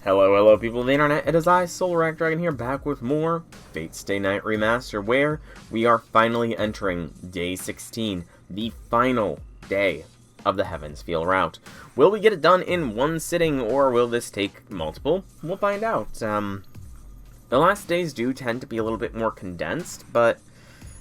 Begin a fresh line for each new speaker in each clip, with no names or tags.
Hello people of the internet, it is I, Solar Dragon here, back with more FSN Remaster, where we are finally entering Day 16, the final day of the Heavens Feel route. Will we get it done in one sitting, or will this take multiple? We'll find out. The last days do tend to be a little bit more condensed, but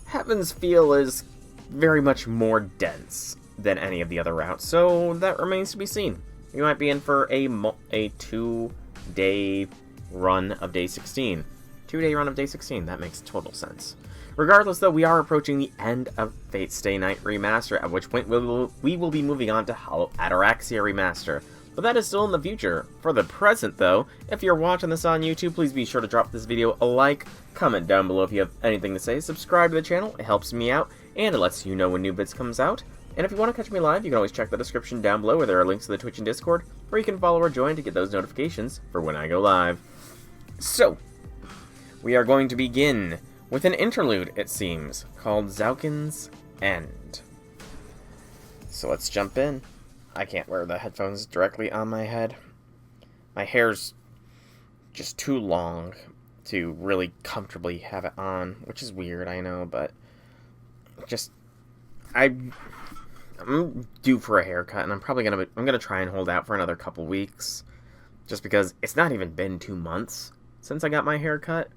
Heavens Feel is very much more dense than any of the other routes, so that remains to be seen. We might be in for a 2-day run of Day 16. 2-day run of Day 16, that makes total sense. Regardless, though, we are approaching the end of FSN Remaster, at which point we will be moving on to Hollow Ataraxia Remaster. But that is still in the future. For the present, though, if you're watching this on YouTube, please be sure to drop this video a like, comment down below if you have anything to say, subscribe to the channel, it helps me out, and it lets you know when new bits comes out. And if you want to catch me live, you can always check the description down below where there are links to the Twitch and Discord, where you can follow or join to get those notifications for when I go live. So, we are going to begin with an interlude, it seems, called Zaukin's End. So let's jump in. I can't wear the headphones directly on my head. My hair's just too long to really comfortably have it on, which is weird, I know, but just I'm due for a haircut, and I'm gonna try and hold out for another couple weeks, just because it's not even been 2 months since I got my haircut,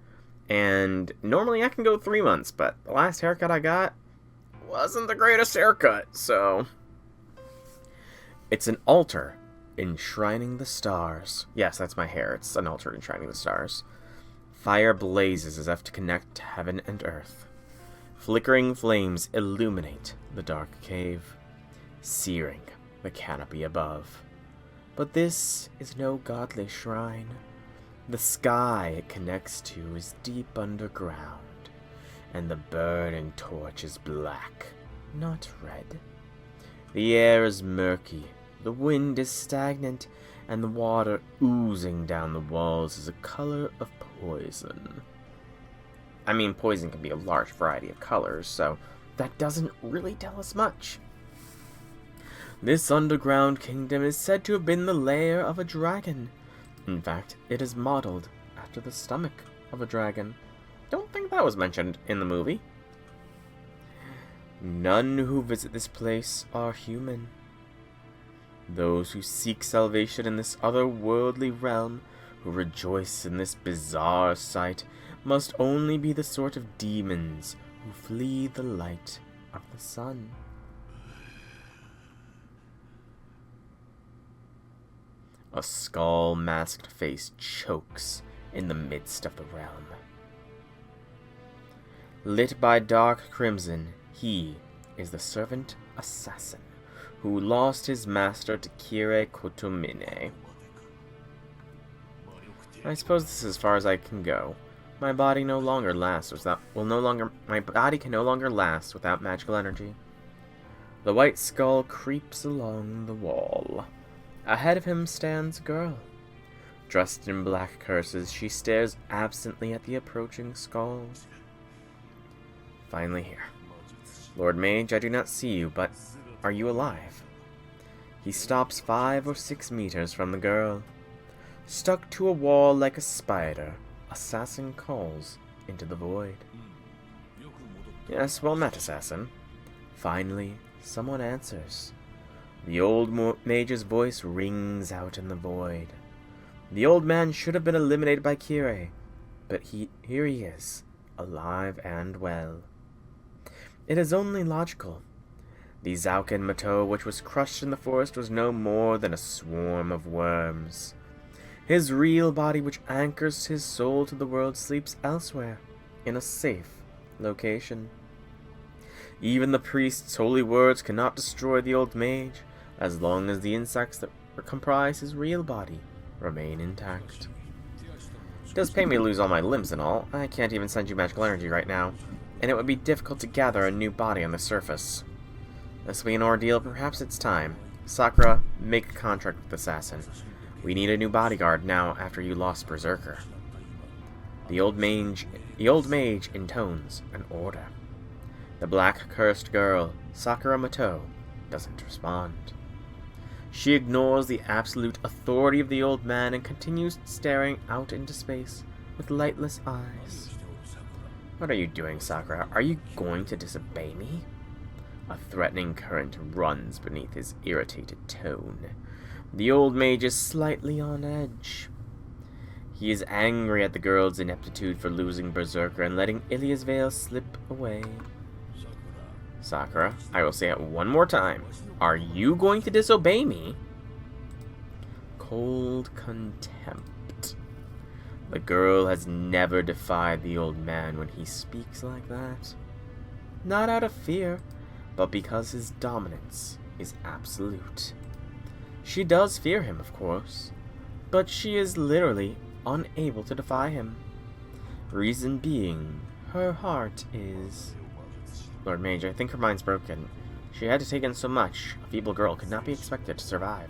and normally I can go 3 months, but the last haircut I got wasn't the greatest haircut, so it's an altar enshrining the stars. Yes, that's my hair. It's an altar enshrining the stars. Fire blazes as if to connect heaven and earth. Flickering flames illuminate the dark cave, searing the canopy above. But this is no godly shrine. The sky it connects to is deep underground, and the burning torch is black, not red. The air is murky, the wind is stagnant, and the water oozing down the walls is a color of poison. I mean, poison can be a large variety of colors, so that doesn't really tell us much. This underground kingdom is said to have been the lair of a dragon. In fact, it is modeled after the stomach of a dragon. Don't think that was mentioned in the movie. None who visit this place are human. Those who seek salvation in this otherworldly realm, who rejoice in this bizarre sight, must only be the sort of demons who flee the light of the sun. A skull-masked face chokes in the midst of the realm. Lit by dark crimson, he is the servant assassin who lost his master to Kire Kotomine. I suppose this is as far as I can go. My body can no longer last without magical energy. The white skull creeps along the wall. Ahead of him stands a girl. Dressed in black curses, she stares absently at the approaching skull. Finally here. Lord Mage, I do not see you, but are you alive? He stops 5 or 6 meters from the girl. Stuck to a wall like a spider, Assassin calls into the void. Yes, well met, Assassin. Finally, someone answers. The old mage's voice rings out in the void. The old man should have been eliminated by Kire, but here he is, alive and well. It is only logical. The Zaukin Mato, which was crushed in the forest, was no more than a swarm of worms. His real body, which anchors his soul to the world, sleeps elsewhere, in a safe location. Even the priest's holy words cannot destroy the old mage, as long as the insects that comprise his real body remain intact. It does pay me to lose all my limbs and all. I can't even send you magical energy right now, and it would be difficult to gather a new body on the surface. This will be an ordeal. Perhaps it's time. Sakura, make a contract with the assassin. We need a new bodyguard now after you lost Berserker. The old mage intones an order. The black cursed girl, Sakura Mato, doesn't respond. She ignores the absolute authority of the old man and continues staring out into space with lightless eyes. What are you doing, Sakura? Are you going to disobey me? A threatening current runs beneath his irritated tone. The old mage is slightly on edge. He is angry at the girl's ineptitude for losing Berserker and letting Ilia's veil slip away. Sakura, I will say it one more time. Are you going to disobey me? Cold contempt. The girl has never defied the old man when he speaks like that. Not out of fear, but because his dominance is absolute. She does fear him, of course, but she is literally unable to defy him. Reason being, her heart is... Lord Mage, I think her mind's broken. She had to take in so much. A feeble girl could not be expected to survive.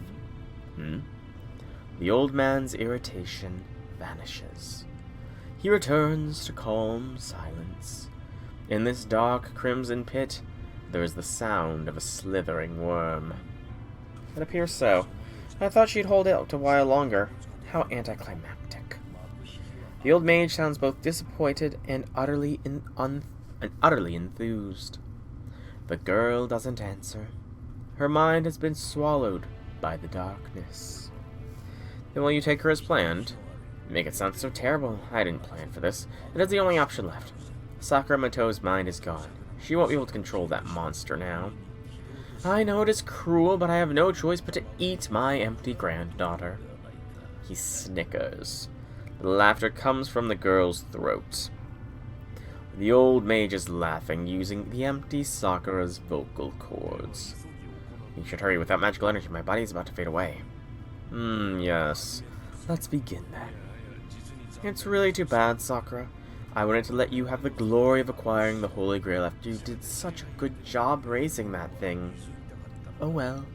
The old man's irritation vanishes. He returns to calm silence. In this dark crimson pit, there is the sound of a slithering worm. It appears so. I thought she'd hold out a while longer. How anticlimactic. The old mage sounds both disappointed and utterly enthused. The girl doesn't answer. Her mind has been swallowed by the darkness. Then will you take her as planned? Make it sound so terrible. I didn't plan for this. It is the only option left. Sakura Mato's mind is gone. She won't be able to control that monster now. I know it is cruel, but I have no choice but to eat my empty granddaughter. He snickers. The laughter comes from the girl's throat. The old mage is laughing, using the empty Sakura's vocal cords. You should hurry. Without magical energy, my body is about to fade away. Yes. Let's begin then. It's really too bad, Sakura. I wanted to let you have the glory of acquiring the Holy Grail after you did such a good job raising that thing. Oh well.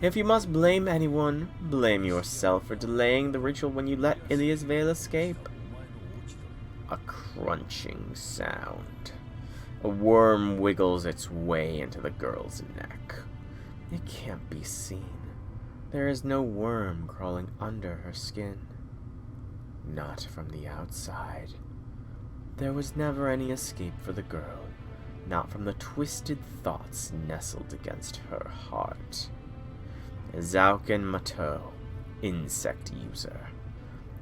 If you must blame anyone, blame yourself for delaying the ritual when you let Ilia's veil escape. A crunching sound. A worm wiggles its way into the girl's neck. It can't be seen. There is no worm crawling under her skin. Not from the outside. There was never any escape for the girl, not from the twisted thoughts nestled against her heart. Zauken Mato, insect user.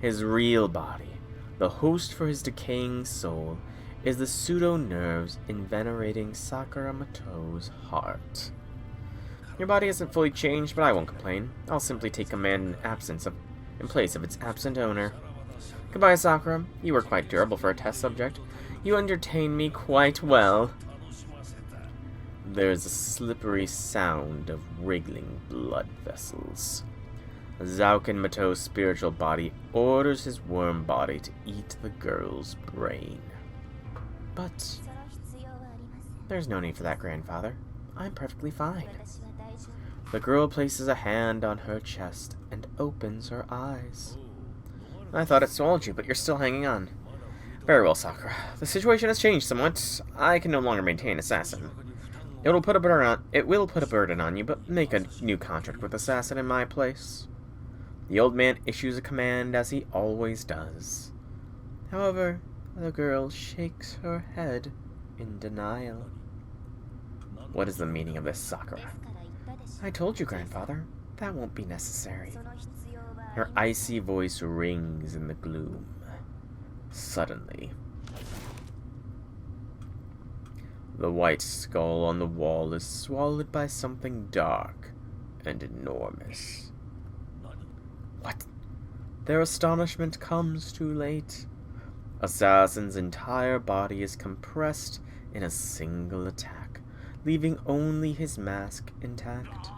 His real body, the host for his decaying soul, is the pseudo-nerves envenerating Sakura Mato's heart. Your body hasn't fully changed, but I won't complain. I'll simply take command in place of its absent owner. Goodbye, Sakura. You were quite durable for a test subject. You entertained me quite well. There's a slippery sound of wriggling blood vessels. Zauken Mato's spiritual body orders his worm body to eat the girl's brain. But there's no need for that, grandfather. I'm perfectly fine. The girl places a hand on her chest and opens her eyes. I thought it swallowed you, but you're still hanging on. Very well, Sakura. The situation has changed somewhat. I can no longer maintain Assassin. It will put a burden on you, but make a new contract with Assassin in my place. The old man issues a command as he always does. However, the girl shakes her head in denial. What is the meaning of this, Sakura? I told you, grandfather. That won't be necessary. Her icy voice rings in the gloom. Suddenly, the white skull on the wall is swallowed by something dark and enormous. What? Their astonishment comes too late. Assassin's entire body is compressed in a single attack, leaving only his mask intact.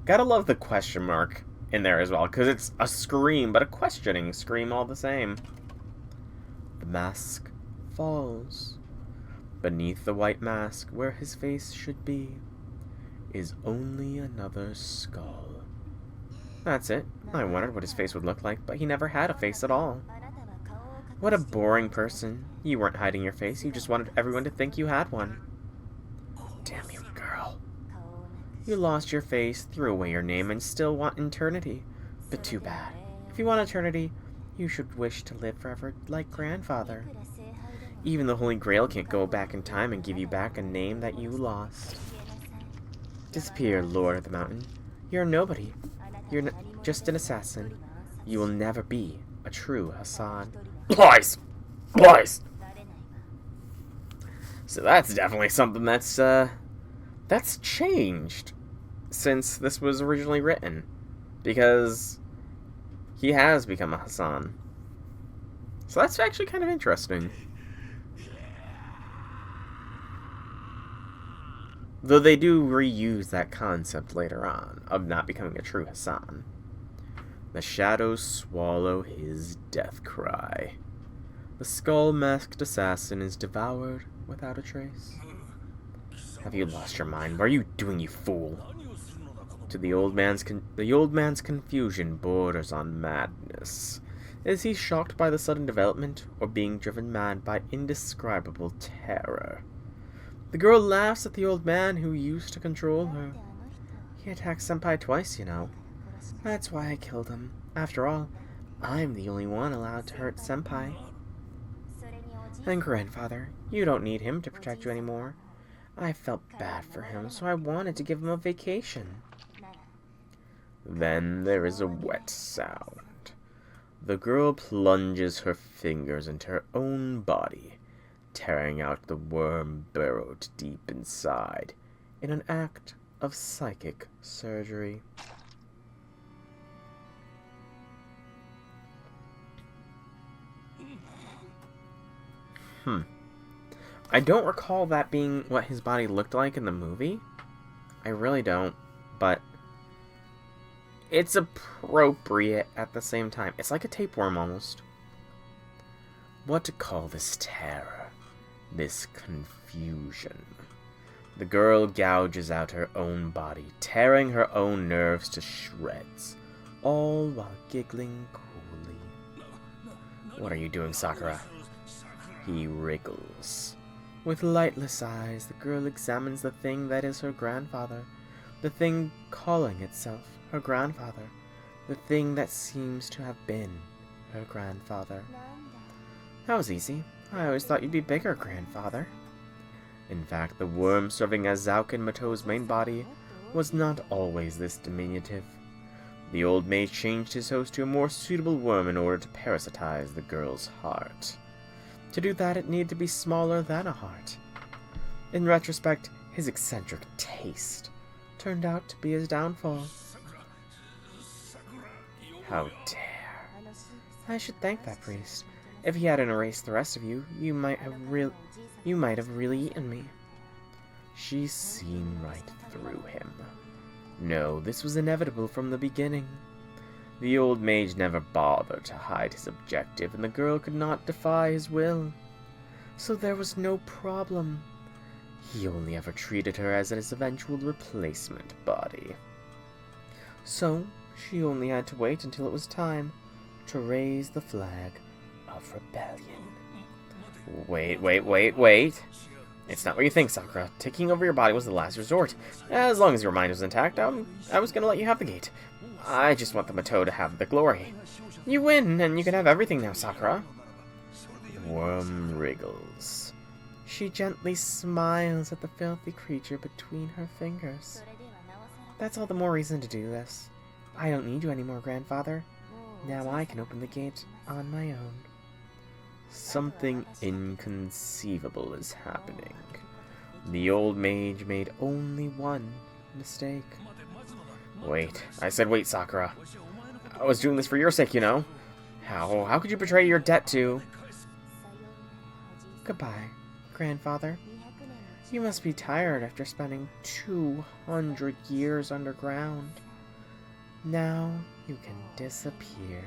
Gotta love the question mark in there as well, because it's a scream, but a questioning scream all the same. The mask falls. Beneath the white mask, where his face should be, is only another skull. That's it. I wondered what his face would look like, but he never had a face at all. What a boring person. You weren't hiding your face, you just wanted everyone to think you had one. You lost your face, threw away your name, and still want eternity. But too bad. If you want eternity, you should wish to live forever like grandfather. Even the Holy Grail can't go back in time and give you back a name that you lost. Disappear, Lord of the Mountain. You're a nobody. You're just an assassin. You will never be a true Hassan. Lies! Lies! So that's definitely something that's changed since this was originally written. Because he has become a Hassan. So that's actually kind of interesting. Though they do reuse that concept later on, of not becoming a true Hassan. The shadows swallow his death cry. The skull-masked assassin is devoured without a trace. Have you lost your mind? What are you doing, you fool? To the old man's confusion borders on madness. Is he shocked by the sudden development, or being driven mad by indescribable terror? The girl laughs at the old man who used to control her. He attacked Senpai twice, you know. That's why I killed him. After all, I'm the only one allowed to hurt Senpai. And grandfather, you don't need him to protect you anymore. I felt bad for him, so I wanted to give him a vacation. Then there is a wet sound. The girl plunges her fingers into her own body, tearing out the worm burrowed deep inside, in an act of psychic surgery. I don't recall that being what his body looked like in the movie. I really don't, but it's appropriate at the same time. It's like a tapeworm almost. What to call this terror? This confusion. The girl gouges out her own body, tearing her own nerves to shreds, all while giggling coolly. What are you doing, Sakura? He wriggles. With lightless eyes, the girl examines the thing that is her grandfather, the thing calling itself her grandfather, the thing that seems to have been her grandfather. That was easy. I always thought you'd be bigger, grandfather. In fact, the worm serving as Zauken Mato's main body was not always this diminutive. The old mage changed his host to a more suitable worm in order to parasitize the girl's heart. To do that, it needed to be smaller than a heart. In retrospect, his eccentric taste turned out to be his downfall. How dare. I should thank that priest. If he hadn't erased the rest of you, you might have really eaten me. She's seen right through him. No, this was inevitable from the beginning. The old mage never bothered to hide his objective, and the girl could not defy his will. So there was no problem. He only ever treated her as his eventual replacement body. So, she only had to wait until it was time to raise the flag of rebellion. Wait. It's not what you think, Sakura. Taking over your body was the last resort. As long as your mind was intact, I was gonna let you have the gate. I just want the Mato to have the glory. You win, and you can have everything now, Sakura. The worm wriggles. She gently smiles at the filthy creature between her fingers. That's all the more reason to do this. I don't need you anymore, grandfather. Now I can open the gate on my own. Something inconceivable is happening. The old mage made only one mistake. Wait, I said wait, Sakura. I was doing this for your sake, you know. How could you betray your debt to... Goodbye, grandfather. You must be tired after spending 200 years underground. Now you can disappear.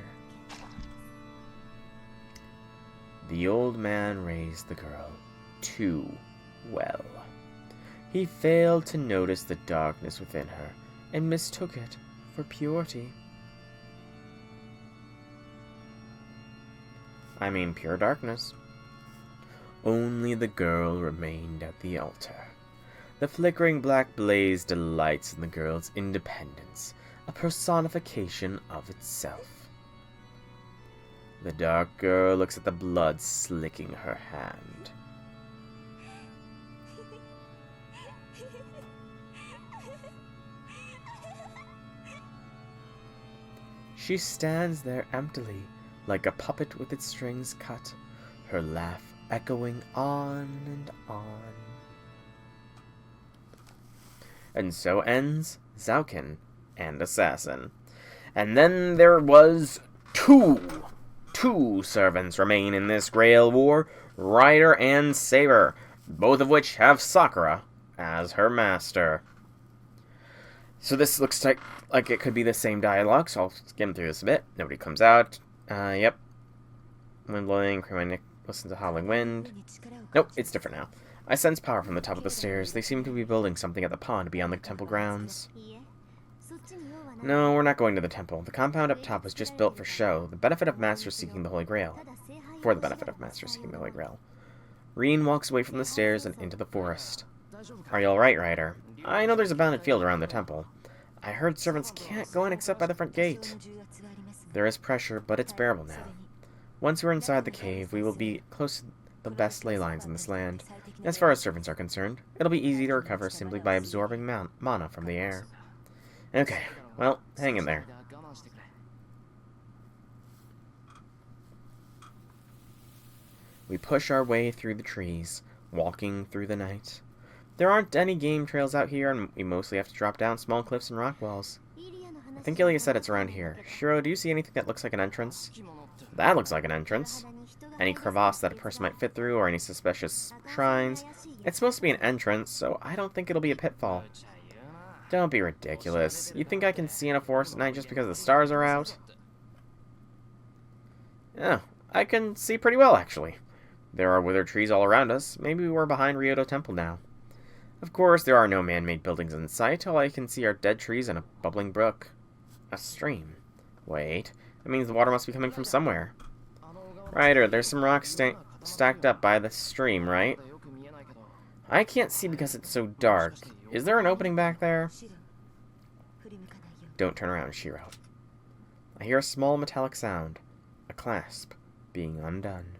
The old man raised the girl too well. He failed to notice the darkness within her and mistook it for purity. I mean pure darkness. Only the girl remained at the altar. The flickering black blaze delights in the girl's independence, a personification of itself. The dark girl looks at the blood slicking her hand. She stands there emptily, like a puppet with its strings cut, her laugh echoing on and on. And so ends Zaukin and Assassin. And then there was two servants remain in this Grail War, Ryder and Saber, both of which have Sakura as her master. So this looks like it could be the same dialogue, so I'll skim through this a bit. Nobody comes out. Yep. Wind blowing, listen to howling wind. Nope, it's different now. I sense power from the top of the stairs. They seem to be building something at the pond beyond the temple grounds. No, we're not going to the temple. The compound up top was just built for show, the benefit of masters seeking the Holy Grail. For the benefit of masters seeking the Holy Grail. Reen walks away from the stairs and into the forest. Are you alright, Ryder? I know there's a bounded field around the temple. I heard servants can't go in except by the front gate. There is pressure, but it's bearable now. Once we're inside the cave, we will be close to the best ley lines in this land. As far as servants are concerned, it'll be easy to recover simply by absorbing mana from the air. Okay, well, hang in there. We push our way through the trees, walking through the night. There aren't any game trails out here, and we mostly have to drop down small cliffs and rock walls. I think Ilya said it's around here. Shiro, do you see anything that looks like an entrance? That looks like an entrance. Any crevasse that a person might fit through, or any suspicious shrines. It's supposed to be an entrance, so I don't think it'll be a pitfall. Don't be ridiculous. You think I can see in a forest at night just because the stars are out? Yeah, I can see pretty well, actually. There are withered trees all around us. Maybe we're behind Ryoto Temple now. Of course, there are no man-made buildings in sight. All I can see are dead trees and a bubbling brook. A stream. Wait, that means the water must be coming from somewhere. Ryder, there's some rocks stacked up by the stream, right? I can't see because it's so dark. Is there an opening back there? Don't turn around, Shiro. I hear a small metallic sound. A clasp being undone.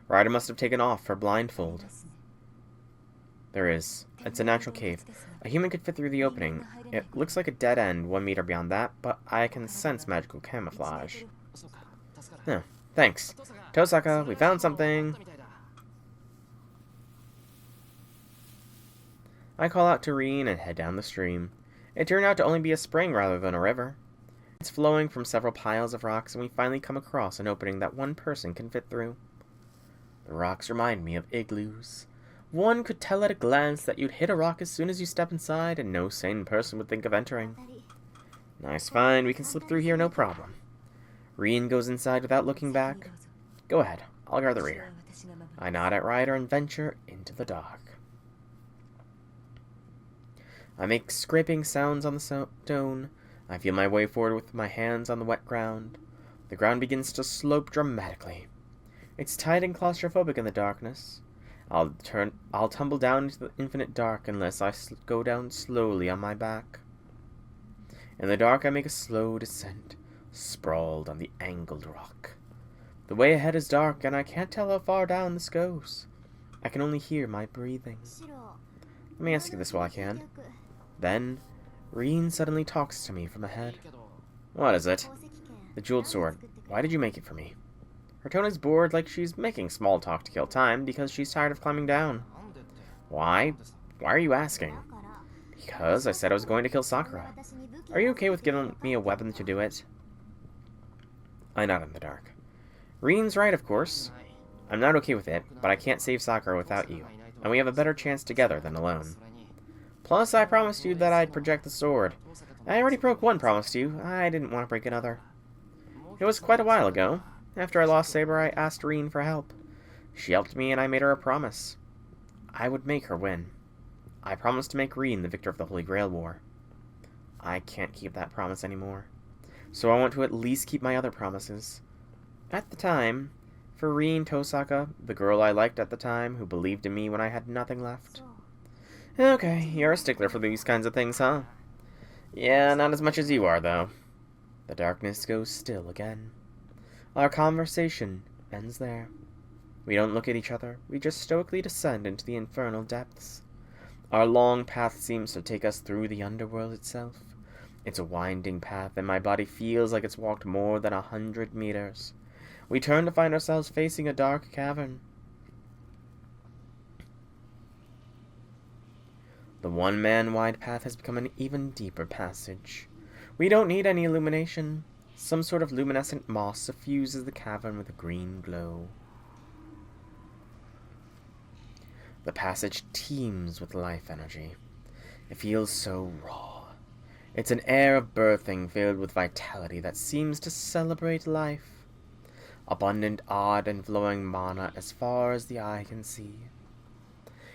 Ryder must have taken off her blindfold. There is. It's a natural cave. A human could fit through the opening. It looks like a dead end 1 meter beyond that, but I can sense magical camouflage. No, thanks. Tosaka, we found something. I call out to Reen and head down the stream. It turned out to only be a spring rather than a river. It's flowing from several piles of rocks, and we finally come across an opening that one person can fit through. The rocks remind me of igloos. One could tell at a glance that you'd hit a rock as soon as you step inside, and no sane person would think of entering. Nice find, we can slip through here no problem. Reen goes inside without looking back. Go ahead, I'll guard the rear. I nod at Ryder and venture into the dark. I make scraping sounds on the stone. I feel my way forward with my hands on the wet ground. The ground begins to slope dramatically. It's tight and claustrophobic in the darkness. I'll tumble down into the infinite dark unless I go down slowly on my back. In the dark I make a slow descent, sprawled on the angled rock. The way ahead is dark and I can't tell how far down this goes. I can only hear my breathing. Let me ask you this while I can. Then, Reen suddenly talks to me from ahead. What is it? The jeweled sword. Why did you make it for me? Her tone is bored, like she's making small talk to kill time because she's tired of climbing down. Why? Why are you asking? Because I said I was going to kill Sakura. Are you okay with giving me a weapon to do it? I nod in the dark. Reen's right, of course. I'm not okay with it, but I can't save Sakura without you, and we have a better chance together than alone. Plus, I promised you that I'd project the sword. I already broke one promise to you. I didn't want to break another. It was quite a while ago. After I lost Saber, I asked Reen for help. She helped me, and I made her a promise. I would make her win. I promised to make Reen the victor of the Holy Grail War. I can't keep that promise anymore. So I want to at least keep my other promises. At the time, for Reen Tosaka, the girl I liked at the time, who believed in me when I had nothing left. Okay, you're a stickler for these kinds of things, huh? Yeah, not as much as you are, though. The darkness goes still again. Our conversation ends there. We don't look at each other, we just stoically descend into the infernal depths. Our long path seems to take us through the underworld itself. It's a winding path, and my body feels like it's walked more than 100 meters. We turn to find ourselves facing a dark cavern. The one-man-wide path has become an even deeper passage. We don't need any illumination. Some sort of luminescent moss suffuses the cavern with a green glow. The passage teems with life energy. It feels so raw. It's an air of birthing filled with vitality that seems to celebrate life. Abundant, odd, and flowing mana as far as the eye can see.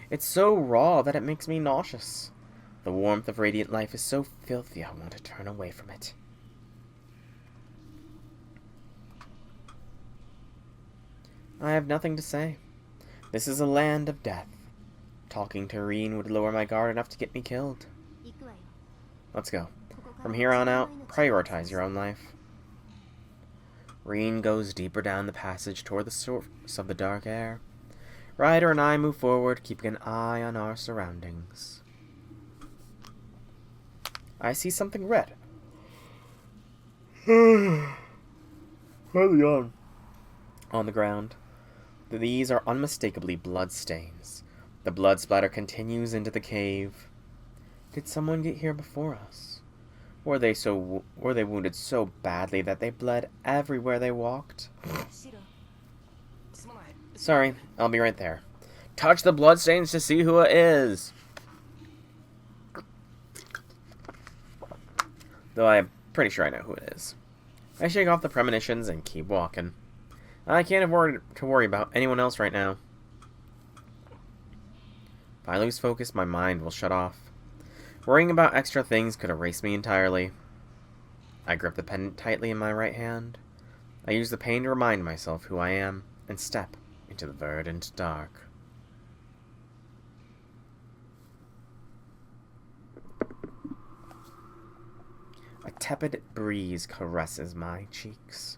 It's so raw that it makes me nauseous. The warmth of radiant life is so filthy I want to turn away from it. I have nothing to say. This is a land of death. Talking to Reen would lower my guard enough to get me killed. Let's go. From here on out, prioritize your own life. Reen goes deeper down the passage toward the source of the dark air. Ryder and I move forward, keeping an eye on our surroundings. I see something red. Early on the ground. These are unmistakably blood stains. The blood splatter continues into the cave. Did someone get here before us? Were they wounded so badly that they bled everywhere they walked? Sorry, I'll be right there. Touch the bloodstains to see who it is! Though I'm pretty sure I know who it is. I shake off the premonitions and keep walking. I can't afford to worry about anyone else right now. If I lose focus, my mind will shut off. Worrying about extra things could erase me entirely. I grip the pendant tightly in my right hand. I use the pain to remind myself who I am, and step into the verdant dark. A tepid breeze caresses my cheeks.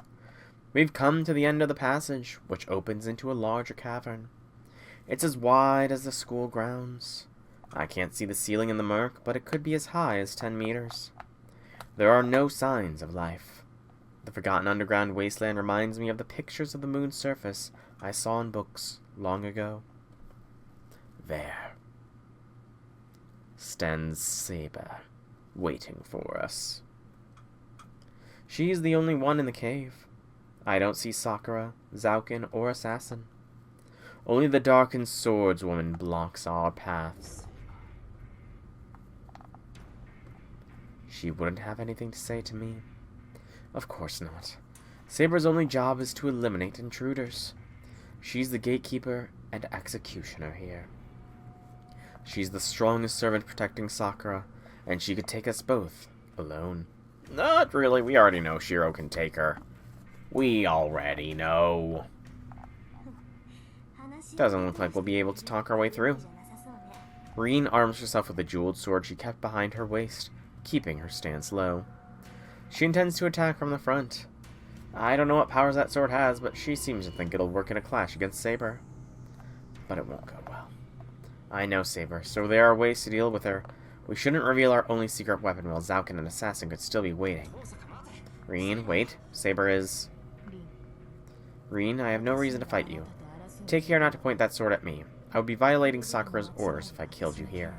We've come to the end of the passage, which opens into a larger cavern. It's as wide as the school grounds. I can't see the ceiling in the murk, but it could be as high as 10 meters. There are no signs of life. The forgotten underground wasteland reminds me of the pictures of the moon's surface I saw in books long ago. There stands Saber, waiting for us. She's the only one in the cave. I don't see Sakura, Zaukin, or Assassin. Only the darkened swordswoman blocks our paths. She wouldn't have anything to say to me. Of course not. Saber's only job is to eliminate intruders. She's the gatekeeper and executioner here. She's the strongest servant protecting Sakura, and she could take us both, alone. Not really, we already know Shiro can take her. We already know. Doesn't look like we'll be able to talk our way through. Reen arms herself with a jeweled sword she kept behind her waist, keeping her stance low. She intends to attack from the front. I don't know what powers that sword has, but she seems to think it'll work in a clash against Saber. But it won't go well. I know Saber, so there are ways to deal with her. We shouldn't reveal our only secret weapon while Zaukin and Assassin could still be waiting. Reen, wait. Saber is... Reen, I have no reason to fight you. Take care not to point that sword at me. I would be violating Sakura's orders if I killed you here.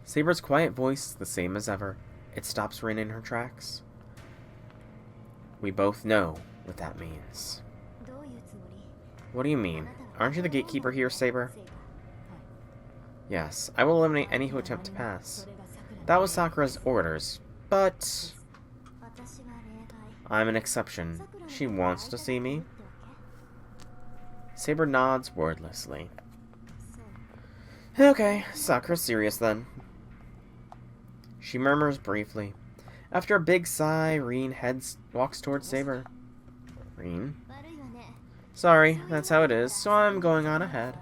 Saber's quiet voice, the same as ever. It stops Reen in her tracks. We both know what that means. What do you mean? Aren't you the gatekeeper here, Saber? Yes, I will eliminate any who attempt to pass. That was Sakura's orders, but... I'm an exception. She wants to see me. Saber nods wordlessly. Okay, Sakura's serious then. She murmurs briefly. After a big sigh, Reen walks towards Saber. Reen? Sorry, that's how it is, so I'm going on ahead.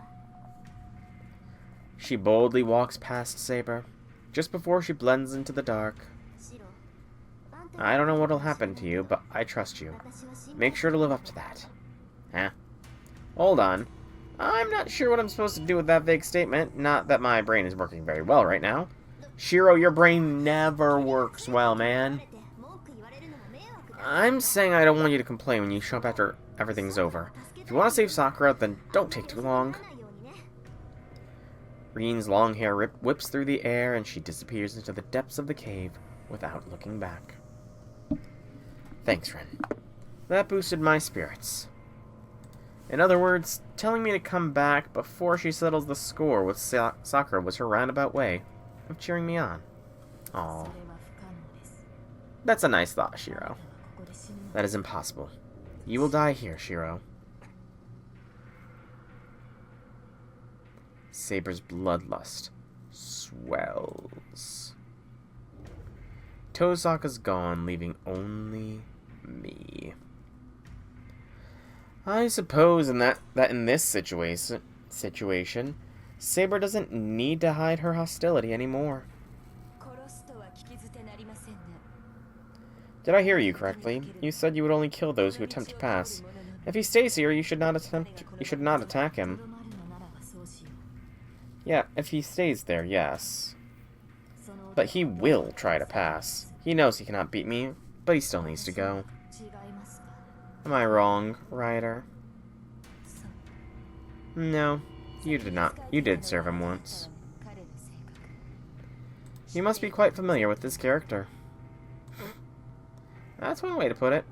She boldly walks past Saber, just before she blends into the dark. I don't know what'll happen to you, but I trust you. Make sure to live up to that. Huh? Hold on. I'm not sure what I'm supposed to do with that vague statement. Not that my brain is working very well right now. Shiro, your brain never works well, man. I'm saying I don't want you to complain when you show up after everything's over. If you want to save Sakura, then don't take too long. Reen's long hair whips through the air, and she disappears into the depths of the cave without looking back. Thanks, Ren. That boosted my spirits. In other words, telling me to come back before she settles the score with Sakura was her roundabout way of cheering me on. Aww. That's a nice thought, Shiro. That is impossible. You will die here, Shiro. Saber's bloodlust swells. Tozaka's gone, leaving only me. I suppose in this situation, Saber doesn't need to hide her hostility anymore. Did I hear you correctly? You said you would only kill those who attempt to pass. If he stays here, you should not attack him. Yeah, if he stays there, yes. But he will try to pass. He knows he cannot beat me, but he still needs to go. Am I wrong, Ryder? No, you did not. You did serve him once. You must be quite familiar with this character. That's one way to put it.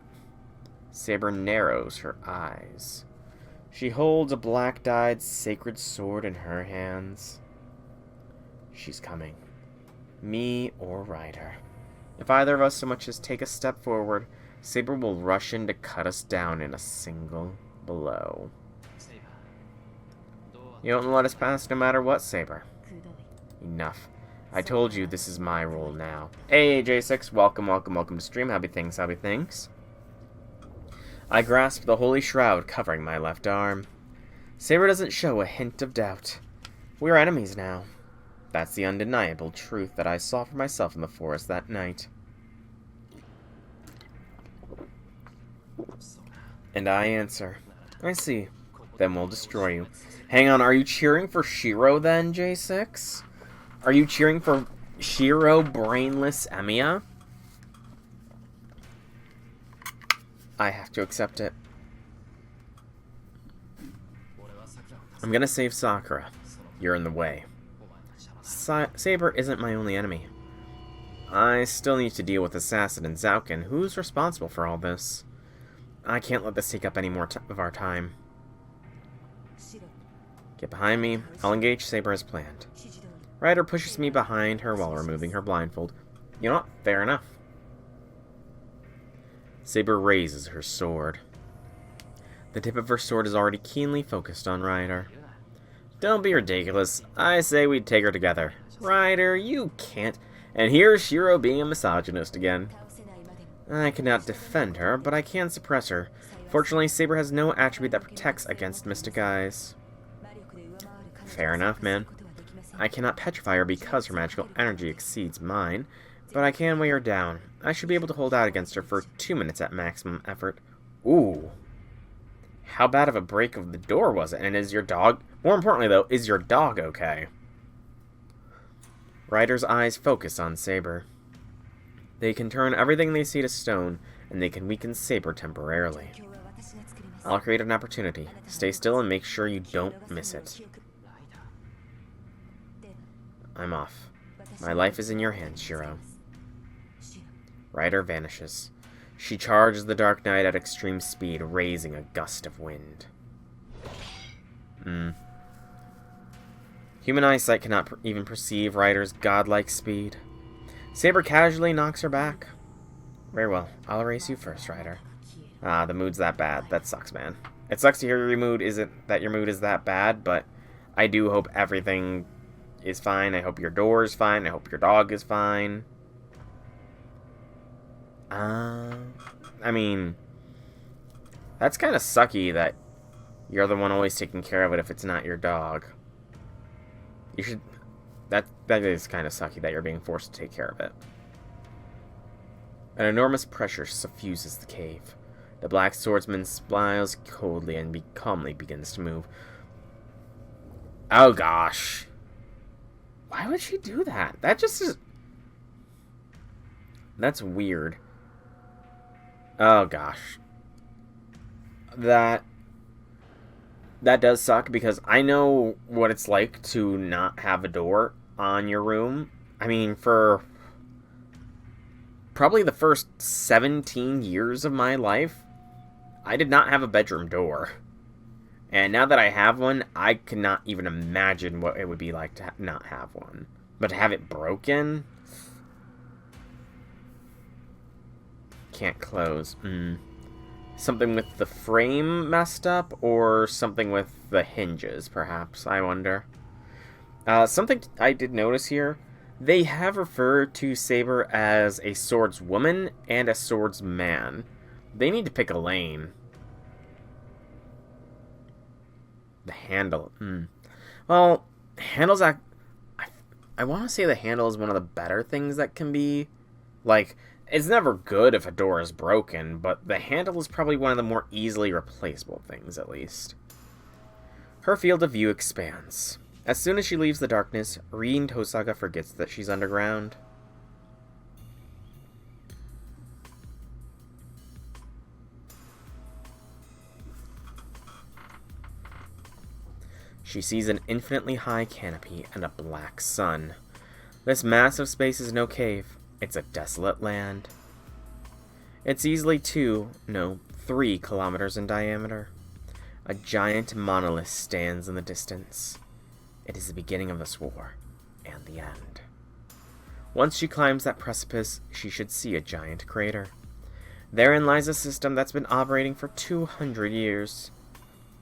Saber narrows her eyes. She holds a black-dyed sacred sword in her hands. She's coming. Me or Ryder. If either of us so much as take a step forward, Saber will rush in to cut us down in a single blow. You don't let us pass no matter what, Saber. Enough. I told you this is my role now. Hey, J6, welcome to stream. Happy things. I grasp the holy shroud covering my left arm. Saber doesn't show a hint of doubt. We're enemies now. That's the undeniable truth that I saw for myself in the forest that night. And I answer, I see. Then we'll destroy you. Hang on, are you cheering for Shiro then, J6? Are you cheering for Shiro brainless Emiya? I have to accept it. I'm gonna save Sakura. You're in the way. Saber isn't my only enemy. I still need to deal with Assassin and Zauken. Who's responsible for all this? I can't let this take up any more of our time. Get behind me. I'll engage Saber as planned. Ryder pushes me behind her while removing her blindfold. You know what? Fair enough. Saber raises her sword. The tip of her sword is already keenly focused on Ryder. Don't be ridiculous. I say we take her together. Ryder, you can't. And here's Shiro being a misogynist again. I cannot defend her, but I can suppress her. Fortunately, Saber has no attribute that protects against mystic eyes. Fair enough, man. I cannot petrify her because her magical energy exceeds mine, but I can weigh her down. I should be able to hold out against her for 2 minutes at maximum effort. Ooh. How bad of a break of the door was it? And is your dog... More importantly, though, is your dog okay? Ryder's eyes focus on Saber. They can turn everything they see to stone, and they can weaken Saber temporarily. I'll create an opportunity. Stay still and make sure you don't miss it. I'm off. My life is in your hands, Shiro. Ryder vanishes. She charges the dark night at extreme speed, raising a gust of wind. Human eyesight cannot even perceive Ryder's godlike speed. Saber casually knocks her back. Very well. I'll erase you first, Ryder. Ah, the mood's that bad. That sucks, man. It sucks to hear your mood is that bad, but I do hope everything is fine. I hope your door is fine. I hope your dog is fine. I mean, that's kind of sucky that you're the one always taking care of it if it's not your dog. You should... That is kind of sucky that you're being forced to take care of it. An enormous pressure suffuses the cave. The black swordsman smiles coldly and calmly begins to move. Oh gosh. Why would she do that? That just is... That's weird. Oh gosh. That does suck, because I know what it's like to not have a door on your room. I mean, for probably the first 17 years of my life, I did not have a bedroom door. And now that I have one, I cannot even imagine what it would be like to not have one. But to have it broken? Can't close. Something with the frame messed up, or something with the hinges, perhaps, I wonder. Something I did notice here, they have referred to Saber as a swordswoman and a swordsman. They need to pick a lane. The handle. Well, handles... I want to say the handle is one of the better things that can be... Like, it's never good if a door is broken, but the handle is probably one of the more easily replaceable things, at least. Her field of view expands. As soon as she leaves the darkness, Rin Tosaga forgets that she's underground. She sees an infinitely high canopy and a black sun. This massive space is no cave. It's a desolate land. It's easily 3 kilometers in diameter. A giant monolith stands in the distance. It is the beginning of this war, and the end. Once she climbs that precipice, she should see a giant crater. Therein lies a system that's been operating for 200 years.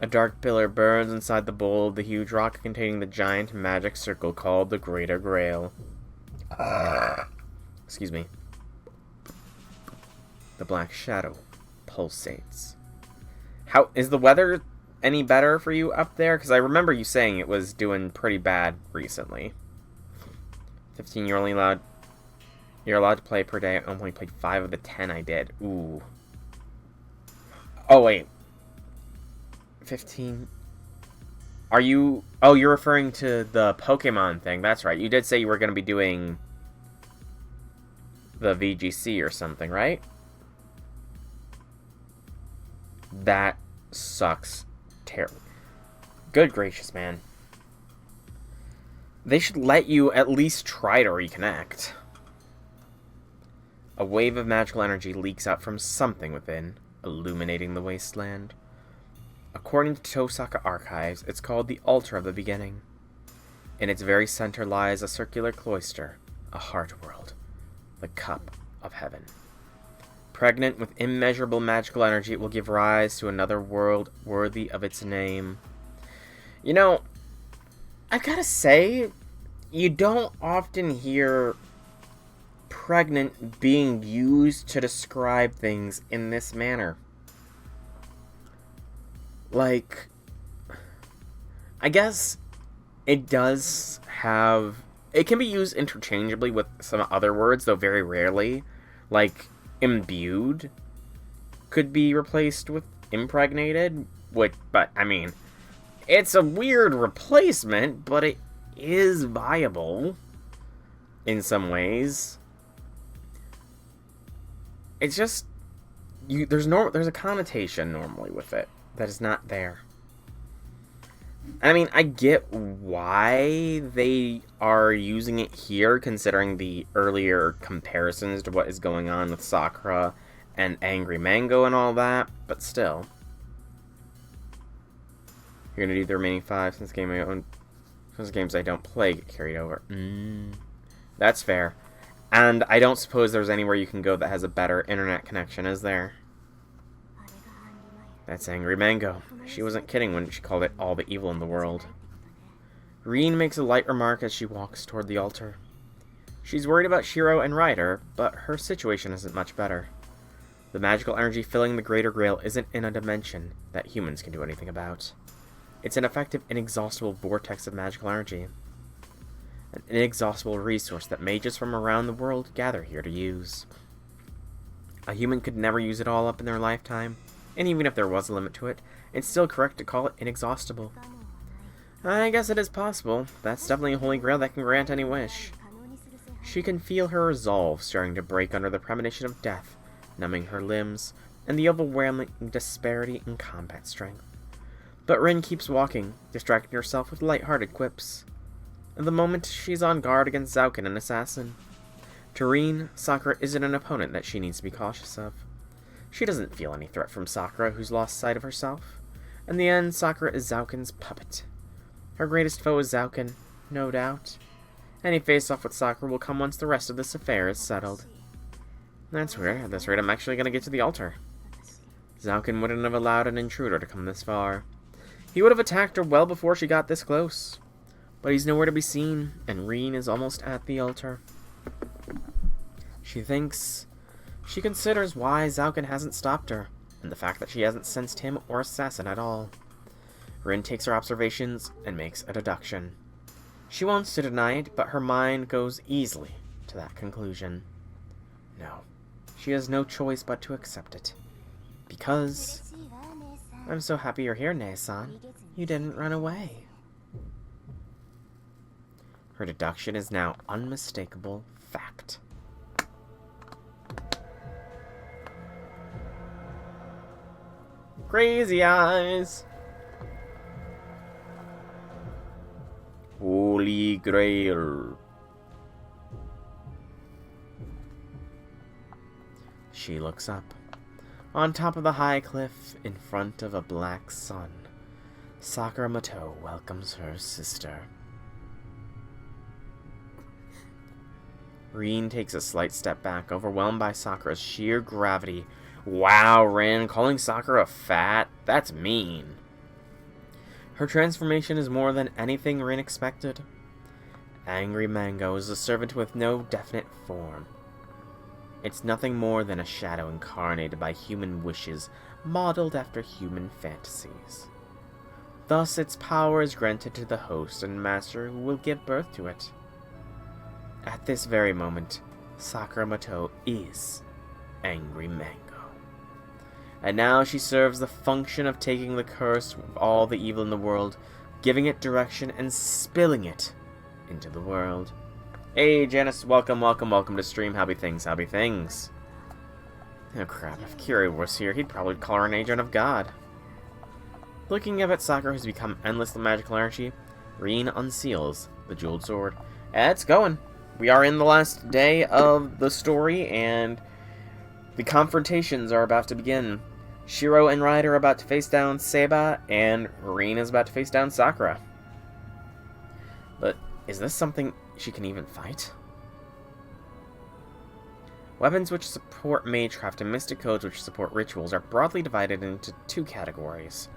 A dark pillar burns inside the bowl of the huge rock containing the giant magic circle called the Greater Grail. Excuse me. The black shadow pulsates. How is the weather any better for you up there? Because I remember you saying it was doing pretty bad recently. 15, you're allowed to play per day. I only played 5 of the 10 I did. Ooh. Oh, wait. 15. Are you... Oh, you're referring to the Pokemon thing. That's right. You did say you were going to be doing the VGC or something, right? That sucks terribly. Good gracious, man. They should let you at least try to reconnect. A wave of magical energy leaks out from something within, illuminating the wasteland. According to Tosaka archives, it's called the Altar of the Beginning. In its very center lies a circular cloister, a heart world, the cup of heaven. Pregnant with immeasurable magical energy, it will give rise to another world worthy of its name. You know, I've got to say, you don't often hear pregnant being used to describe things in this manner. Like, I guess it does have... It can be used interchangeably with some other words, though very rarely. Like, imbued could be replaced with impregnated, but, I mean, it's a weird replacement, but it is viable in some ways. It's just, there's a connotation normally with it that is not there. I mean, I get why they are using it here, considering the earlier comparisons to what is going on with Sakura and Angry Mango and all that, but still. You're gonna do the remaining 5 since games I don't play get carried over. That's fair. And I don't suppose there's anywhere you can go that has a better internet connection, is there? That's Angry Mango. She wasn't kidding when she called it all the evil in the world. Rin makes a light remark as she walks toward the altar. She's worried about Shiro and Ryder, but her situation isn't much better. The magical energy filling the Greater Grail isn't in a dimension that humans can do anything about. It's an effective, inexhaustible vortex of magical energy. an inexhaustible resource that mages from around the world gather here to use. A human could never use it all up in their lifetime, and even if there was a limit to it, it's still correct to call it inexhaustible. I guess it is possible. That's definitely a holy grail that can grant any wish. She can feel her resolve starting to break under the premonition of death, numbing her limbs, and the overwhelming disparity in combat strength. But Rin keeps walking, distracting herself with light-hearted quips. At the moment, she's on guard against Zauken, an assassin. To Rin, Sakura isn't an opponent that she needs to be cautious of. She doesn't feel any threat from Sakura, who's lost sight of herself. In the end, Sakura is Zauken's puppet. Her greatest foe is Zauken, no doubt. Any face-off with Sakura will come once the rest of this affair is settled. That's weird. At this rate, I'm actually going to get to the altar. Zauken wouldn't have allowed an intruder to come this far. He would have attacked her well before she got this close. But he's nowhere to be seen, and Rin is almost at the altar. She considers why Zauken hasn't stopped her, and the fact that she hasn't sensed him or assassin at all. Rin takes her observations and makes a deduction. She wants to deny it, but her mind goes easily to that conclusion. No, she has no choice but to accept it. Because... I'm so happy you're here, Nei-san. You didn't run away. Her deduction is now unmistakable fact. Crazy eyes! Holy Grail. She looks up. On top of the high cliff, in front of a black sun, Sakura Mato welcomes her sister. Rin takes a slight step back, overwhelmed by Sakura's sheer gravity. Wow, Rin, calling Sakura fat? That's mean. Her transformation is more than anything Rin expected. Angry Mango is a servant with no definite form. It's nothing more than a shadow incarnated by human wishes, modeled after human fantasies. Thus, its power is granted to the host and master who will give birth to it. At this very moment, Sakura Mato is Angry Mango. And now she serves the function of taking the curse of all the evil in the world, giving it direction, and spilling it into the world. Hey, Janice, welcome to stream. Happy things. Oh crap, if Kiri was here, he'd probably call her an agent of God. Looking up at Sakura, who's become endless magical energy, Rin unseals the jeweled sword. It's going. We are in the last day of the story, and the confrontations are about to begin. Shiro and Ryder are about to face down Seiba, and Rin is about to face down Sakura. But is this something she can even fight? Weapons which support magecraft and mystic codes which support rituals are broadly divided into two categories.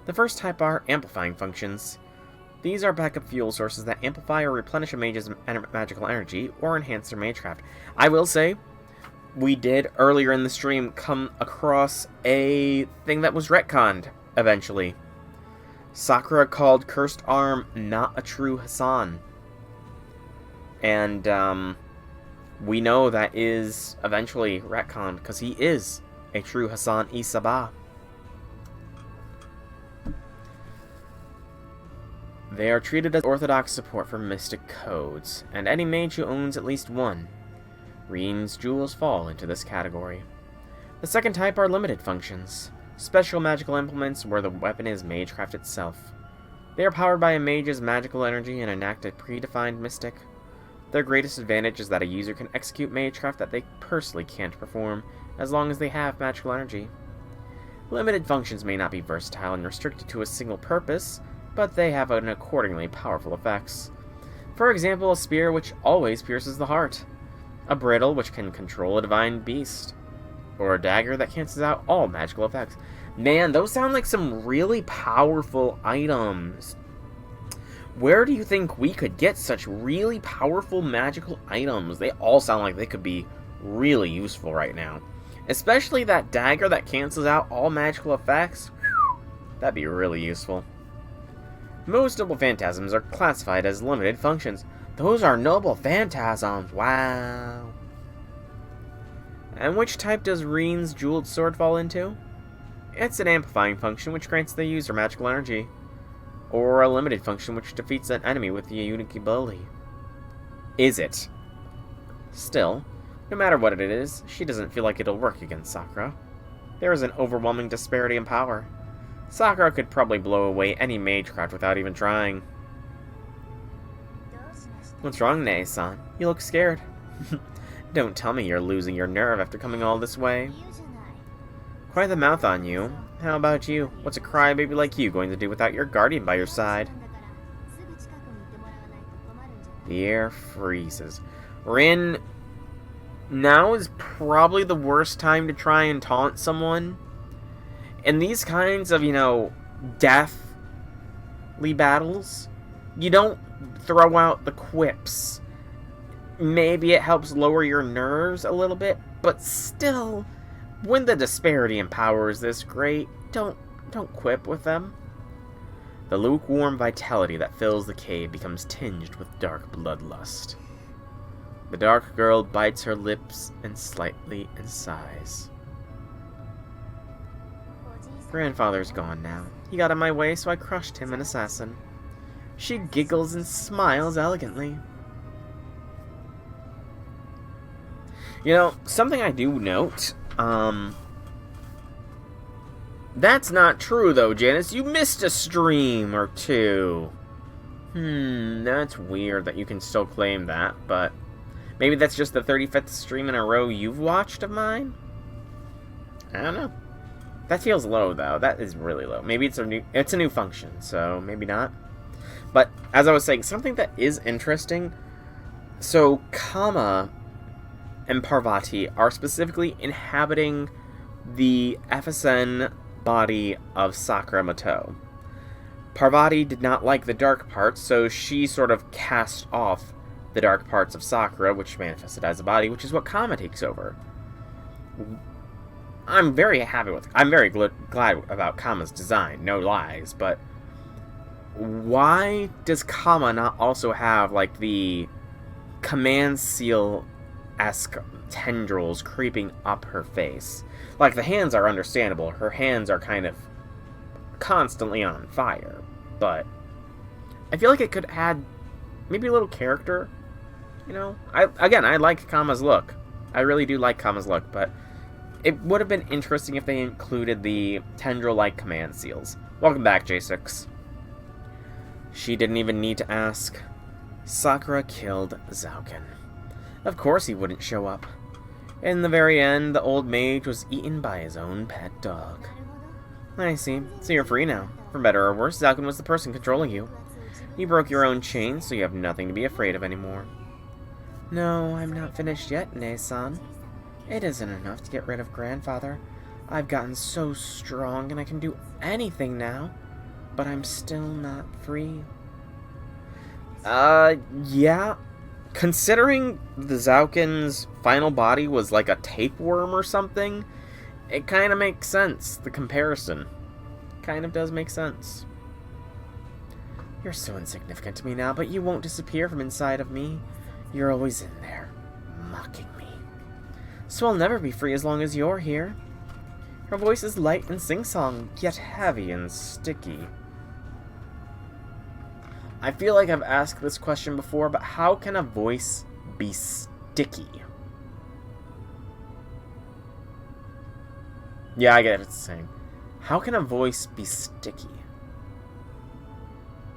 The first type are amplifying functions. These are backup fuel sources that amplify or replenish a mage's magical energy or enhance their magecraft. I will say, we did earlier in the stream come across a thing that was retconned eventually. Sakura called Cursed Arm not a true Hassan. And we know that is eventually retconned because he is a true Hassan Isaba. They are treated as orthodox support for mystic codes, and any mage who owns at least one. Rin's jewels fall into this category. The second type are limited functions, special magical implements where the weapon is magecraft itself. They are powered by a mage's magical energy and enact a predefined mystic. Their greatest advantage is that a user can execute magecraft that they personally can't perform, as long as they have magical energy. Limited functions may not be versatile and restricted to a single purpose, but they have an accordingly powerful effects. For example, a spear which always pierces the heart, a bridle which can control a divine beast, or a dagger that cancels out all magical effects. Man, those sound like some really powerful items. Where do you think we could get such really powerful magical items? They all sound like they could be really useful right now. Especially that dagger that cancels out all magical effects. Whew, that'd be really useful. Most noble phantasms are classified as limited functions, Those are noble phantasms, wow. And which type does Reen's jeweled sword fall into? It's an amplifying function which grants the user magical energy, or a limited function which defeats an enemy with a unique ability. Is it? Still, no matter what it is, she doesn't feel like it'll work against Sakura. There is an overwhelming disparity in power. Sakura could probably blow away any magecraft without even trying. What's wrong, Nae-san? You look scared. Don't tell me you're losing your nerve after coming all this way. Quite the mouth on you. How about you? What's a crybaby like you going to do without your guardian by your side? The air freezes. Rin, now is probably the worst time to try and taunt someone. In these kinds of, deathly battles, you don't throw out the quips. Maybe it helps lower your nerves a little bit, but still, when the disparity in power is this great, don't quip with them. The lukewarm vitality that fills the cave becomes tinged with dark bloodlust. The dark girl bites her lips and slightly sighs. Grandfather's gone now. He got in my way, so I crushed him, an assassin. She giggles and smiles elegantly. Something I do note, that's not true though, Janice. You missed a stream or two. That's weird that you can still claim that, but maybe that's just the 35th stream in a row you've watched of mine? I don't know. That feels low though. That is really low. Maybe it's a new function, so maybe not. But as I was saying, something that is interesting, so Kama and Parvati are specifically inhabiting the FSN body of Sakura Mato. Parvati did not like the dark parts, so she sort of cast off the dark parts of Sakura, which manifested as a body, which is what Kama takes over. I'm very glad about Kama's design, no lies, but why does Kama not also have, the command seal-esque tendrils creeping up her face? The hands are understandable. Her hands are kind of constantly on fire, but I feel like it could add maybe a little character, I like Kama's look. I really do like Kama's look, but it would have been interesting if they included the tendril-like command seals. Welcome back, J6. She didn't even need to ask. Sakura killed Zauken. Of course he wouldn't show up. In the very end, the old mage was eaten by his own pet dog. I see. So you're free now. For better or worse, Zauken was the person controlling you. You broke your own chains, so you have nothing to be afraid of anymore. No, I'm not finished yet, Nae-san. It isn't enough to get rid of Grandfather. I've gotten so strong and I can do anything now. But I'm still not free. Yeah. Considering the Zauken's final body was like a tapeworm or something, it kind of makes sense. The comparison kind of does make sense. You're so insignificant to me now, but you won't disappear from inside of me. You're always in there, mocking me. So I'll never be free as long as you're here. Her voice is light and sing-song, yet heavy and sticky. I feel like I've asked this question before, but how can a voice be sticky? Yeah, I get what it's saying. How can a voice be sticky?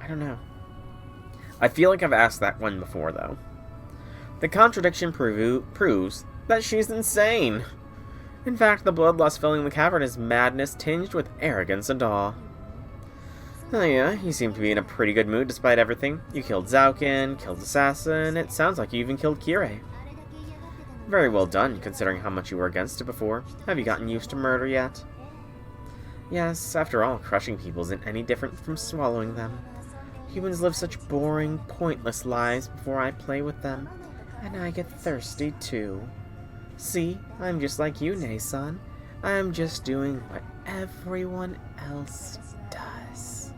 I don't know. I feel like I've asked that one before, though. The contradiction proves that she's insane. In fact, the bloodlust filling the cavern is madness tinged with arrogance and awe. Oh yeah, you seem to be in a pretty good mood despite everything. You killed Zauken, killed Assassin, it sounds like you even killed Kirei. Very well done, considering how much you were against it before. Have you gotten used to murder yet? Yes, after all, crushing people isn't any different from swallowing them. Humans live such boring, pointless lives before I play with them. And I get thirsty too. See, I'm just like you, Nae-san. I'm just doing what everyone else does.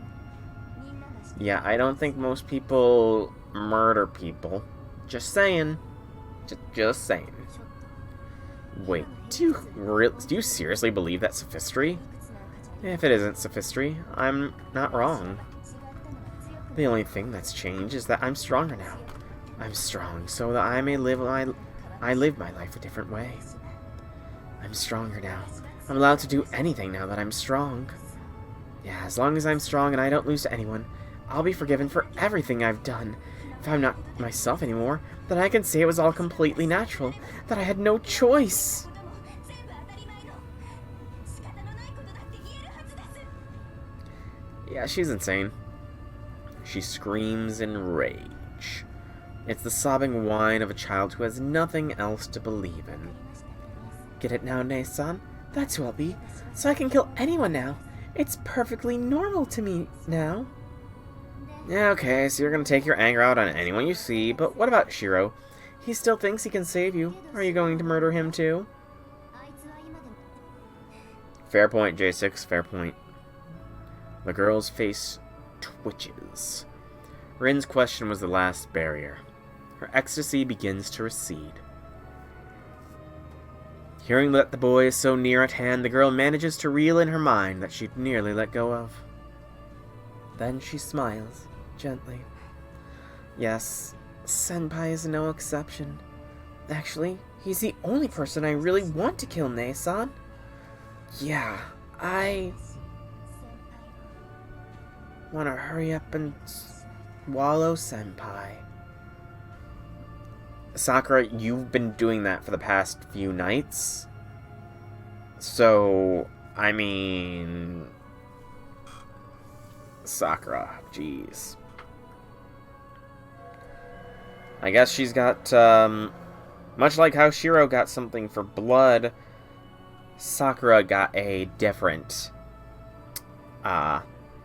Yeah, I don't think most people murder people. Just saying. Just saying. Wait, do you seriously believe that's sophistry? If it isn't sophistry, I'm not wrong. The only thing that's changed is that I'm stronger now. I'm strong so that I may live my life a different way. I'm stronger now. I'm allowed to do anything now that I'm strong. Yeah, as long as I'm strong and I don't lose to anyone, I'll be forgiven for everything I've done. If I'm not myself anymore, then I can say it was all completely natural, that I had no choice. Yeah, she's insane. She screams in rage. It's the sobbing whine of a child who has nothing else to believe in. Get it now, Nei-san? That's who I'll be. So I can kill anyone now. It's perfectly normal to me now. Yeah, okay, so you're gonna take your anger out on anyone you see, but what about Shiro? He still thinks he can save you. Are you going to murder him too? Fair point, J6, fair point. The girl's face twitches. Rin's question was the last barrier. Her ecstasy begins to recede. Hearing that the boy is so near at hand, the girl manages to reel in her mind that she'd nearly let go of. Then she smiles, gently. Yes, Senpai is no exception. Actually, he's the only person I really want to kill, Nei-san. Yeah, I want to hurry up and swallow Senpai. Sakura, you've been doing that for the past few nights. So, I mean... Sakura, jeez. I guess she's got, much like how Shiro got something for blood, Sakura got a different,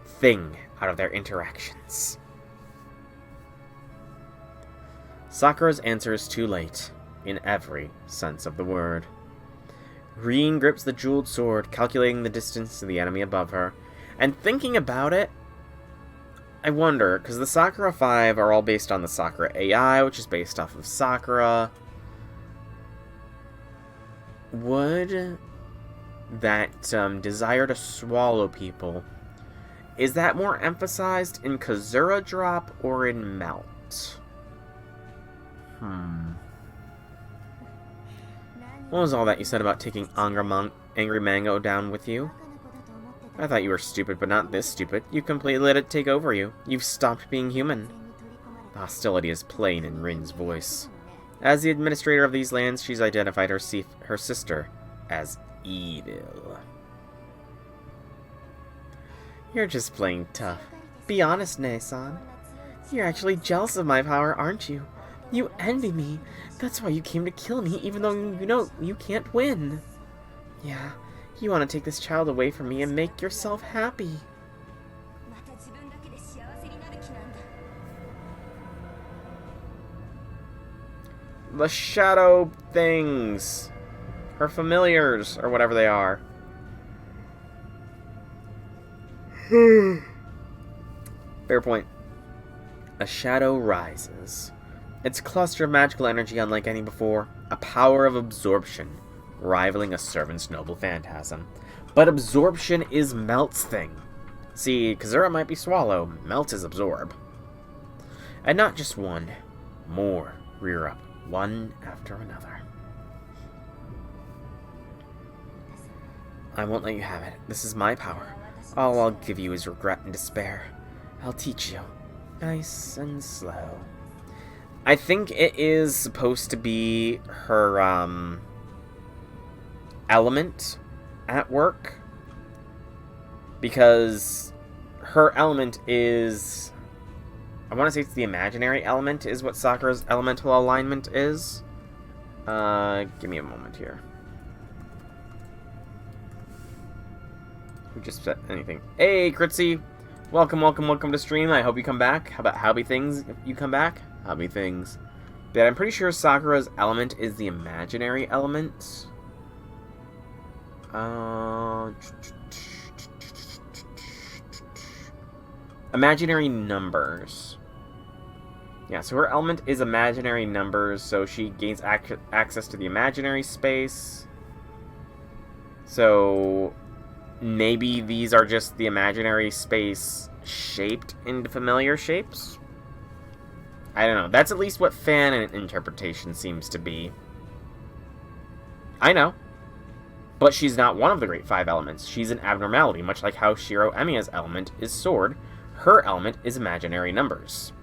thing out of their interactions. Sakura's answer is too late, in every sense of the word. Rin grips the jeweled sword, calculating the distance to the enemy above her, and thinking about it, I wonder, because the Sakura 5 are all based on the Sakura AI, which is based off of Sakura. Would that desire to swallow people, is that more emphasized in Kazura Drop or in Melt? What was all that you said about taking Angry Mango down with you? I thought you were stupid, but not this stupid. You completely let it take over you. You've stopped being human. The hostility is plain in Rin's voice. As the administrator of these lands, she's identified her sister as evil. You're just playing tough. Be honest, Nei-san. You're actually jealous of my power, aren't you? You envy me. That's why you came to kill me, even though you know you can't win. Yeah, you want to take this child away from me and make yourself happy. The shadow things. Her familiars, or whatever they are. Fair point. A shadow rises. Its cluster of magical energy unlike any before. A power of absorption, rivaling a servant's noble phantasm. But absorption is Melt's thing. See, Kazura might be swallow, Melt is absorb. And not just one. More rear up, one after another. I won't let you have it. This is my power. All I'll give you is regret and despair. I'll teach you. Nice and slow. I think it is supposed to be her, element at work. Because her element is... I want to say it's the imaginary element is what Sakura's elemental alignment is. Give me a moment here. Who just said anything? Hey, Kritzy! Welcome to stream. I hope you come back. How about Hobby Things if you come back? Hobby Things. But I'm pretty sure Sakura's element is the imaginary element. Imaginary numbers. Yeah, so her element is imaginary numbers, so she gains access to the imaginary space. So maybe these are just the imaginary space shaped into familiar shapes? I don't know. That's at least what fan interpretation seems to be. I know. But she's not one of the Great Five Elements. She's an abnormality, much like how Shiro Emiya's element is sword. Her element is imaginary numbers.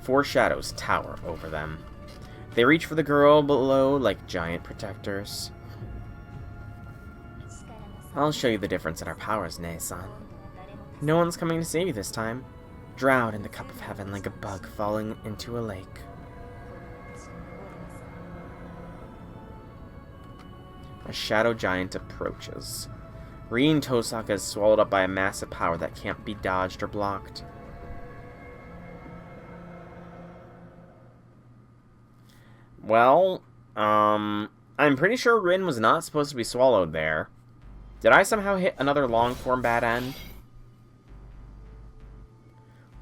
Four shadows tower over them. They reach for the girl below like giant protectors. I'll show you the difference in our powers, Nei-san. No one's coming to save you this time. Drowned in the cup of heaven like a bug falling into a lake. A shadow giant approaches. Rin Tosaka is swallowed up by a massive power that can't be dodged or blocked. Well, I'm pretty sure Rin was not supposed to be swallowed there. Did I somehow hit another long-form bad end?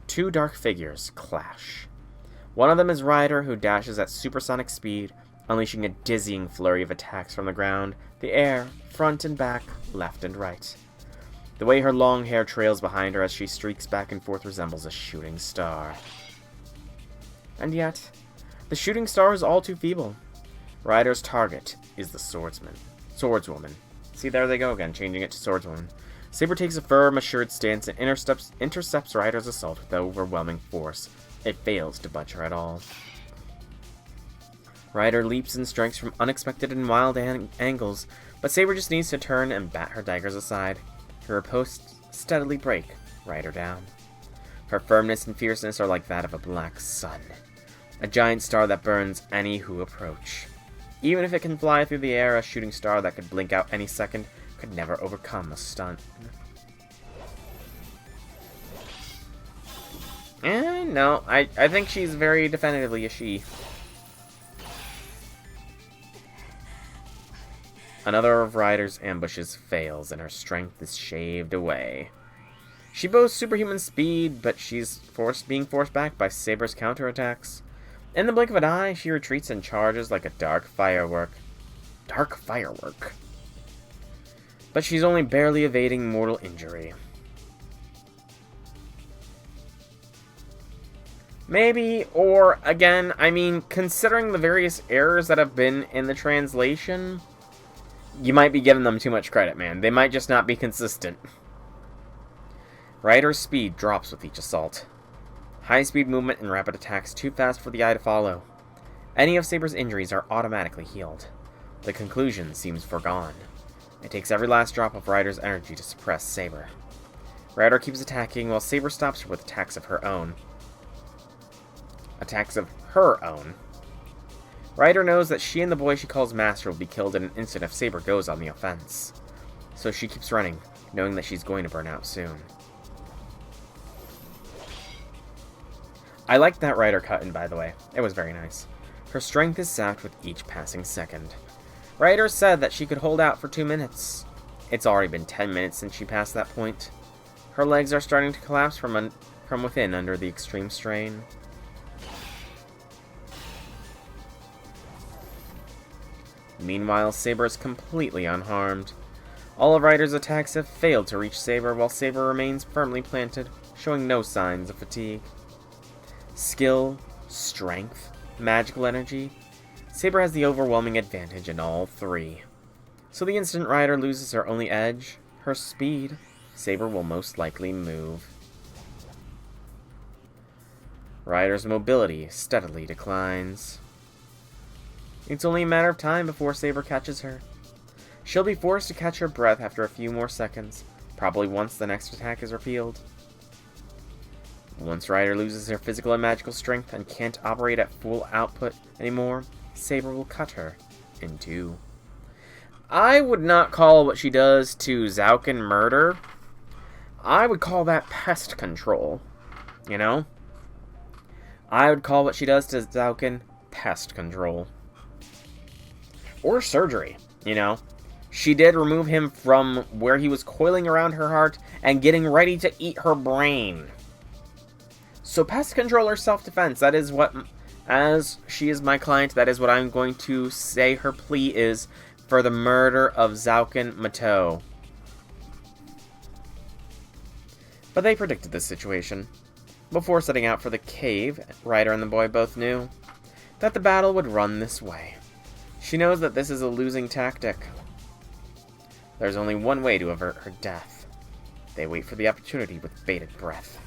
Two dark figures clash. One of them is Ryder, who dashes at supersonic speed, unleashing a dizzying flurry of attacks from the ground, the air, front and back, left and right. The way her long hair trails behind her as she streaks back and forth resembles a shooting star. And yet, the shooting star is all too feeble. Ryder's target is the swordswoman. See, there they go again, changing it to swordswoman. Saber takes a firm, assured stance and intercepts Ryder's assault with overwhelming force. It fails to budge her at all. Ryder leaps and strikes from unexpected and wild angles, but Saber just needs to turn and bat her daggers aside. Her riposts steadily break Ryder down. Her firmness and fierceness are like that of a black sun, a giant star that burns any who approach. Even if it can fly through the air, a shooting star that could blink out any second could never overcome a stunt. No, I think she's very definitively a she. Another of Ryder's ambushes fails, and her strength is shaved away. She boasts superhuman speed, but she's being forced back by Saber's counterattacks. In the blink of an eye, she retreats and charges like a dark firework. Dark firework? But she's only barely evading mortal injury. Maybe, or again, I mean, considering the various errors that have been in the translation, you might be giving them too much credit, man. They might just not be consistent. Ryder's speed drops with each assault. High-speed movement and rapid attacks too fast for the eye to follow. Any of Saber's injuries are automatically healed. The conclusion seems foregone. It takes every last drop of Ryder's energy to suppress Saber. Ryder keeps attacking while Saber stops her with attacks of her own. Ryder knows that she and the boy she calls Master will be killed in an instant if Saber goes on the offense. So she keeps running, knowing that she's going to burn out soon. I liked that Ryder cut-in, by the way. It was very nice. Her strength is sapped with each passing second. Ryder said that she could hold out for 2 minutes. It's already been 10 minutes since she passed that point. Her legs are starting to collapse from within under the extreme strain. Meanwhile, Saber is completely unharmed. All of Ryder's attacks have failed to reach Saber, while Saber remains firmly planted, showing no signs of fatigue. Skill, strength, magical energy. Saber has the overwhelming advantage in all three. So the instant Ryder loses her only edge, her speed, Saber will most likely move. Ryder's mobility steadily declines. It's only a matter of time before Saber catches her. She'll be forced to catch her breath after a few more seconds, probably once the next attack is repealed. Once Ryder loses her physical and magical strength and can't operate at full output anymore, Saber will cut her in two. I would not call what she does to Zauken murder. I would call that pest control. You know? I would call what she does to Zauken pest control. Or surgery, you know? She did remove him from where he was coiling around her heart and getting ready to eat her brain. So pest control or self-defense, that is what, as she is my client, that is what I'm going to say her plea is for the murder of Zauken Matteau. But they predicted this situation. Before setting out for the cave, Ryder and the boy both knew that the battle would run this way. She knows that this is a losing tactic. There's only one way to avert her death. They wait for the opportunity with bated breath.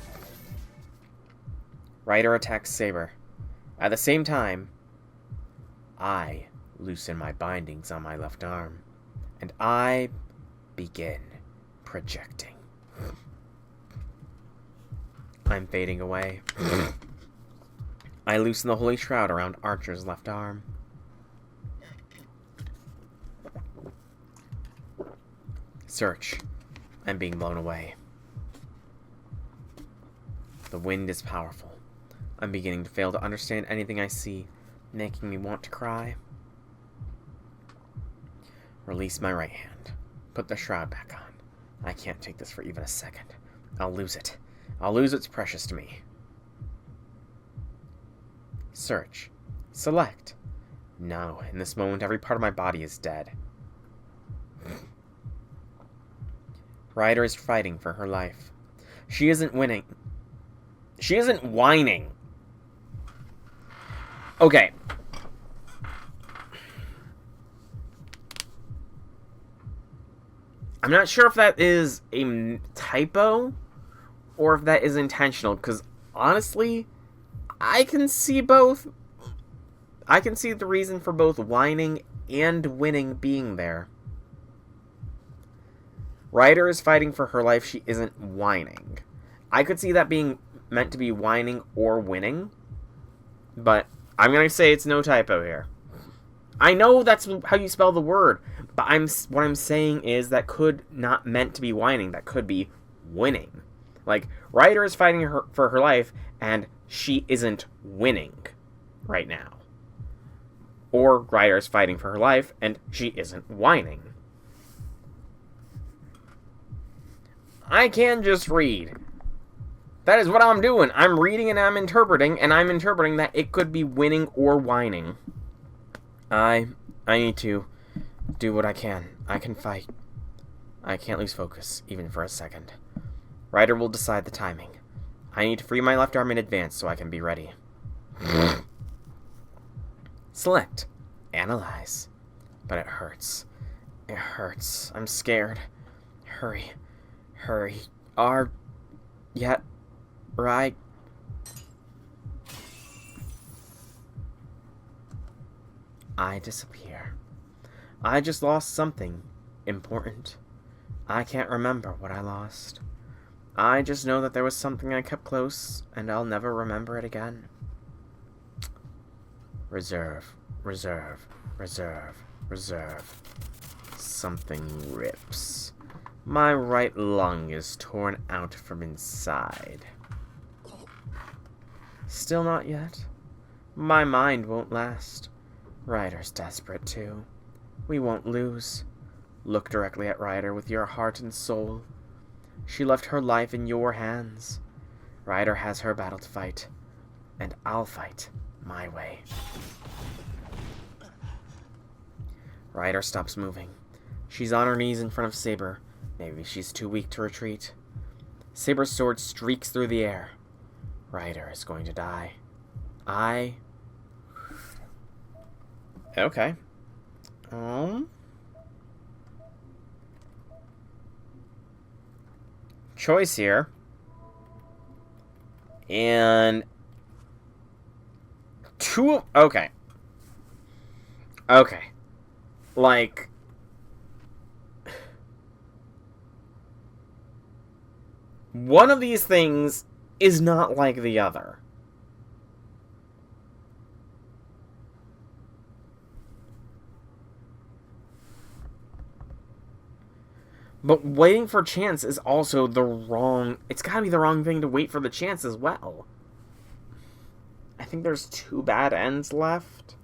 Ryder attacks Saber. At the same time, I loosen my bindings on my left arm, and I begin projecting. I'm fading away. I loosen the holy shroud around Archer's left arm. Search. I'm being blown away. The wind is powerful. I'm beginning to fail to understand anything I see, making me want to cry. Release my right hand. Put the shroud back on. I can't take this for even a second. I'll lose it. I'll lose what's precious to me. Search. Select. No, in this moment, every part of my body is dead. Ryder is fighting for her life. She isn't winning. She isn't whining. Okay. I'm not sure if that is a typo or if that is intentional, because honestly, I can see both. I can see the reason for both whining and winning being there. Ryder is fighting for her life. She isn't whining. I could see that being meant to be whining or winning, but I'm going to say it's no typo here. I know that's how you spell the word, but what I'm saying is that could not meant to be whining. That could be winning. Like, Ryder is fighting for her life, and she isn't winning right now. Or Ryder is fighting for her life, and she isn't whining. I can just read. That is what I'm doing. I'm reading and I'm interpreting that it could be winning or whining. I need to do what I can. I can fight. I can't lose focus, even for a second. Ryder will decide the timing. I need to free my left arm in advance so I can be ready. Select. Analyze. But it hurts. It hurts. I'm scared. Hurry. Hurry. Yet. Right. I disappear. I just lost something important. I can't remember what I lost. I just know that there was something I kept close, and I'll never remember it again. Reserve, reserve, reserve, reserve. Something rips. My right lung is torn out from inside. Still not yet. My mind won't last. Ryder's desperate too. We won't lose. Look directly at Ryder with your heart and soul. She left her life in your hands. Ryder has her battle to fight, and I'll fight my way. Ryder stops moving. She's on her knees in front of Saber. Maybe she's too weak to retreat. Saber's sword streaks through the air. Ryder is going to die. Okay. Choice here. And okay. Okay. Like, one of these things is not like the other. But waiting for chance is also the wrong... It's gotta be the wrong thing to wait for the chance as well. I think there's 2 bad ends left.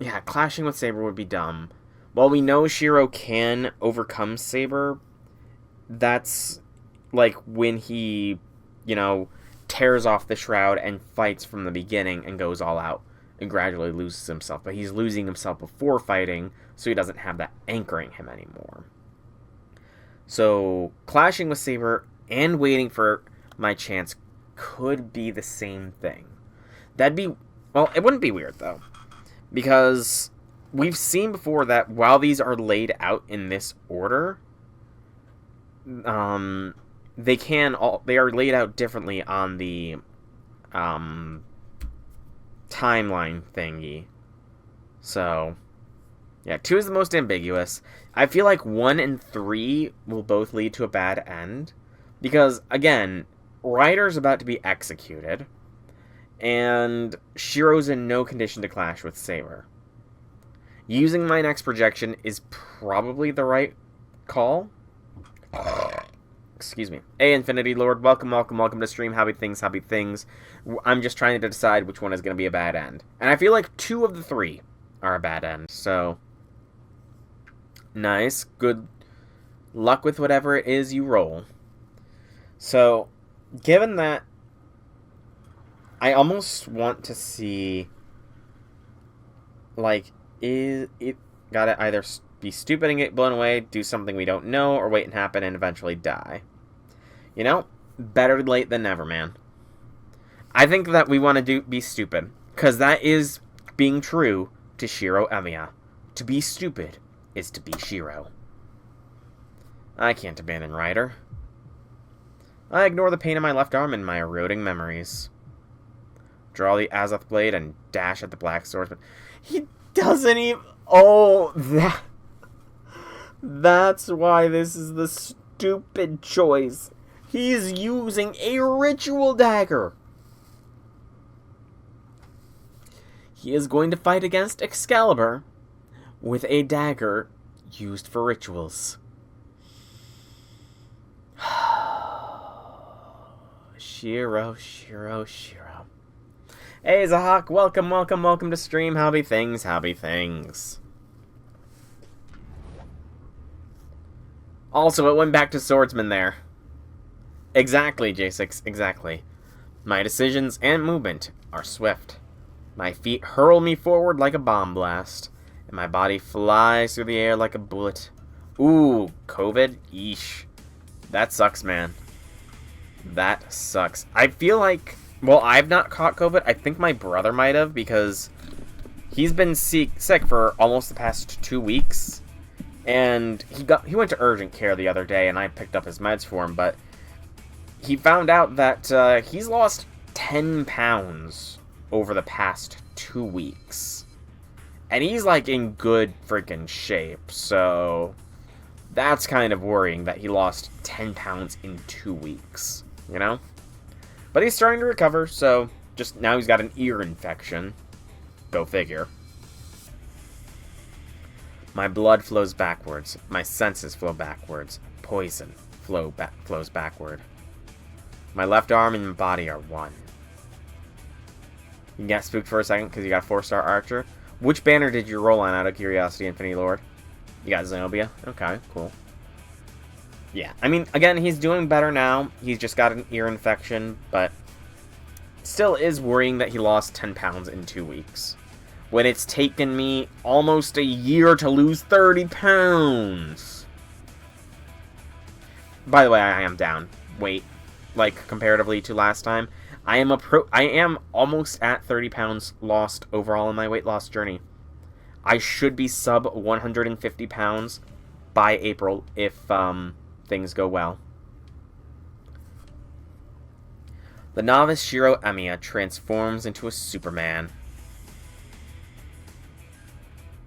Yeah, clashing with Saber would be dumb. While we know Shiro can overcome Saber, that's like when he, you know, tears off the shroud and fights from the beginning and goes all out and gradually loses himself. But he's losing himself before fighting, so he doesn't have that anchoring him anymore. So, clashing with Saber and waiting for my chance could be the same thing. That'd be... Well, it wouldn't be weird, though. Because we've seen before that while these are laid out in this order, they are laid out differently on the timeline thingy. So, yeah, 2 is the most ambiguous. I feel like 1 and 3 will both lead to a bad end. Because, again, Ryder's about to be executed. And Shiro's in no condition to clash with Saber. Using my next projection is probably the right call. Excuse me. Hey, Infinity Lord, welcome to stream. Happy things. I'm just trying to decide which one is going to be a bad end. And I feel like 2 of the 3 are a bad end. So, nice. Good luck with whatever it is you roll. So, given that, I almost want to see, like, is it gotta either be stupid and get blown away, do something we don't know, or wait and happen and eventually die. You know, better late than never, man. I think that we want to be stupid, because that is being true to Shiro Emiya. To be stupid is to be Shiro. I can't abandon Ryder. I ignore the pain in my left arm and my eroding memories. Draw the Azoth blade and dash at the Black Swordsman. He doesn't even... Oh, that's why this is the stupid choice. He's using a ritual dagger. He is going to fight against Excalibur with a dagger used for rituals. Shiro. Hey, Zahak, welcome to stream. Happy things. Also, it went back to Swordsman there. Exactly, J6, exactly. My decisions and movement are swift. My feet hurl me forward like a bomb blast, and my body flies through the air like a bullet. Ooh, COVID? Yeesh. That sucks, man. That sucks. I feel like... Well, I've not caught COVID. I think my brother might have, because he's been sick for almost the past 2 weeks. And he went to urgent care the other day, and I picked up his meds for him, but he found out that he's lost 10 pounds over the past 2 weeks. And he's, like, in good freaking shape, so that's kind of worrying that he lost 10 pounds in 2 weeks, you know? But he's starting to recover, so just now he's got an ear infection. Go figure. My blood flows backwards. My senses flow backwards. Poison flows backward. My left arm and body are one. You got spooked for a second because you got a 4-star archer. Which banner did you roll on, out of curiosity, Infinity Lord? You got Zenobia? Okay, cool. Yeah, I mean, again, he's doing better now. He's just got an ear infection, but still is worrying that he lost 10 pounds in 2 weeks. When it's taken me almost a year to lose 30 pounds. By the way, I am down weight, like, comparatively to last time. I am almost at 30 pounds lost overall in my weight loss journey. I should be sub 150 pounds by April if, things go well. The novice Shiro Emiya transforms into a Superman.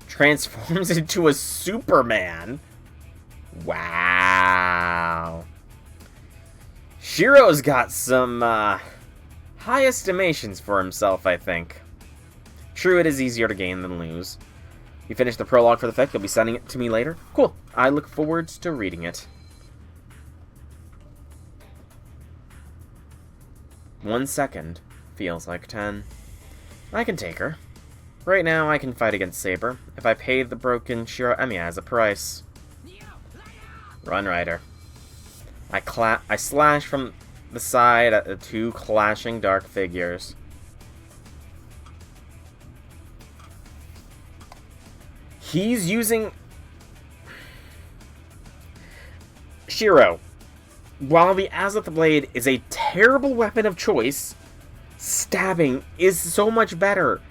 Transforms into a Superman? Wow. Shiro's got some, high estimations for himself, I think. True, it is easier to gain than lose. You finished the prologue for the fic, you'll be sending it to me later? Cool. I look forward to reading it. 1 second feels like 10. I can take her. Right now, I can fight against Saber, if I pay the broken Shiro Emiya as a price. Run, Rider. I slash from the side at the two clashing dark figures. He's using... Shiro. While the Azoth Blade is a terrible weapon of choice, stabbing is so much better.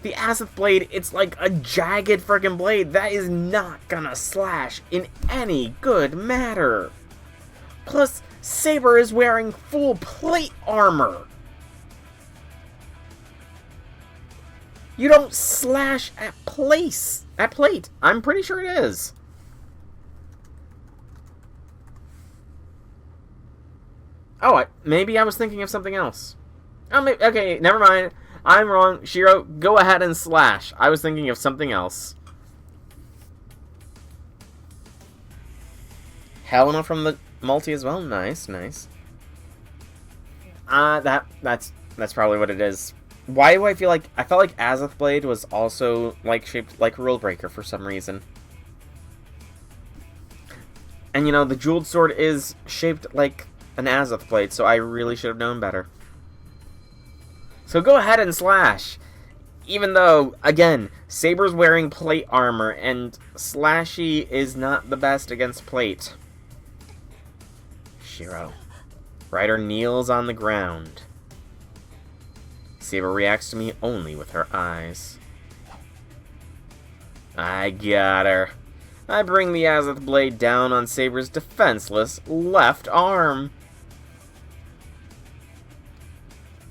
The Azoth Blade, it's like a jagged friggin' blade. That is not gonna slash in any good manner. Plus, Saber is wearing full plate armor. You don't slash at plate. I'm pretty sure it is. Oh, maybe I was thinking of something else. Oh, maybe, okay, never mind. I'm wrong. Shiro, go ahead and slash. I was thinking of something else. Helena from the multi as well. Nice, nice. That's probably what it is. Why do I feel like... I felt like Azoth Blade was also like shaped like Rule Breaker for some reason. And you know, the Jeweled Sword is shaped like an Azoth Blade, so I really should have known better. So go ahead and slash. Even though, again, Saber's wearing plate armor, and Slashy is not the best against plate. Shiro. Rider kneels on the ground. Saber reacts to me only with her eyes. I got her. I bring the Azoth Blade down on Saber's defenseless left arm.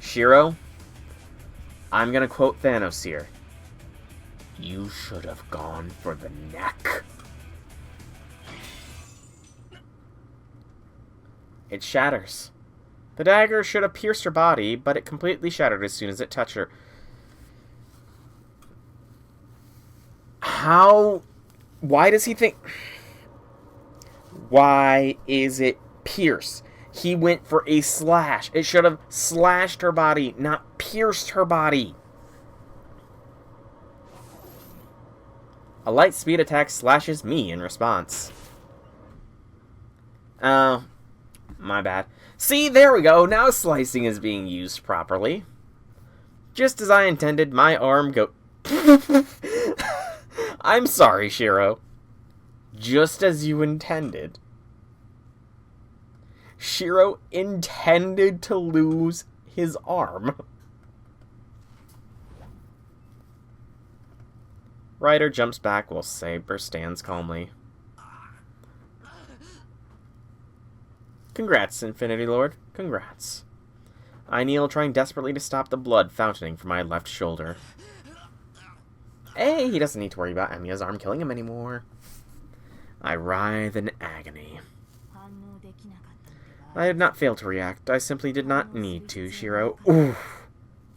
Shiro, I'm gonna quote Thanos here. You should have gone for the neck. It shatters. The dagger should have pierced her body, but it completely shattered as soon as it touched her. How... Why does he think... Why is it pierce? He went for a slash. It should have slashed her body, not pierced her body. A light speed attack slashes me in response. Oh, my bad. See, there we go. Now slicing is being used properly. Just as I intended, my arm go... I'm sorry, Shiro. Just as you intended. Shiro intended to lose his arm. Rider jumps back while Saber stands calmly. Congrats, Infinity Lord. Congrats. I kneel, trying desperately to stop the blood fountaining from my left shoulder. Hey, he doesn't need to worry about Emiya's arm killing him anymore. I writhe in agony. I did not fail to react. I simply did not need to, Shiro. Oof.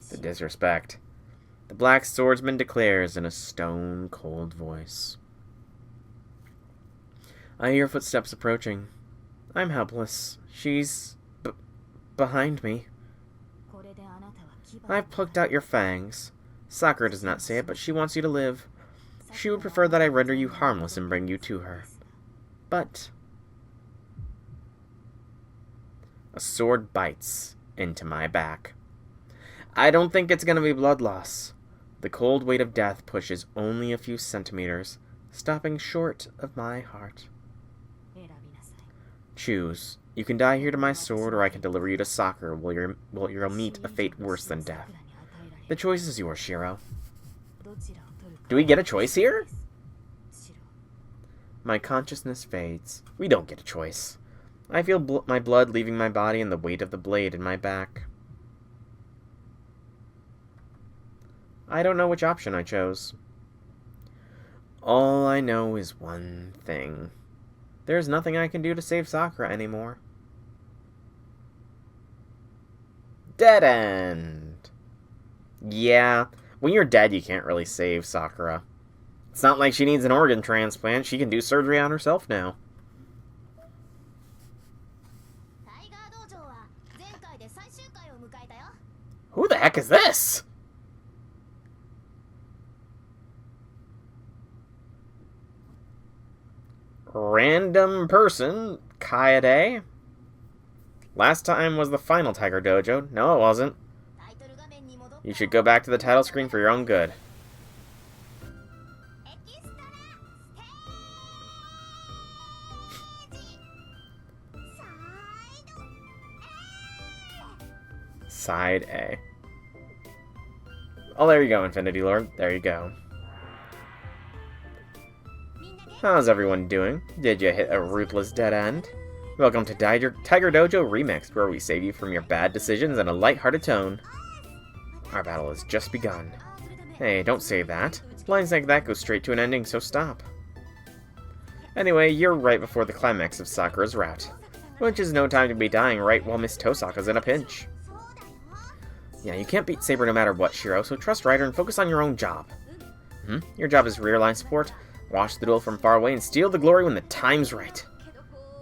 The disrespect. The Black Swordsman declares in a stone-cold voice. I hear footsteps approaching. I'm helpless. She's... behind me. I've plucked out your fangs. Sakura does not say it, but she wants you to live. She would prefer that I render you harmless and bring you to her. But... a sword bites into my back. I don't think it's gonna be blood loss. The cold weight of death pushes only a few centimeters, stopping short of my heart. Choose. You can die here to my sword, or I can deliver you to Sakura where you'll meet a fate worse than death. The choice is yours, Shiro. Do we get a choice here? My consciousness fades. We don't get a choice. I feel my blood leaving my body and the weight of the blade in my back. I don't know which option I chose. All I know is one thing. There's nothing I can do to save Sakura anymore. Dead end. Yeah, when you're dead, you can't really save Sakura. It's not like she needs an organ transplant. She can do surgery on herself now. Who the heck is this? Random person, Kaede. Last time was the final Tiger Dojo. No, it wasn't. You should go back to the title screen for your own good. Side A. Oh, there you go, Infinity Lord. There you go. How's everyone doing? Did you hit a ruthless dead end? Welcome to Tiger Dojo Remixed, where we save you from your bad decisions in a light-hearted tone. Our battle has just begun. Hey, don't say that. Lines like that go straight to an ending, so stop. Anyway, you're right before the climax of Sakura's route, which is no time to be dying right while Miss Tosaka's in a pinch. Yeah, you can't beat Saber no matter what, Shiro, so trust Ryder and focus on your own job. Your job is rear line support, watch the duel from far away, and steal the glory when the time's right.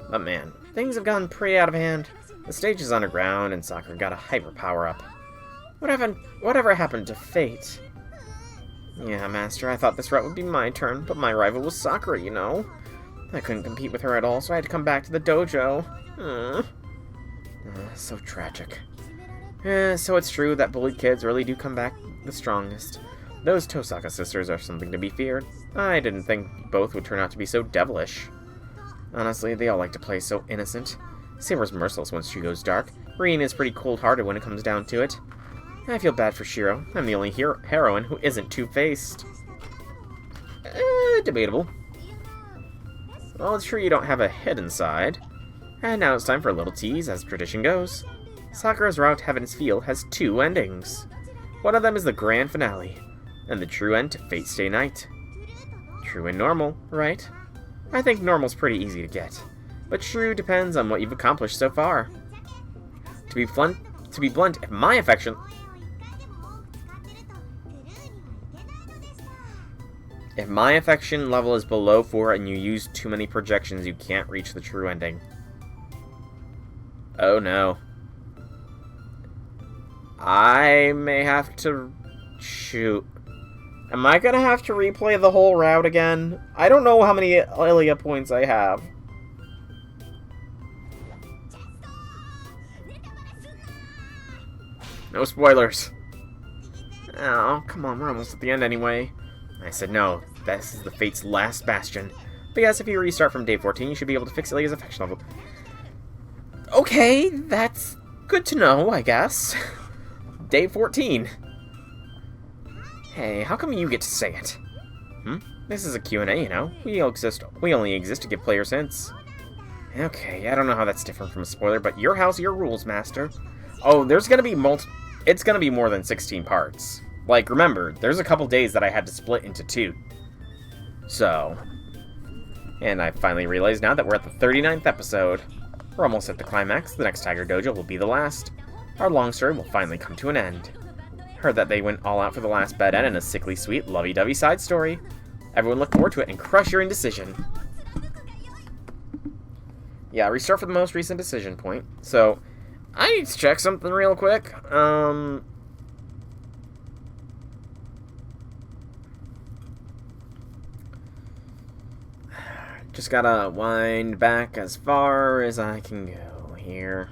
But man, things have gotten pretty out of hand. The stage is underground, and Sakura got a hyper power-up. Whatever happened to Fate? Yeah, Master, I thought this route would be my turn, but my rival was Sakura, you know. I couldn't compete with her at all, so I had to come back to the dojo. So tragic. So it's true that bullied kids really do come back the strongest. Those Tosaka sisters are something to be feared. I didn't think both would turn out to be so devilish. Honestly, they all like to play so innocent. Saber's merciless once she goes dark. Rin is pretty cold-hearted when it comes down to it. I feel bad for Shiro. I'm the only heroine who isn't two-faced. Debatable. Well, it's true you don't have a hidden side. And now it's time for a little tease, as tradition goes. Sakura's route, Heaven's Feel, has two endings. One of them is the grand finale, and the true end to Fate Stay Night. True and normal, right? I think normal's pretty easy to get, but true depends on what you've accomplished so far. To be blunt, if my affection level is below 4 and you use too many projections, you can't reach the true ending. Oh no. I may have to... Shoot. Am I gonna have to replay the whole route again? I don't know how many Ilia points I have. No spoilers. Oh, come on, we're almost at the end anyway. I said no, this is the Fate's last bastion. But yes, if you restart from day 14, you should be able to fix Ilia's affection level. Okay, that's good to know, I guess. Day 14. Hey, how come you get to say it? This is a Q&A, you know? We only exist to give players hints. Okay, I don't know how that's different from a spoiler, but your house, your rules, Master. Oh, there's gonna be it's gonna be more than 16 parts. Like, remember, there's a couple days that I had to split into 2. So... And I finally realized now that we're at the 39th episode. We're almost at the climax. The next Tiger Dojo will be the last. Our long story will finally come to an end. Heard that they went all out for the last bed end in a sickly sweet, lovey-dovey side story. Everyone look forward to it and crush your indecision. Yeah, restart for the most recent decision point. So, I need to check something real quick. Just gotta wind back as far as I can go here.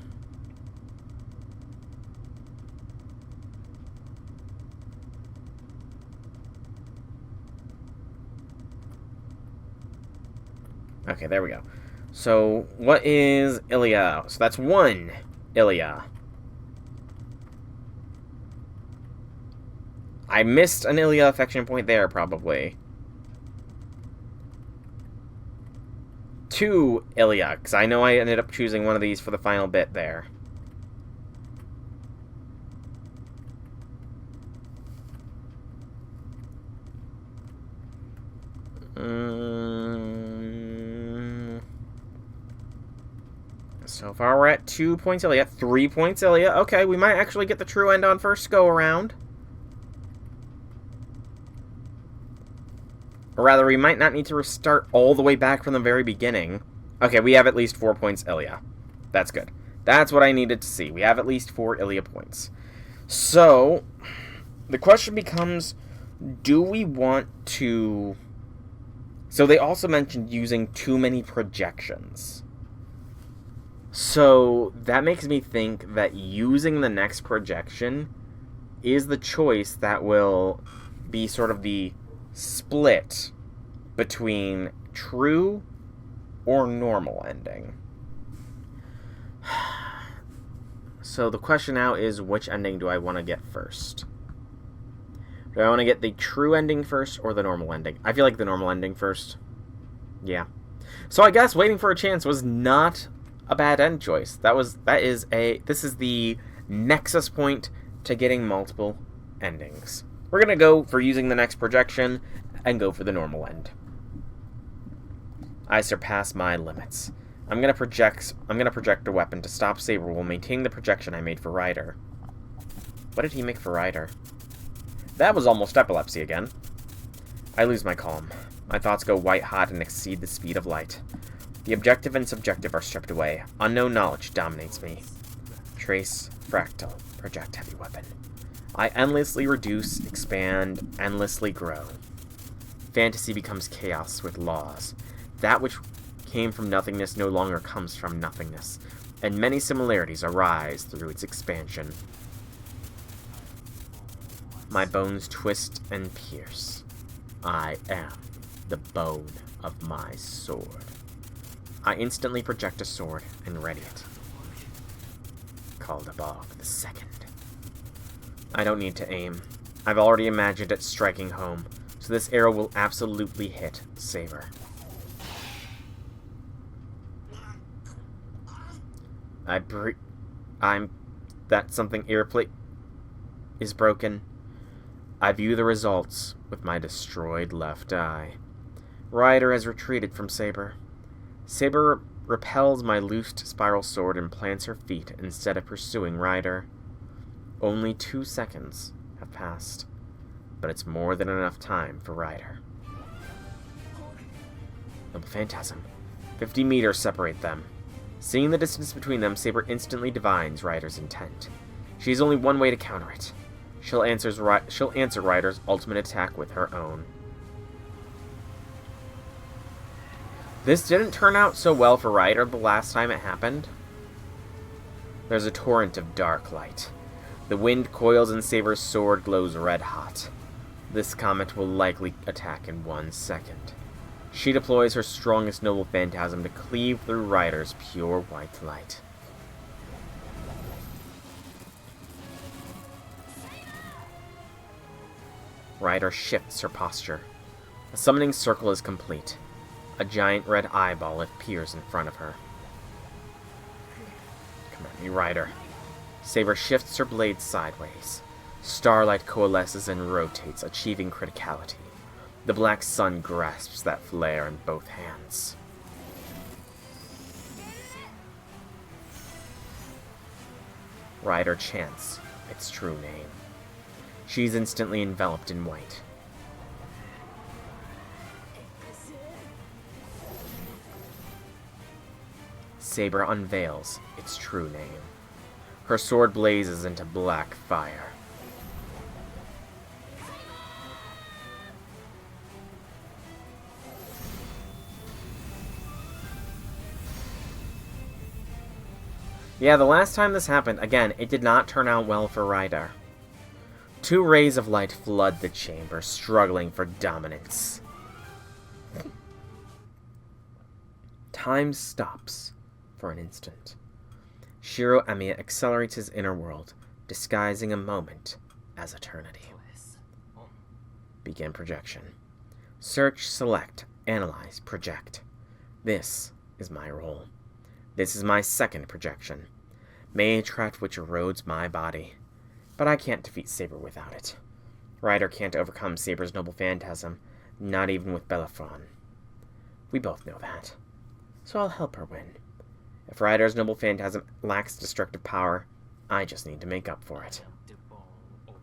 Okay, there we go. So, what is Ilia? So that's 1 Ilia. I missed an Ilia affection point there, probably. 2 Ilia, because I know I ended up choosing one of these for the final bit there. So far we're at 2 points Ilia, 3 points Ilia. Okay, we might actually get the true end on first go around. Or rather, we might not need to restart all the way back from the very beginning. Okay, we have at least 4 points Ilia. That's good. That's what I needed to see. We have at least 4 Ilia points. So, the question becomes, do we want to So they also mentioned using too many projections. So that makes me think that using the next projection is the choice that will be sort of the split between true or normal ending. So the question now is, which ending do I want to get first? Do I want to get the true ending first or the normal ending? I feel like the normal ending first. Yeah. So I guess waiting for a chance was not a bad end choice. This is the nexus point to getting multiple endings. We're going to go for using the next projection and go for the normal end. I surpass my limits. I'm gonna project a weapon to stop Saber while maintaining the projection I made for Ryder. What did he make for Ryder? That was almost epilepsy again. I lose my calm. My thoughts go white hot and exceed the speed of light. The objective and subjective are stripped away. Unknown knowledge dominates me. Trace, fractal, project heavy weapon. I endlessly reduce, expand, endlessly grow. Fantasy becomes chaos with laws. That which came from nothingness no longer comes from nothingness, and many similarities arise through its expansion. My bones twist and pierce. I am the bone of my sword. I instantly project a sword and ready it. Kaldabog the Second. I don't need to aim. I've already imagined it striking home, so this arrow will absolutely hit Saber. Airplate is broken. I view the results with my destroyed left eye. Ryder has retreated from Saber. Saber repels my loosed spiral sword and plants her feet instead of pursuing Ryder. Only 2 seconds have passed, but it's more than enough time for Ryder. Noble Phantasm. 50 meters separate them. Seeing the distance between them, Saber instantly divines Ryder's intent. She has only one way to counter it. She'll answer Ryder's ultimate attack with her own. This didn't turn out so well for Ryder the last time it happened. There's a torrent of dark light. The wind coils and Saber's sword glows red hot. This comet will likely attack in 1 second. She deploys her strongest Noble Phantasm to cleave through Ryder's pure white light. Ryder shifts her posture. The summoning circle is complete. A giant red eyeball appears in front of her. Come at me, Ryder. Saber shifts her blade sideways. Starlight coalesces and rotates, achieving criticality. The black sun grasps that flare in both hands. Ryder chants its true name. She's instantly enveloped in white. Saber unveils its true name. Her sword blazes into black fire. Yeah, the last time this happened, again, it did not turn out well for Ryder. 2 rays of light flood the chamber, struggling for dominance. Time stops for an instant. Shiro Emiya accelerates his inner world, disguising a moment as eternity. Begin projection. Search, select, analyze, project. This is my role. This is my second projection. Magecraft which erodes my body. But I can't defeat Saber without it. Ryder can't overcome Saber's Noble Phantasm, not even with Bellerophon. We both know that. So I'll help her win. If Ryder's Noble Phantasm lacks destructive power, I just need to make up for it.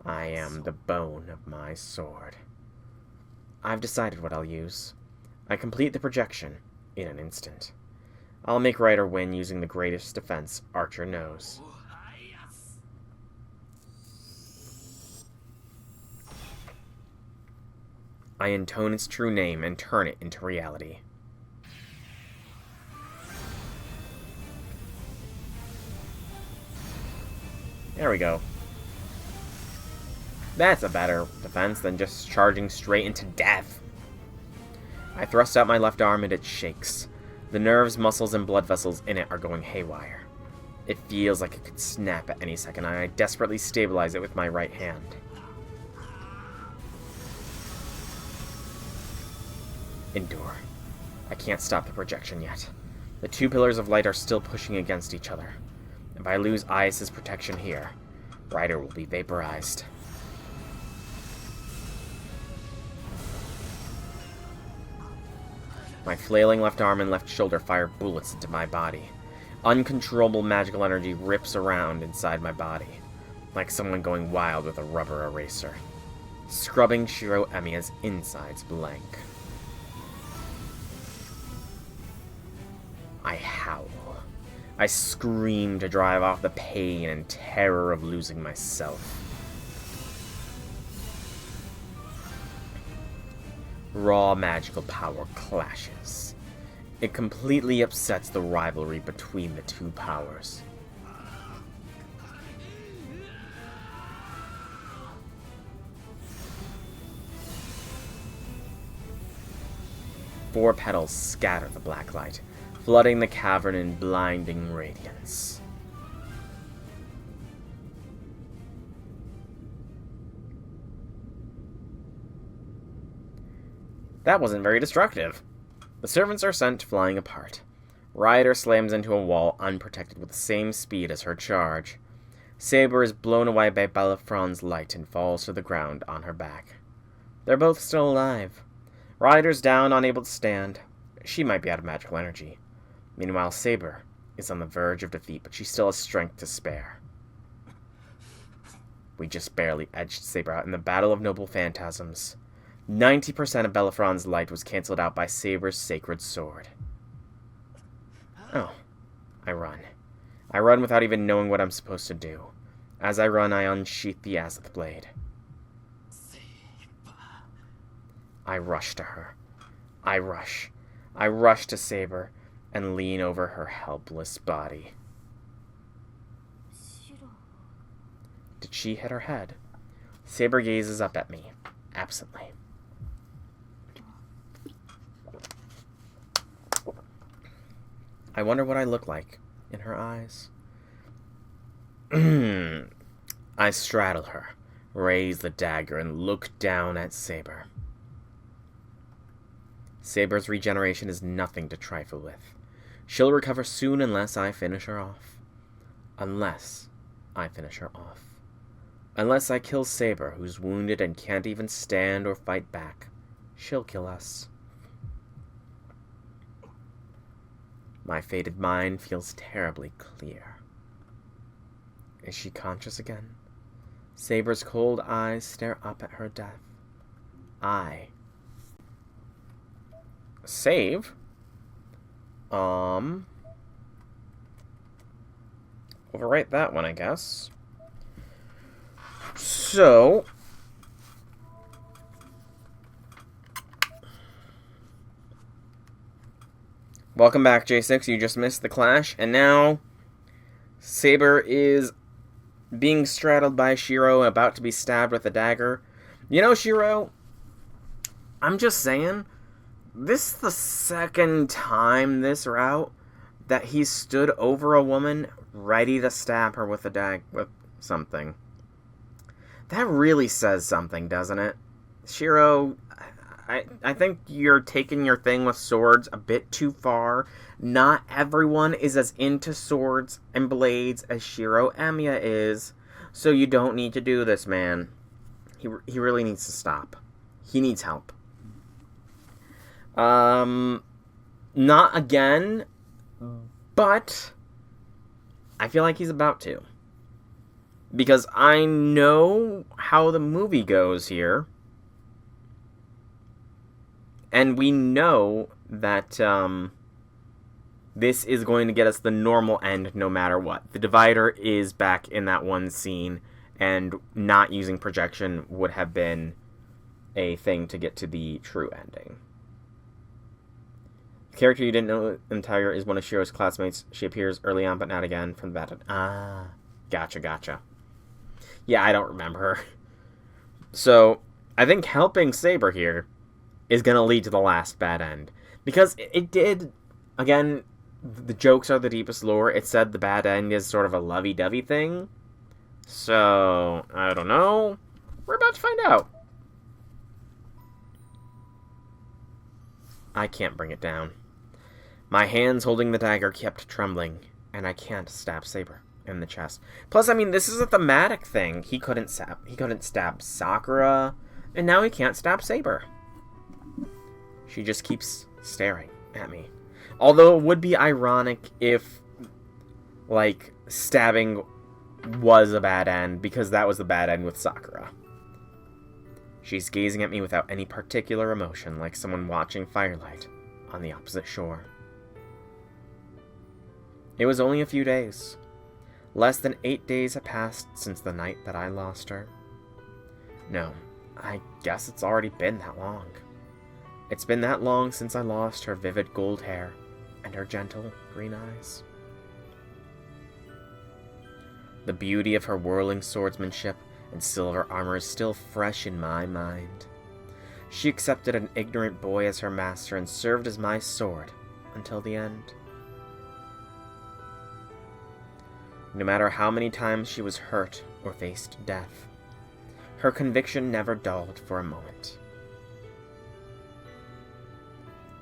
I am the bone of my sword. I've decided what I'll use. I complete the projection in an instant. I'll make Ryder win using the greatest defense Archer knows. I intone its true name and turn it into reality. There we go. That's a better defense than just charging straight into death. I thrust out my left arm and it shakes. The nerves, muscles, and blood vessels in it are going haywire. It feels like it could snap at any second, and I desperately stabilize it with my right hand. Endure. I can't stop the projection yet. The two pillars of light are still pushing against each other. If I lose Ias's protection here, Ryder will be vaporized. My flailing left arm and left shoulder fire bullets into my body. Uncontrollable magical energy rips around inside my body, like someone going wild with a rubber eraser, scrubbing Shiro Emiya's insides blank. I howl. I scream to drive off the pain and terror of losing myself. Raw magical power clashes. It completely upsets the rivalry between the two powers. Four petals scatter the black light, flooding the cavern in blinding radiance. That wasn't very destructive. The servants are sent flying apart. Ryder slams into a wall unprotected with the same speed as her charge. Saber is blown away by Belafron's light and falls to the ground on her back. They're both still alive. Ryder's down, unable to stand. She might be out of magical energy. Meanwhile, Saber is on the verge of defeat, but she still has strength to spare. We just barely edged Saber out in the Battle of Noble Phantasms. 90% of Belafron's light was cancelled out by Saber's sacred sword. Oh. I run. I run without even knowing what I'm supposed to do. As I run, I unsheath the Azith blade. I rush to her. I rush. I rush to Saber and lean over her helpless body. Did she hit her head? Saber gazes up at me, absently. I wonder what I look like in her eyes. I straddle her, raise the dagger, and look down at Saber. Saber's regeneration is nothing to trifle with. She'll recover soon unless I finish her off. Unless I finish her off. Unless I kill Saber, who's wounded and can't even stand or fight back. She'll kill us. My fated mind feels terribly clear. Is she conscious again? Saber's cold eyes stare up at her death. Save? Overwrite that one, I guess. So... welcome back, J6. You just missed the clash, and now Saber is being straddled by Shiro, about to be stabbed with a dagger. You know, Shiro, I'm just saying, this is the second time this route that he's stood over a woman ready to stab her with with something. That really says something, doesn't it? Shiro, I think you're taking your thing with swords a bit too far. Not everyone is as into swords and blades as Shiro Emiya is, so you don't need to do this, man. He really needs to stop. He needs help. Not again, but I feel like he's about to. Because I know how the movie goes here. And we know that this is going to get us the normal end no matter what. The divider is back in that one scene, and not using projection would have been a thing to get to the true ending. The character you didn't know entire is one of Shiro's classmates. She appears early on, but not again from the bad end. Ah, gotcha. Yeah, I don't remember her. So, I think helping Saber here is going to lead to the last bad end. Because it did, again, the jokes are the deepest lore. It said the bad end is sort of a lovey-dovey thing. So, I don't know. We're about to find out. I can't bring it down. My hands holding the dagger kept trembling, and I can't stab Saber in the chest. Plus, I mean, this is a thematic thing. He couldn't stab Sakura, and now he can't stab Saber. She just keeps staring at me. Although it would be ironic if, like, stabbing was a bad end, because that was the bad end with Sakura. She's gazing at me without any particular emotion, like someone watching firelight on the opposite shore. It was only a few days. Less than 8 days had passed since the night that I lost her. No, I guess it's already been that long. It's been that long since I lost her vivid gold hair and her gentle green eyes. The beauty of her whirling swordsmanship and silver armor is still fresh in my mind. She accepted an ignorant boy as her master and served as my sword until the end. No matter how many times she was hurt or faced death, her conviction never dulled for a moment.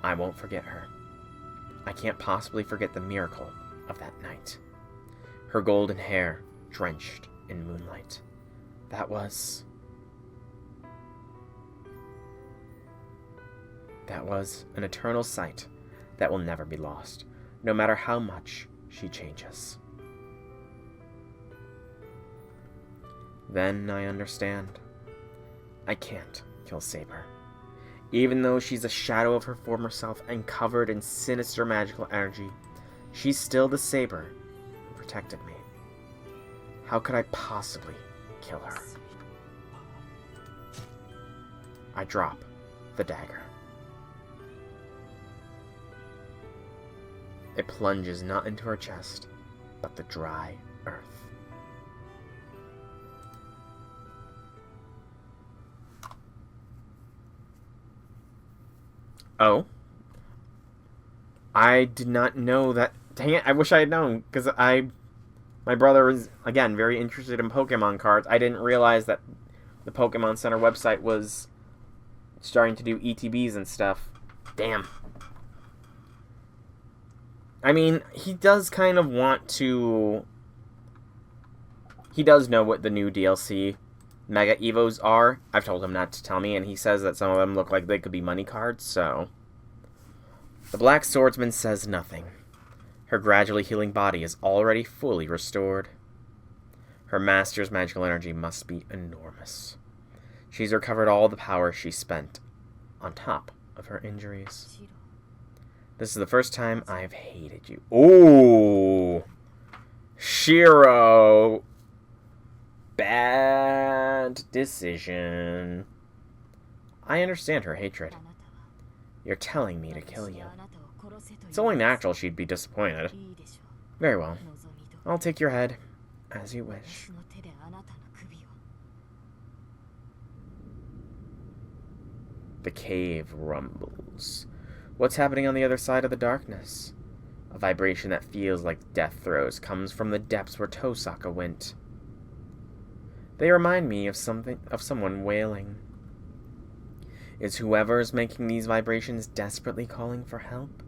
I won't forget her. I can't possibly forget the miracle of that night. Her golden hair drenched in moonlight. That was an eternal sight that will never be lost, no matter how much she changes. Then I understand. I can't kill Saber. Even though she's a shadow of her former self and covered in sinister magical energy, she's still the Saber who protected me. How could I possibly kill her? I drop the dagger. It plunges not into her chest, but the dry earth. Oh. I did not know that. Dang it, I wish I had known, because my brother is, again, very interested in Pokemon cards. I didn't realize that the Pokemon Center website was starting to do ETBs and stuff. Damn. I mean, he does kind of want to... He does know what the new DLC Mega Evos are. I've told him not to tell me, and he says that some of them look like they could be money cards, so... The Black Swordsman says nothing. Her gradually healing body is already fully restored. Her master's magical energy must be enormous. She's recovered all the power she spent on top of her injuries. This is the first time I've hated you. Ooh! Shiro! Bad decision. I understand her hatred. You're telling me to kill you. It's only natural she'd be disappointed. Very well. I'll take your head, as you wish. The cave rumbles. What's happening on the other side of the darkness? A vibration that feels like death throes comes from the depths where Tosaka went. They remind me of someone wailing. Is whoever's making these vibrations desperately calling for help?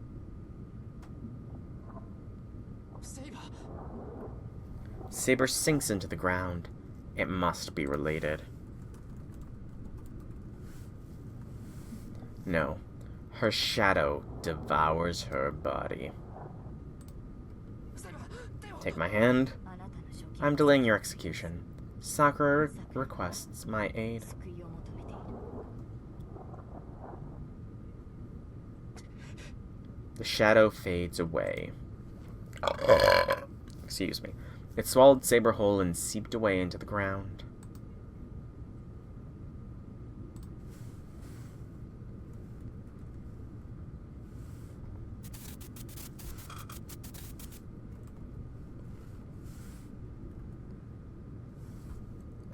Saber sinks into the ground. It must be related. No. Her shadow devours her body. Take my hand. I'm delaying your execution. Sakura requests my aid. The shadow fades away. Excuse me. It swallowed Saber whole and seeped away into the ground.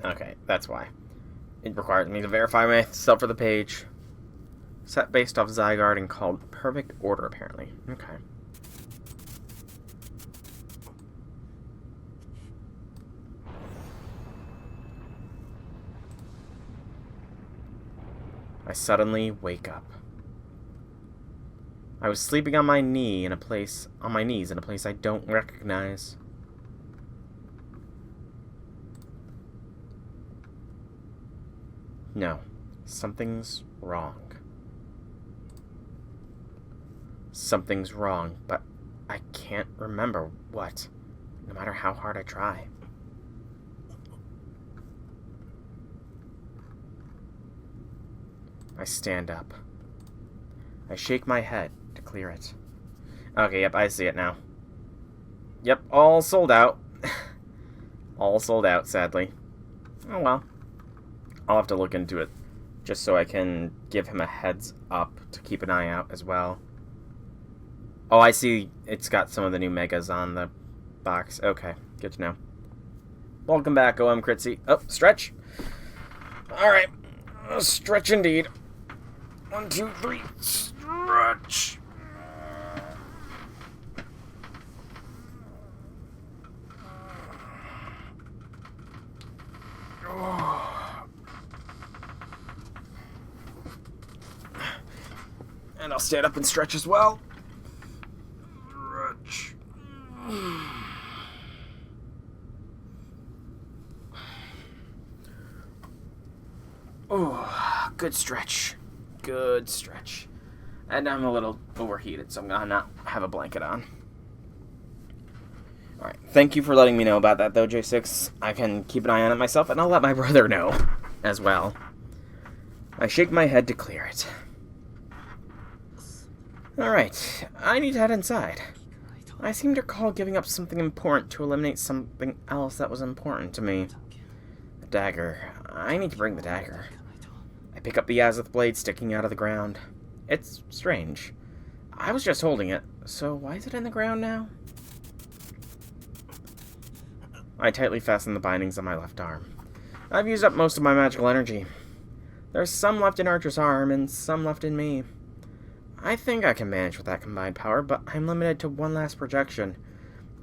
Okay, that's why. It requires me to verify myself for the page. Set based off Zygarde and called Perfect Order, apparently. Okay. I suddenly wake up. I was sleeping on my knees in a place I don't recognize. No, something's wrong. Something's wrong, but I can't remember what, no matter how hard I try. I stand up. I shake my head to clear it. Okay, yep, I see it now. Yep, all sold out. All sold out, sadly. Oh well. I'll have to look into it, just so I can give him a heads up to keep an eye out as well. Oh, I see it's got some of the new megas on the box. Okay, good to know. Welcome back, OM Critzy. Oh, stretch. Alright, stretch indeed. 1, 2, 3, stretch. And I'll stand up and stretch as well. Stretch. Oh, good stretch. Good stretch. And I'm a little overheated, so I'm gonna not have a blanket on. Alright, thank you for letting me know about that, though, J6. I can keep an eye on it myself, and I'll let my brother know as well. I shake my head to clear it. Alright, I need to head inside. I seem to recall giving up something important to eliminate something else that was important to me. The dagger. I need to bring the dagger. I pick up the Azoth blade sticking out of the ground. It's strange. I was just holding it, so why is it in the ground now? I tightly fasten the bindings on my left arm. I've used up most of my magical energy. There's some left in Archer's arm, and some left in me. I think I can manage with that combined power, but I'm limited to one last projection.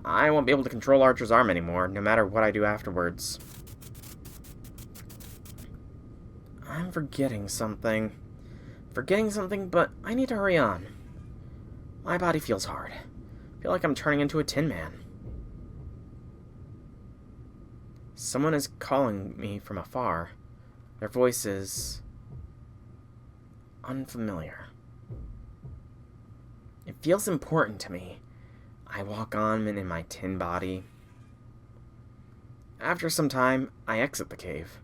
I won't be able to control Archer's arm anymore, no matter what I do afterwards. I'm forgetting something. But I need to hurry on. My body feels hard. I feel like I'm turning into a Tin Man. Someone is calling me from afar. Their voice is unfamiliar. It feels important to me. I walk on in my tin body. After some time, I exit the cave.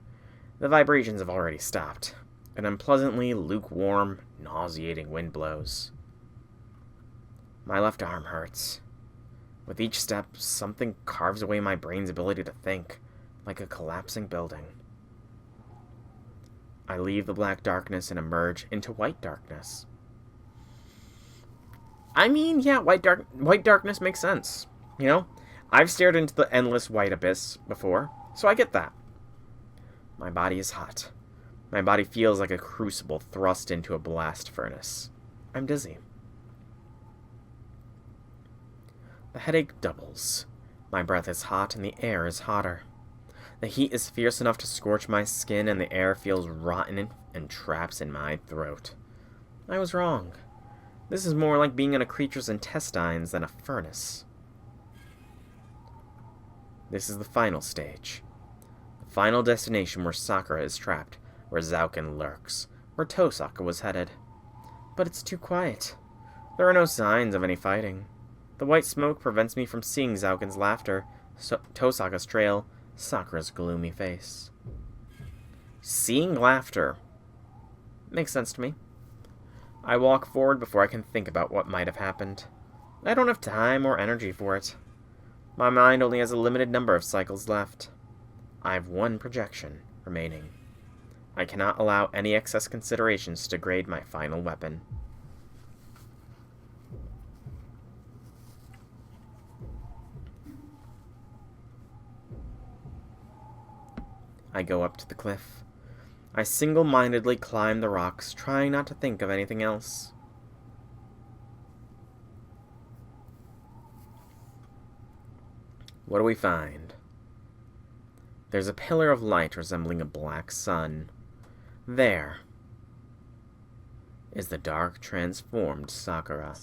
The vibrations have already stopped. An unpleasantly lukewarm, nauseating wind blows. My left arm hurts. With each step, something carves away my brain's ability to think, like a collapsing building. I leave the black darkness and emerge into white darkness. I mean, yeah, white darkness makes sense. You know, I've stared into the endless white abyss before, so I get that. My body is hot. My body feels like a crucible thrust into a blast furnace. I'm dizzy. The headache doubles. My breath is hot and the air is hotter. The heat is fierce enough to scorch my skin and the air feels rotten and traps in my throat. I was wrong. This is more like being in a creature's intestines than a furnace. This is the final stage. The final destination where Sakura is trapped, where Zauken lurks, where Tosaka was headed. But it's too quiet. There are no signs of any fighting. The white smoke prevents me from seeing Zauken's laughter, Tosaka's trail, Sakura's gloomy face. Seeing laughter. Makes sense to me. I walk forward before I can think about what might have happened. I don't have time or energy for it. My mind only has a limited number of cycles left. I have one projection remaining. I cannot allow any excess considerations to degrade my final weapon. I go up to the cliff. I single-mindedly climb the rocks, trying not to think of anything else. What do we find? There's a pillar of light resembling a black sun. There is the dark, transformed Sakura.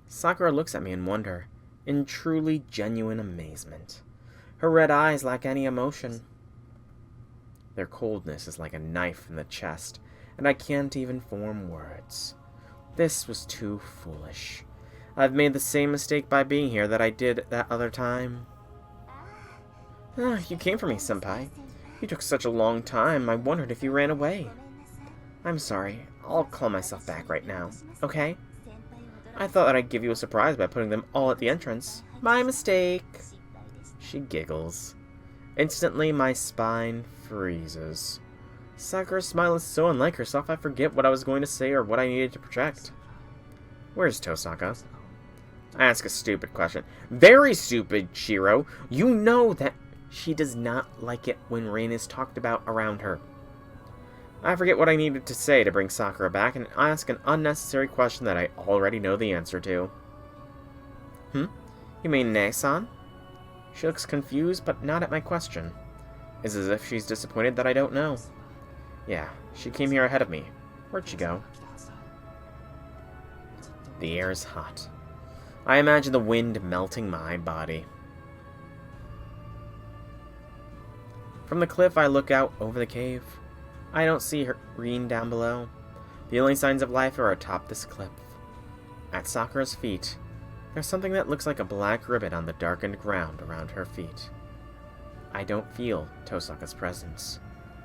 Sakura looks at me in wonder, in truly genuine amazement. Her red eyes lack any emotion. Their coldness is like a knife in the chest, and I can't even form words. This was too foolish. I've made the same mistake by being here that I did that other time. You came for me, senpai. You took such a long time, I wondered if you ran away. I'm sorry. I'll call myself back right now, okay? I thought that I'd give you a surprise by putting them all at the entrance. My mistake. She giggles. Instantly, my spine freezes. Sakura's smile is so unlike herself, I forget what I was going to say or what I needed to project. Where's Tosaka? I ask a stupid question. Very stupid, Shiro. You know that she does not like it when rain is talked about around her. I forget what I needed to say to bring Sakura back and ask an unnecessary question that I already know the answer to. You mean Nae-san? She looks confused, but not at my question. It's as if she's disappointed that I don't know. Yeah, she came here ahead of me. Where'd she go? The air is hot. I imagine the wind melting my body. From the cliff, I look out over the cave. I don't see her green down below. The only signs of life are atop this cliff. At Sakura's feet, there's something that looks like a black ribbon on the darkened ground around her feet. I don't feel Tosaka's presence.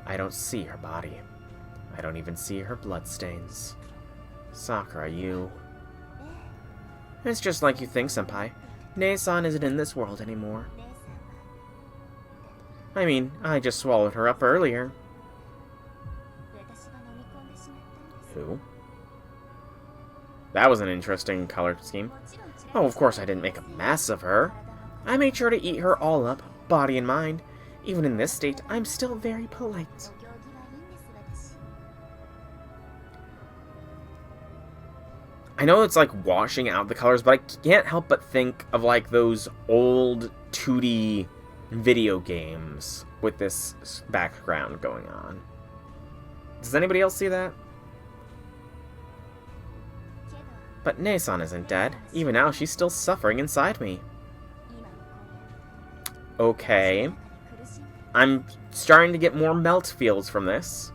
I don't see her body. I don't even see her bloodstains. Sakura, you... It's just like you think, senpai. Nae-san isn't in this world anymore. I mean, I just swallowed her up earlier. Who? That was an interesting color scheme. Oh, of course I didn't make a mess of her. I made sure to eat her all up, body and mind. Even in this state, I'm still very polite. I know it's like washing out the colors, but I can't help but think of like those old 2D video games with this background going on. Does anybody else see that? But Nae-san isn't dead. Even now, she's still suffering inside me. Okay. I'm starting to get more melt feels from this.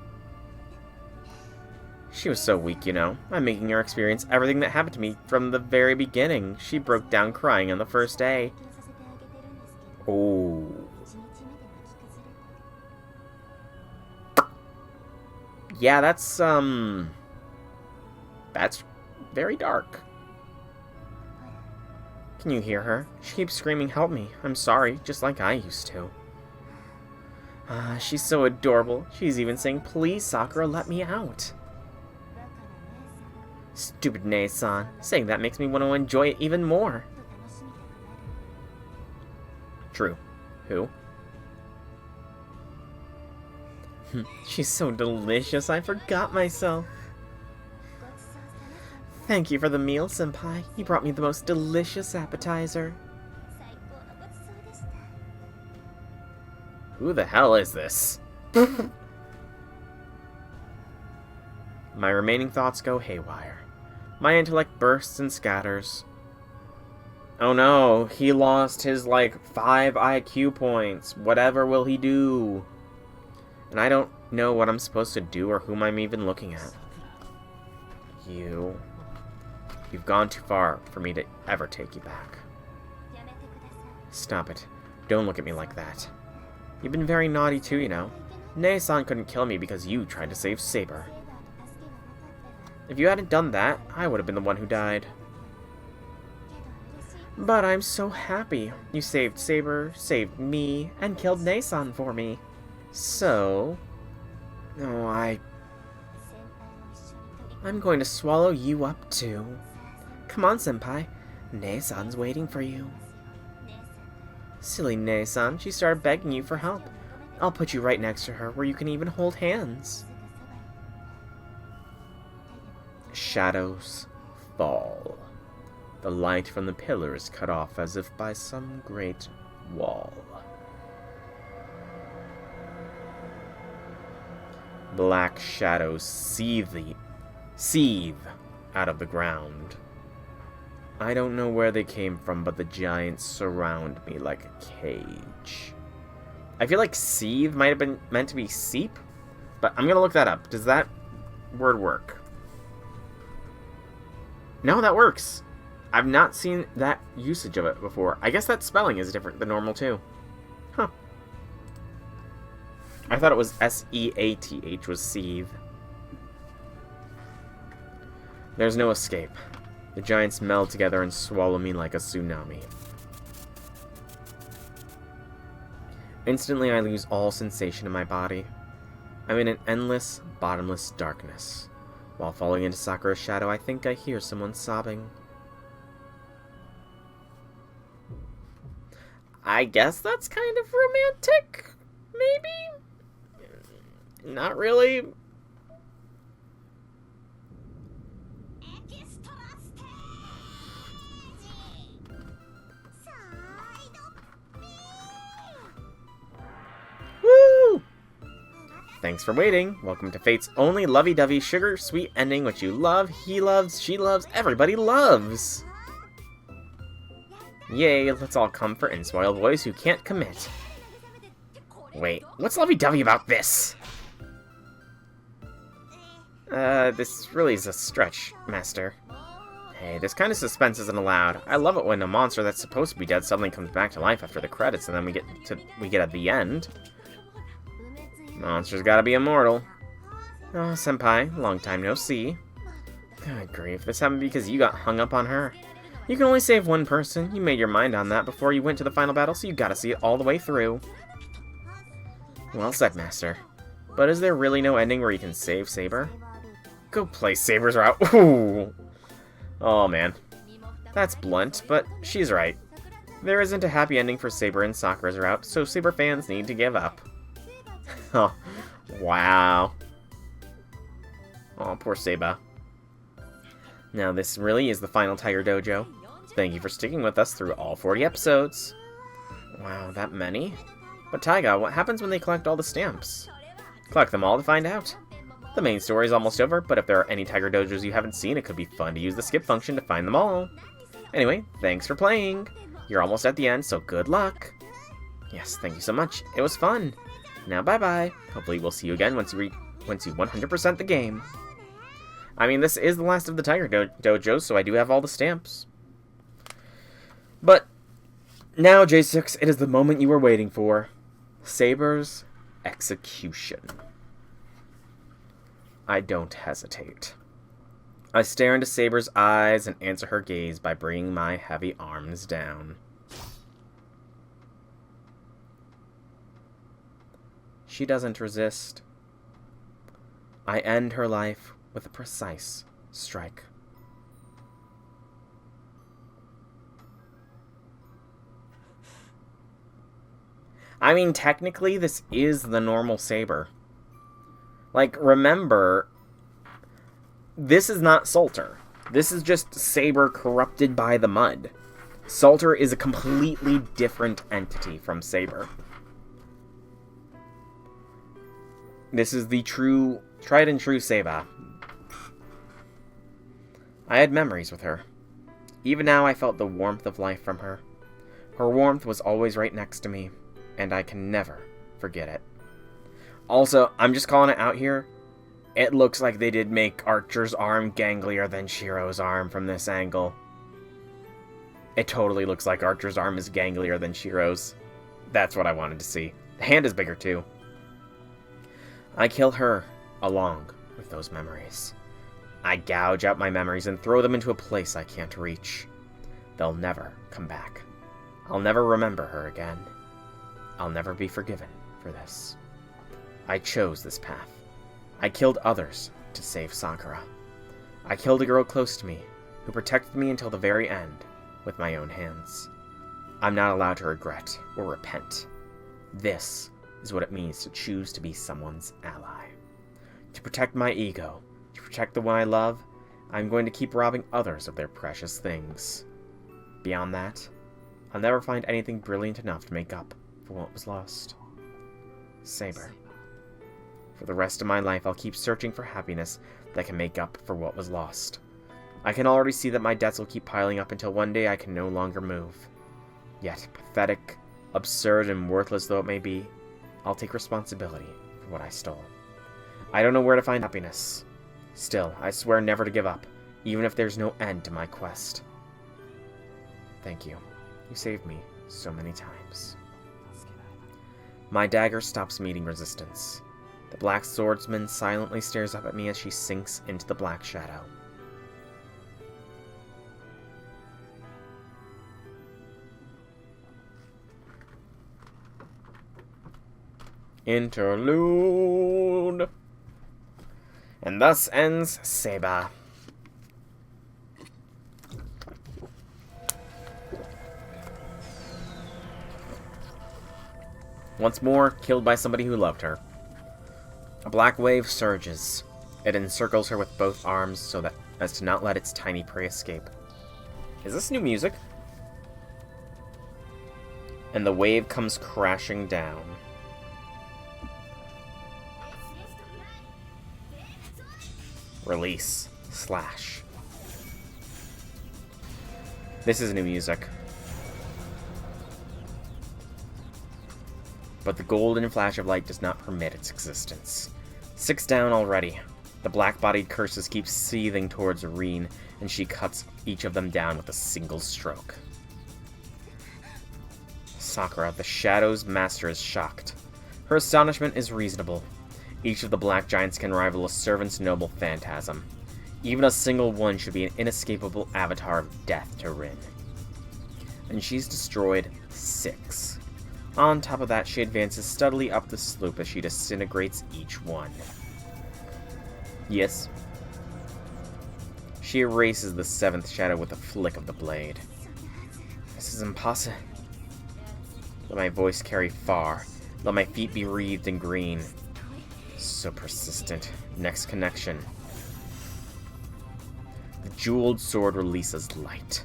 She was so weak, you know. I'm making her experience everything that happened to me from the very beginning. She broke down crying on the first day. Oh. Yeah, that's very dark. Can you hear her? She keeps screaming, help me. I'm sorry, just like I used to. She's so adorable. She's even saying, please, Sakura, let me out. Stupid Nae-san. Saying that makes me want to enjoy it even more. True. Who? She's so delicious, I forgot myself. Thank you for the meal, senpai. You brought me the most delicious appetizer. Who the hell is this? My remaining thoughts go haywire. My intellect bursts and scatters. Oh no, he lost his, like, 5 IQ points. Whatever will he do? And I don't know what I'm supposed to do or whom I'm even looking at. You've gone too far for me to ever take you back. Stop it. Don't look at me like that. You've been very naughty too, you know. Nae-san couldn't kill me because you tried to save Saber. If you hadn't done that, I would have been the one who died. But I'm so happy. You saved Saber, saved me, and killed Nae-san for me. So... Oh, I'm going to swallow you up too. Come on, senpai. Nae-san's waiting for you. Silly Nei-san, she started begging you for help. I'll put you right next to her, where you can even hold hands. Shadows fall. The light from the pillar is cut off as if by some great wall. Black shadows seethe out of the ground. I don't know where they came from, but the giants surround me like a cage. I feel like seethe might have been meant to be seep, but I'm gonna look that up. Does that word work? No, that works. I've not seen that usage of it before. I guess that spelling is different than normal too. Huh. I thought it was S-E-A-T-H was seethe. There's no escape. The giants meld together and swallow me like a tsunami. Instantly, I lose all sensation in my body. I'm in an endless, bottomless darkness. While falling into Sakura's shadow, I think I hear someone sobbing. I guess that's kind of romantic, maybe? Not really. Woo! Thanks for waiting. Welcome to Fate's only lovey-dovey, sugar-sweet ending, which you love, he loves, she loves, everybody loves! Yay, let's all comfort and spoil boys who can't commit. Wait, what's lovey-dovey about this? This really is a stretch, Master. Hey, this kind of suspense isn't allowed. I love it when a monster that's supposed to be dead suddenly comes back to life after the credits, and then we get at the end. Monster's gotta be immortal. Oh, Senpai, long time no see. Good grief, this happened because you got hung up on her. You can only save one person. You made your mind on that before you went to the final battle, so you gotta see it all the way through. Well said, Master. But is there really no ending where you can save Saber? Go play Saber's route. Ooh. Oh, man. That's blunt, but she's right. There isn't a happy ending for Saber and Sakura's route, so Saber fans need to give up. Oh, wow. Oh, poor Saber. Now, this really is the final Tiger Dojo. Thank you for sticking with us through all 40 episodes. Wow, that many? But Taiga, what happens when they collect all the stamps? Collect them all to find out. The main story is almost over, but if there are any Tiger Dojos you haven't seen, it could be fun to use the skip function to find them all. Anyway, thanks for playing. You're almost at the end, so good luck. Yes, thank you so much. It was fun. Now bye-bye. Hopefully we'll see you again once you 100% the game. I mean, this is the last of the Tiger Dojos, so I do have all the stamps. But now, J6, it is the moment you were waiting for. Saber's execution. I don't hesitate. I stare into Saber's eyes and answer her gaze by bringing my heavy arms down. She doesn't resist. I end her life with a precise strike. I mean, technically, this is the normal Saber. Like, remember, this is not Salter. This is just Saber corrupted by the mud. Salter is a completely different entity from Saber. This is the tried and true Saber. I had memories with her. Even now, I felt the warmth of life from her. Her warmth was always right next to me, and I can never forget it. Also, I'm just calling it out here. It looks like they did make Archer's arm ganglier than Shiro's arm from this angle. It totally looks like Archer's arm is ganglier than Shiro's. That's what I wanted to see. The hand is bigger too. I kill her along with those memories. I gouge out my memories and throw them into a place I can't reach. They'll never come back. I'll never remember her again. I'll never be forgiven for this. I chose this path. I killed others to save Sakura. I killed a girl close to me, who protected me until the very end with my own hands. I'm not allowed to regret or repent. This is what it means to choose to be someone's ally. To protect my ego, to protect the one I love, I'm going to keep robbing others of their precious things. Beyond that, I'll never find anything brilliant enough to make up for what was lost. Saber. For the rest of my life, I'll keep searching for happiness that can make up for what was lost. I can already see that my debts will keep piling up until one day I can no longer move. Yet, pathetic, absurd, and worthless though it may be, I'll take responsibility for what I stole. I don't know where to find happiness. Still, I swear never to give up, even if there's no end to my quest. Thank you. You saved me so many times. My dagger stops meeting resistance. The black swordsman silently stares up at me as she sinks into the black shadow. Interlude. And thus ends Seba. Once more, killed by somebody who loved her. A black wave surges. It encircles her with both arms so that as to not let its tiny prey escape. Is this new music? And the wave comes crashing down. Release. Slash. This is new music. But the golden flash of light does not permit its existence. 6 down already. The black-bodied curses keep seething towards Reen, and she cuts each of them down with a single stroke. Sakura, the Shadow's master, is shocked. Her astonishment is reasonable. Each of the black giants can rival a servant's noble phantasm. Even a single one should be an inescapable avatar of death to Rin. And she's destroyed 6. On top of that, she advances steadily up the slope as she disintegrates each one. Yes. She erases the 7th shadow with a flick of the blade. This is impossible. Let my voice carry far. Let my feet be wreathed in green. So persistent. Next connection. The jeweled sword releases light.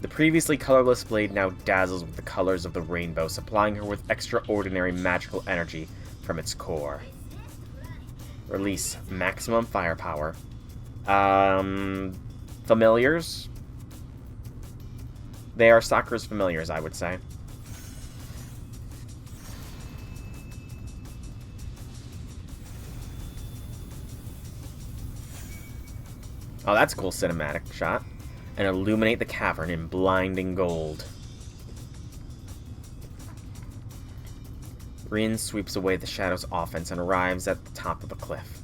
The previously colorless blade now dazzles with the colors of the rainbow, supplying her with extraordinary magical energy from its core. Release maximum firepower. Familiars? They are Sakura's familiars, I would say. Oh, that's a cool cinematic shot. And illuminate the cavern in blinding gold. Rin sweeps away the shadow's offense and arrives at the top of the cliff.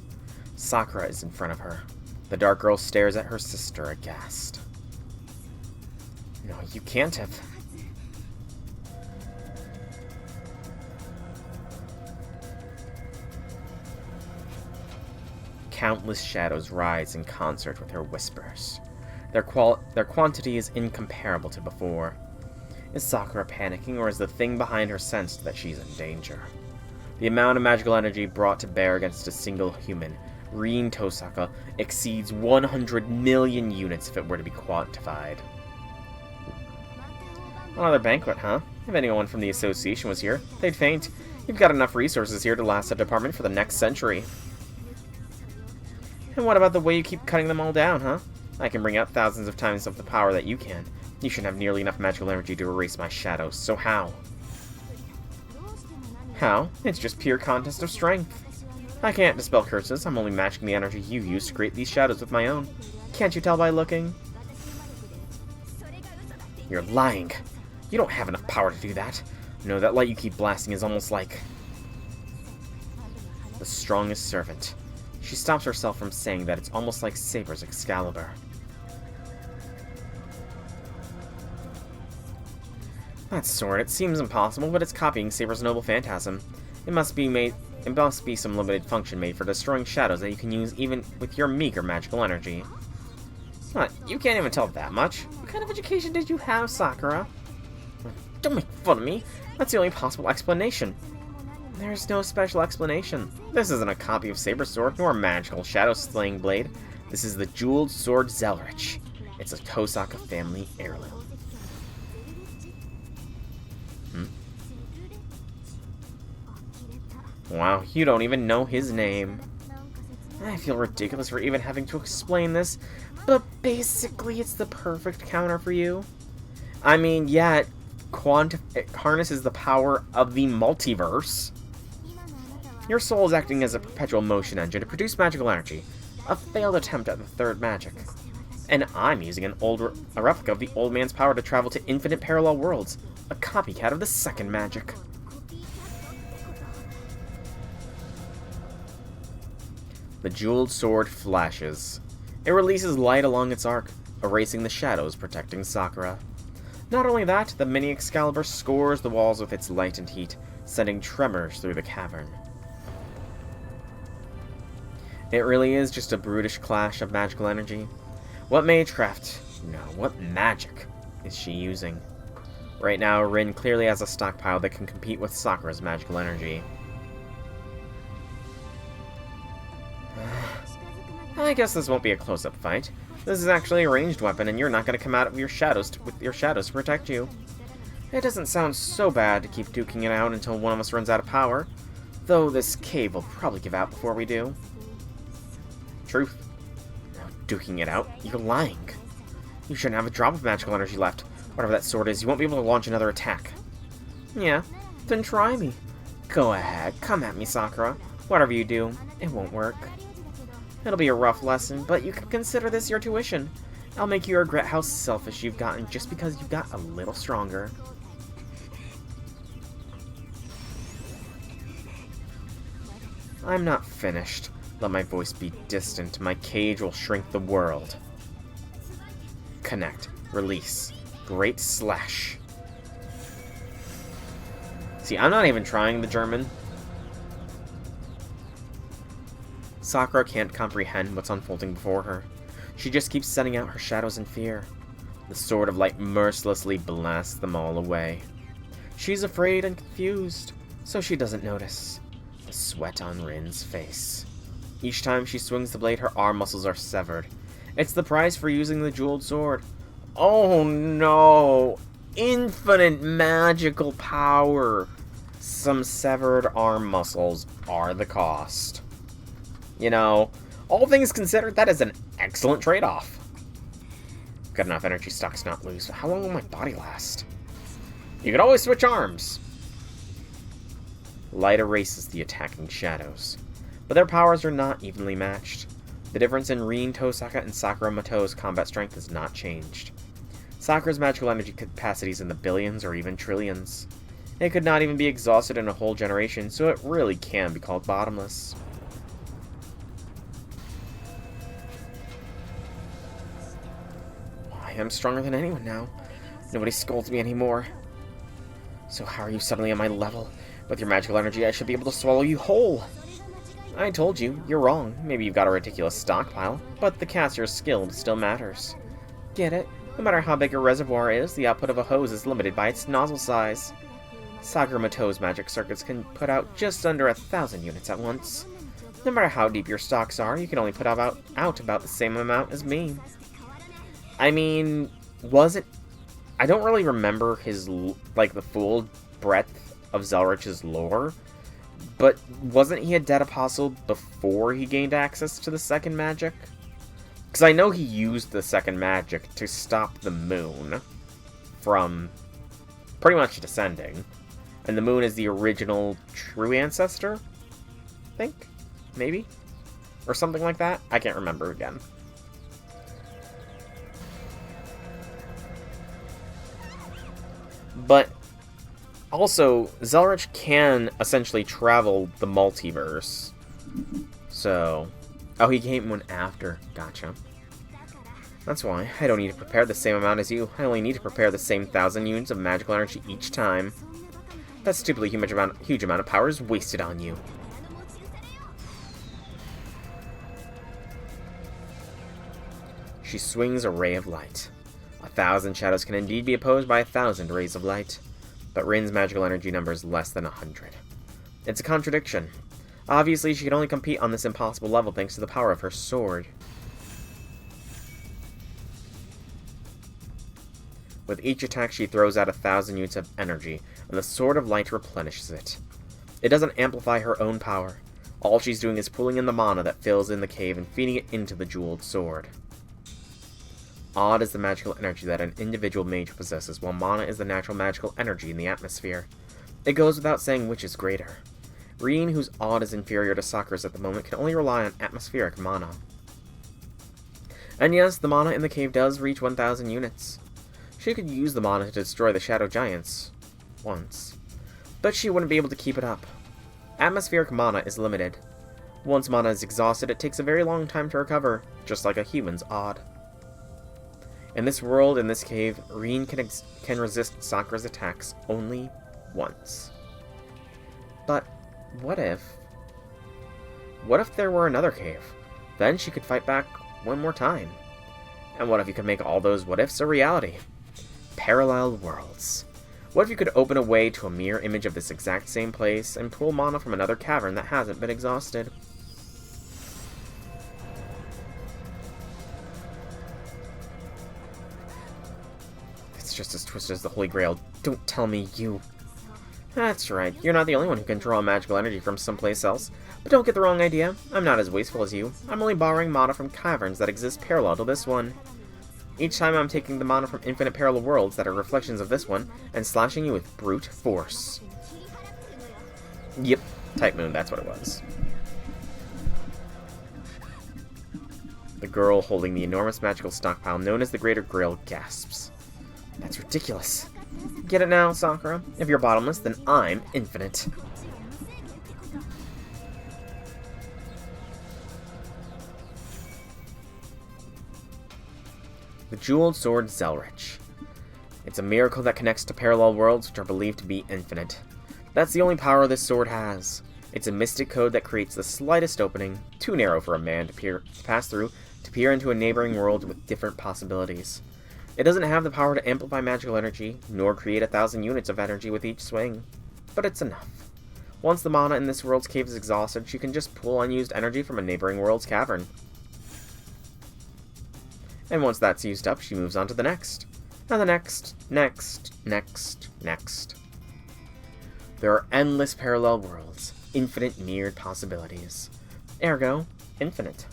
Sakura is in front of her. The dark girl stares at her sister aghast. No, you can't have. Countless shadows rise in concert with her whispers. Their quantity is incomparable to before. Is Sakura panicking, or is the thing behind her sensed that she's in danger? The amount of magical energy brought to bear against a single human, Rin Tosaka, exceeds 100 million units if it were to be quantified. Another banquet, huh? If anyone from the association was here, they'd faint. You've got enough resources here to last a department for the next century. And what about the way you keep cutting them all down, huh? I can bring out thousands of times of the power that you can. You should have nearly enough magical energy to erase my shadows, so how? How? It's just pure contest of strength. I can't dispel curses, I'm only matching the energy you use to create these shadows with my own. Can't you tell by looking? You're lying. You don't have enough power to do that. No, that light you keep blasting is almost like the strongest servant. She stops herself from saying that it's almost like Saber's Excalibur. That sword, it seems impossible, but it's copying Saber's noble phantasm. It must be some limited function made for destroying shadows that you can use even with your meager magical energy. What? You can't even tell that much? What kind of education did you have, Sakura? Don't make fun of me. That's the only possible explanation. There's no special explanation. This isn't a copy of Saber Sword, nor a magical shadow-slaying blade. This is the jeweled sword Zelrich. It's a Tosaka family heirloom. Wow, you don't even know his name. I feel ridiculous for even having to explain this, but basically it's the perfect counter for you. I mean, yeah, it harnesses the power of the multiverse. Your soul is acting as a perpetual motion engine to produce magical energy, a failed attempt at the third magic. And I'm using a replica of the old man's power to travel to infinite parallel worlds, a copycat of the second magic. The jeweled sword flashes. It releases light along its arc, erasing the shadows protecting Sakura. Not only that, the mini Excalibur scores the walls with its light and heat, sending tremors through the cavern. It really is just a brutish clash of magical energy. What magecraft, no, what magic is she using? Right now, Rin clearly has a stockpile that can compete with Sakura's magical energy. I guess this won't be a close-up fight. This is actually a ranged weapon, and you're not going to come out of your shadows with your shadows to protect you. It doesn't sound so bad to keep duking it out until one of us runs out of power, though this cave will probably give out before we do. Truth. No, duking it out? You're lying. You shouldn't have a drop of magical energy left. Whatever that sword is, you won't be able to launch another attack. Yeah, then try me. Go ahead, come at me, Sakura. Whatever you do, it won't work. It'll be a rough lesson, but you can consider this your tuition. I'll make you regret how selfish you've gotten just because you got a little stronger. I'm not finished. Let my voice be distant. My cage will shrink the world. Connect. Release. Great slash. See, I'm not even trying the German. Sakura can't comprehend what's unfolding before her. She just keeps sending out her shadows in fear. The Sword of Light mercilessly blasts them all away. She's afraid and confused, so she doesn't notice. The sweat on Rin's face. Each time she swings the blade, her arm muscles are severed. It's the price for using the jeweled sword. Oh no! Infinite magical power! Some severed arm muscles are the cost. You know, all things considered, that is an excellent trade-off. Got enough energy stocks to not lose, but how long will my body last? You can always switch arms! Light erases the attacking shadows, but their powers are not evenly matched. The difference in Rin Tosaka and Sakura Mato's combat strength has not changed. Sakura's magical energy capacity is in the billions or even trillions. It could not even be exhausted in a whole generation, so it really can be called bottomless. Why, I'm stronger than anyone now. Nobody scolds me anymore. So how are you suddenly on my level? With your magical energy, I should be able to swallow you whole. I told you, you're wrong. Maybe you've got a ridiculous stockpile, but the caster's skill still matters. Get it? No matter how big a reservoir is, the output of a hose is limited by its nozzle size. Sakura Mato's magic circuits can put out just under 1,000 units at once. No matter how deep your stocks are, you can only put out about the same amount as me. I mean, I don't really remember his, the full breadth of Zelrich's lore, but wasn't he a dead apostle before he gained access to the second magic? Because I know he used the second magic to stop the moon from pretty much descending. And the moon is the original true ancestor? I think? Maybe? Or something like that? I can't remember again. But also, Zelrich can essentially travel the multiverse. So... Oh, he came one after. Gotcha. That's why. I don't need to prepare the same amount as you. I only need to prepare the same 1,000 units of magical energy each time. That stupidly huge amount of power is wasted on you. She swings a ray of light. 1,000 shadows can indeed be opposed by 1,000 rays of light. but Rin's magical energy number is less than 100. It's a contradiction. Obviously, she can only compete on this impossible level thanks to the power of her sword. With each attack, she throws out 1,000 units of energy, and the Sword of Light replenishes it. It doesn't amplify her own power. All she's doing is pulling in the mana that fills in the cave and feeding it into the jeweled sword. Odd is the magical energy that an individual mage possesses, while mana is the natural magical energy in the atmosphere. It goes without saying which is greater. Rin, whose Odd is inferior to Sakura's at the moment, can only rely on atmospheric mana. And yes, the mana in the cave does reach 1,000 units. She could use the mana to destroy the Shadow Giants once, but she wouldn't be able to keep it up. Atmospheric mana is limited. Once mana is exhausted, it takes a very long time to recover, just like a human's Odd. In this world, in this cave, Rin can resist Sakura's attacks only once. But what if there were another cave? Then she could fight back one more time. And what if you could make all those what-ifs a reality? Parallel worlds. What if you could open a way to a mirror image of this exact same place and pull mana from another cavern that hasn't been exhausted? It's just as twisted as the Holy Grail. Don't tell me you... That's right, you're not the only one who can draw magical energy from someplace else. But don't get the wrong idea, I'm not as wasteful as you. I'm only borrowing mana from caverns that exist parallel to this one. Each time I'm taking the mana from infinite parallel worlds that are reflections of this one, and slashing you with brute force. Yep, Type Moon, that's what it was. The girl holding the enormous magical stockpile known as the Greater Grail gasps. That's ridiculous. Get it now, Sakura? If you're bottomless, then I'm infinite. The Jeweled Sword Zelrich. It's a miracle that connects to parallel worlds which are believed to be infinite. That's the only power this sword has. It's a mystic code that creates the slightest opening, too narrow for a man to pass through, to peer into a neighboring world with different possibilities. It doesn't have the power to amplify magical energy, nor create 1,000 units of energy with each swing. But it's enough. Once the mana in this world's cave is exhausted, she can just pull unused energy from a neighboring world's cavern. And once that's used up, she moves on to the next. And the next, next. There are endless parallel worlds, infinite mirrored possibilities. Ergo, infinite.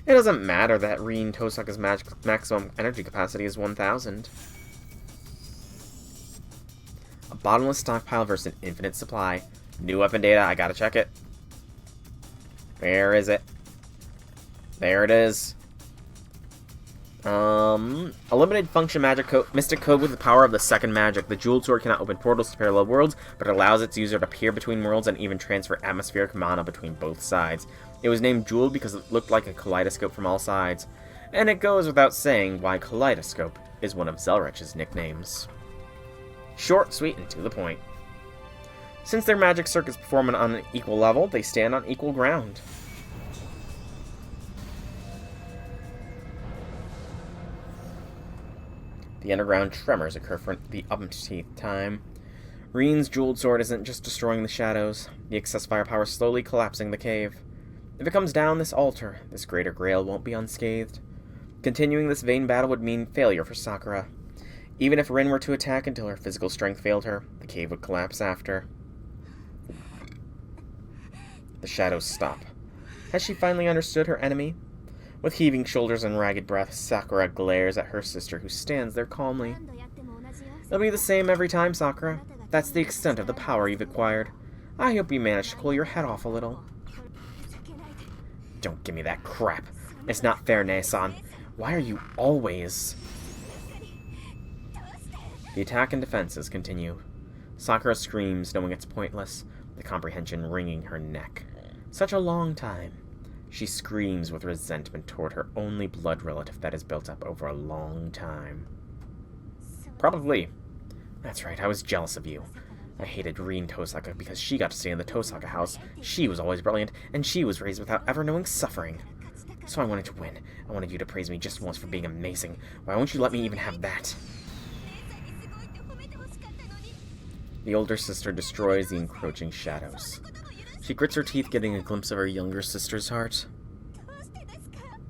It doesn't matter that Rin Tosaka's maximum energy capacity is 1,000. A bottomless stockpile versus an infinite supply. New weapon data, I gotta check it. Where is it? There it is. A limited function mystic code with the power of the second magic. The jeweled sword cannot open portals to parallel worlds, but it allows its user to peer between worlds and even transfer atmospheric mana between both sides. It was named Jeweled because it looked like a kaleidoscope from all sides. And it goes without saying why Kaleidoscope is one of Zelrich's nicknames. Short, sweet, and to the point. Since their magic circuits perform on an equal level, they stand on equal ground. The underground tremors occur for the umpteenth time. Rin's jeweled sword isn't just destroying the shadows, the excess firepower slowly collapsing the cave. If it comes down this altar, this Greater Grail won't be unscathed. Continuing this vain battle would mean failure for Sakura. Even if Rin were to attack until her physical strength failed her, the cave would collapse after. The shadows stop. Has she finally understood her enemy? With heaving shoulders and ragged breath, Sakura glares at her sister, who stands there calmly. It'll be the same every time, Sakura. That's the extent of the power you've acquired. I hope you managed to cool your head off a little. Don't give me that crap. It's not fair, Nae-san. Why are you always... The attack and defenses continue. Sakura screams, knowing it's pointless, the comprehension wringing her neck. Such a long time. She screams with resentment toward her only blood relative that has built up over a long time. Probably. That's right, I was jealous of you. I hated Rin Tosaka because she got to stay in the Tosaka house. She was always brilliant, and she was raised without ever knowing suffering. So I wanted to win. I wanted you to praise me just once for being amazing. Why won't you let me even have that? The older sister destroys the encroaching shadows. She grits her teeth, getting a glimpse of her younger sister's heart.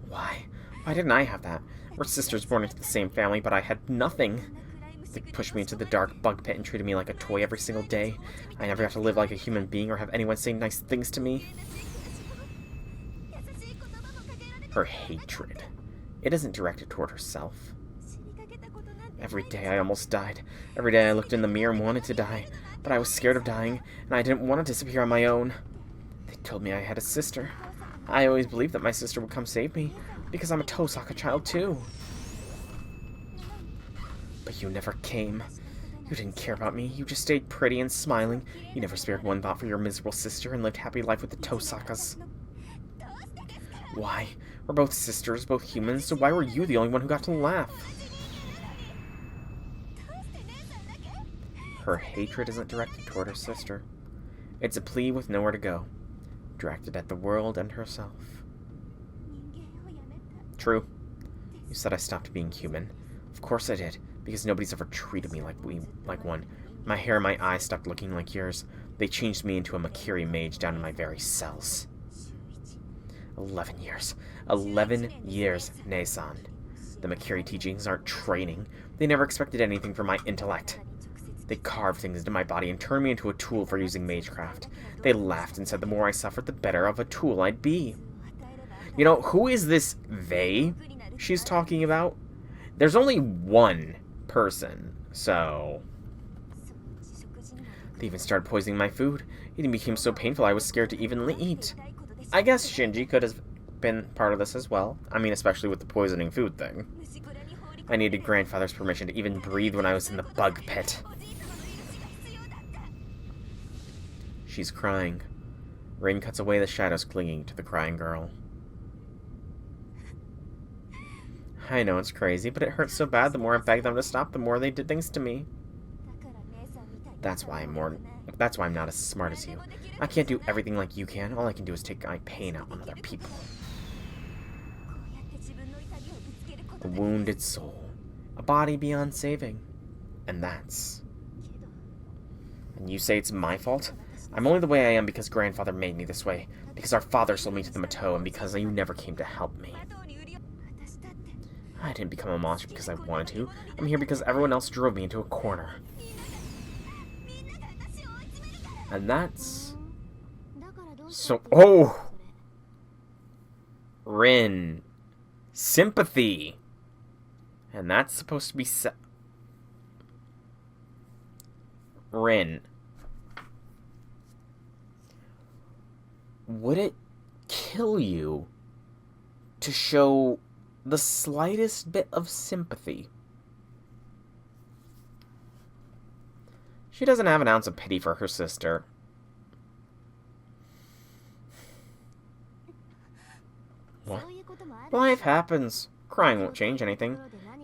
Why? Why didn't I have that? We're sisters born into the same family, but I had nothing. They pushed me into the dark bug pit and treated me like a toy every single day. I never have to live like a human being or have anyone say nice things to me. Her hatred. It isn't directed toward herself. Every day I almost died. Every day I looked in the mirror and wanted to die. But I was scared of dying, and I didn't want to disappear on my own. They told me I had a sister. I always believed that my sister would come save me, because I'm a Tosaka child too. But you never came. You didn't care about me. You just stayed pretty and smiling. You never spared one thought for your miserable sister and lived happy life with the Tosakas. Why? We're both sisters, both humans, so why were you the only one who got to laugh? Her hatred isn't directed toward her sister. It's a plea with nowhere to go, directed at the world and herself. True. You said I stopped being human. Of course I did, because nobody's ever treated me like one. My hair and my eyes stopped looking like yours. They changed me into a Makiri mage down in my very cells. 11 years. 11 years, Nei-san. The Makiri teachings aren't training. They never expected anything from my intellect. They carved things into my body and turned me into a tool for using magecraft. They laughed and said the more I suffered, the better of a tool I'd be. You know, who is this they she's talking about? There's only one person, so... They even started poisoning my food. Eating became so painful I was scared to even eat. I guess Shinji could have been part of this as well. I mean, especially with the poisoning food thing. I needed grandfather's permission to even breathe when I was in the bug pit. She's crying. Rain cuts away the shadows clinging to the crying girl. I know it's crazy, but it hurts so bad the more I begged them to stop, the more they did things to me. That's why I'm not as smart as you. I can't do everything like you can. All I can do is take my pain out on other people. A wounded soul. A body beyond saving. And that's... And you say it's my fault? I'm only the way I am because grandfather made me this way. Because our father sold me to the Mato, and because you never came to help me. I didn't become a monster because I wanted to. I'm here because everyone else drove me into a corner. And that's... So... Oh! Rin. Sympathy. And that's supposed to be Rin. Would it kill you to show the slightest bit of sympathy? She doesn't have an ounce of pity for her sister. What? Life happens. Crying won't change anything.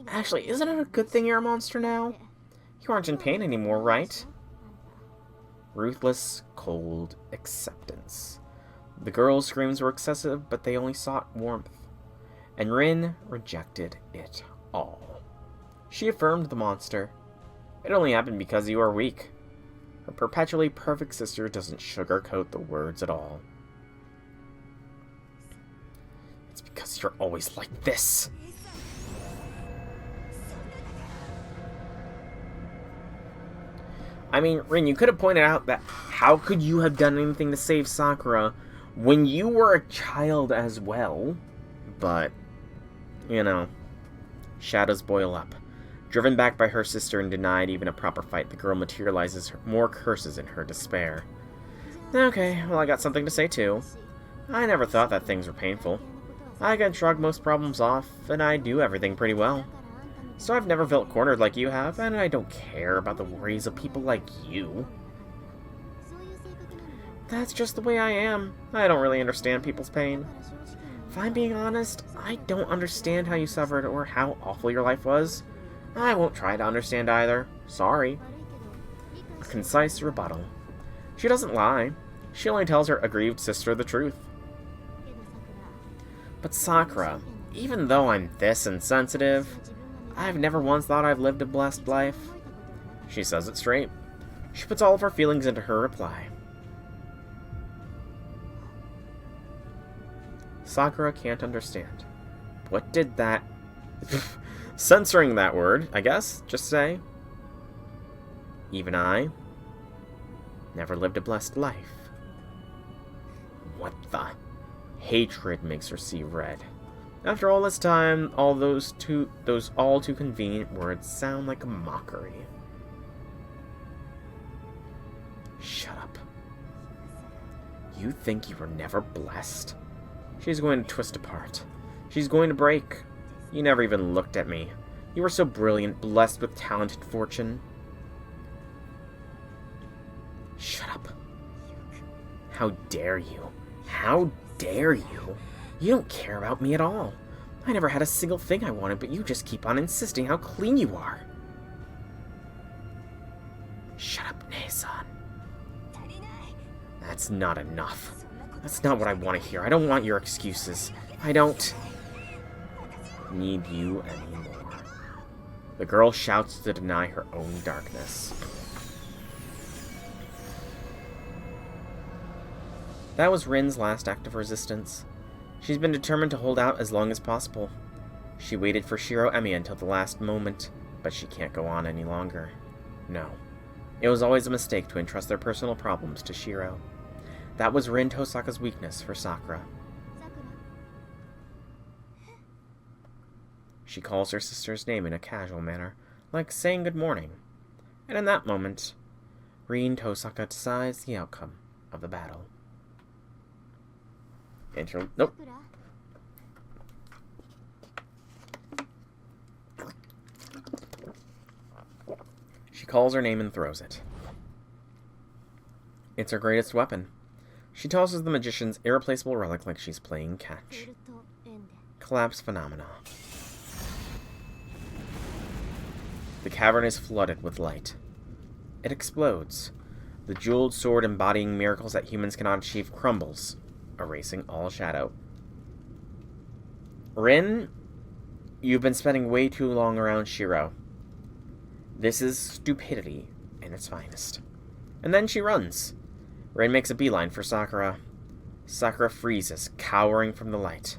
Actually, isn't it a good thing you're a monster now? You aren't in pain anymore, right? Ruthless, cold acceptance. The girl's screams were excessive, but they only sought warmth. And Rin rejected it all. She affirmed the monster. It only happened because you are weak. Her perpetually perfect sister doesn't sugarcoat the words at all. It's because you're always like this. I mean, Rin, you could have pointed out that how could you have done anything to save Sakura when you were a child as well? But, you know, shadows boil up. Driven back by her sister and denied even a proper fight, the girl materializes more curses in her despair. Okay, well, I got something to say too. I never thought that things were painful. I can shrug most problems off, and I do everything pretty well. So I've never felt cornered like you have, and I don't care about the worries of people like you. That's just the way I am. I don't really understand people's pain. If I'm being honest, I don't understand how you suffered or how awful your life was. I won't try to understand either. Sorry. A concise rebuttal. She doesn't lie. She only tells her aggrieved sister the truth. But Sakura, even though I'm this insensitive, I've never once thought I've lived a blessed life. She says it straight. She puts all of her feelings into her reply. Sakura can't understand. What did that... Censoring that word, I guess, just say. Even I never lived a blessed life. What the... Hatred makes her see red. After all this time, all those all too convenient words sound like a mockery. Shut up. You think you were never blessed? She's going to twist apart. She's going to break. You never even looked at me. You were so brilliant, blessed with talent and fortune. Shut up. How dare you? How dare you? You don't care about me at all. I never had a single thing I wanted, but you just keep on insisting how clean you are. Shut up, Nei-san. That's not enough. That's not what I want to hear. I don't want your excuses. I don't need you anymore. The girl shouts to deny her own darkness. That was Rin's last act of resistance. She's been determined to hold out as long as possible. She waited for Shiro Emi until the last moment, but she can't go on any longer. No. It was always a mistake to entrust their personal problems to Shiro. That was Rin Tosaka's weakness for Sakura. She calls her sister's name in a casual manner, like saying good morning. And in that moment, Rin Tosaka decides the outcome of the battle. Nope. She calls her name and throws it. It's her greatest weapon. She tosses the magician's irreplaceable relic like she's playing catch. Collapse phenomena. The cavern is flooded with light. It explodes. The jeweled sword embodying miracles that humans cannot achieve crumbles, erasing all shadow. Rin, you've been spending way too long around Shiro. This is stupidity in its finest. And then she runs. Rin makes a beeline for Sakura. Sakura freezes, cowering from the light.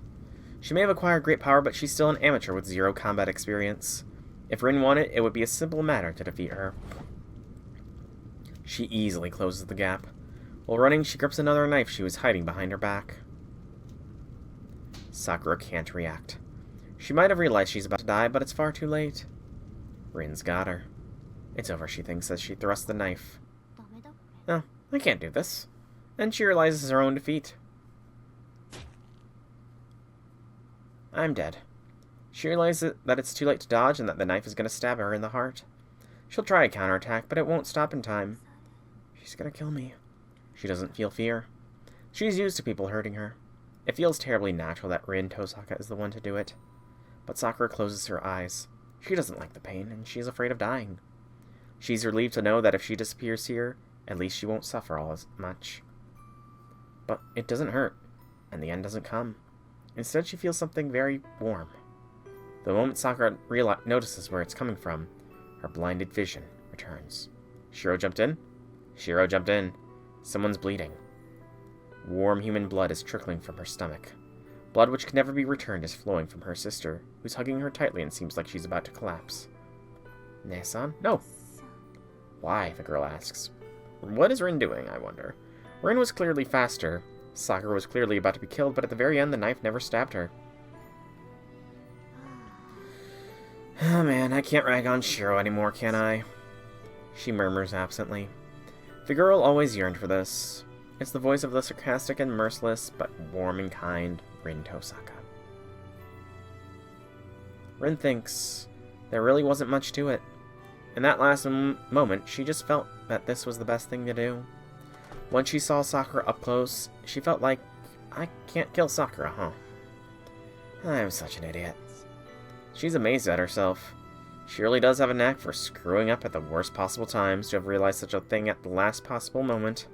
She may have acquired great power, but she's still an amateur with zero combat experience. If Rin wanted, it would be a simple matter to defeat her. She easily closes the gap. While running, she grips another knife she was hiding behind her back. Sakura can't react. She might have realized she's about to die, but it's far too late. Rin's got her. It's over, she thinks, as she thrusts the knife. No, I can't do this. And she realizes her own defeat. I'm dead. She realizes that it's too late to dodge and that the knife is going to stab her in the heart. She'll try a counterattack, but it won't stop in time. She's going to kill me. She doesn't feel fear. She's used to people hurting her. It feels terribly natural that Rin Tosaka is the one to do it. But Sakura closes her eyes. She doesn't like the pain, and she's afraid of dying. She's relieved to know that if she disappears here, at least she won't suffer all as much. But it doesn't hurt, and the end doesn't come. Instead, she feels something very warm. The moment Sakura notices where it's coming from, her blinded vision returns. Shiro jumped in? Shiro jumped in. Someone's bleeding. Warm human blood is trickling from her stomach. Blood which can never be returned is flowing from her sister, who's hugging her tightly and seems like she's about to collapse. Nei-san? No. Why? The girl asks. What is Rin doing, I wonder? Rin was clearly faster. Sakura was clearly about to be killed, but at the very end the knife never stabbed her. Oh man, I can't rag on Shiro anymore, can I? She murmurs absently. The girl always yearned for this. It's the voice of the sarcastic and merciless, but warm and kind, Rin Tosaka. Rin thinks there really wasn't much to it. In that last moment, she just felt that this was the best thing to do. When she saw Sakura up close, she felt like, I can't kill Sakura, huh? I'm such an idiot. She's amazed at herself. She really does have a knack for screwing up at the worst possible times to have realized such a thing at the last possible moment.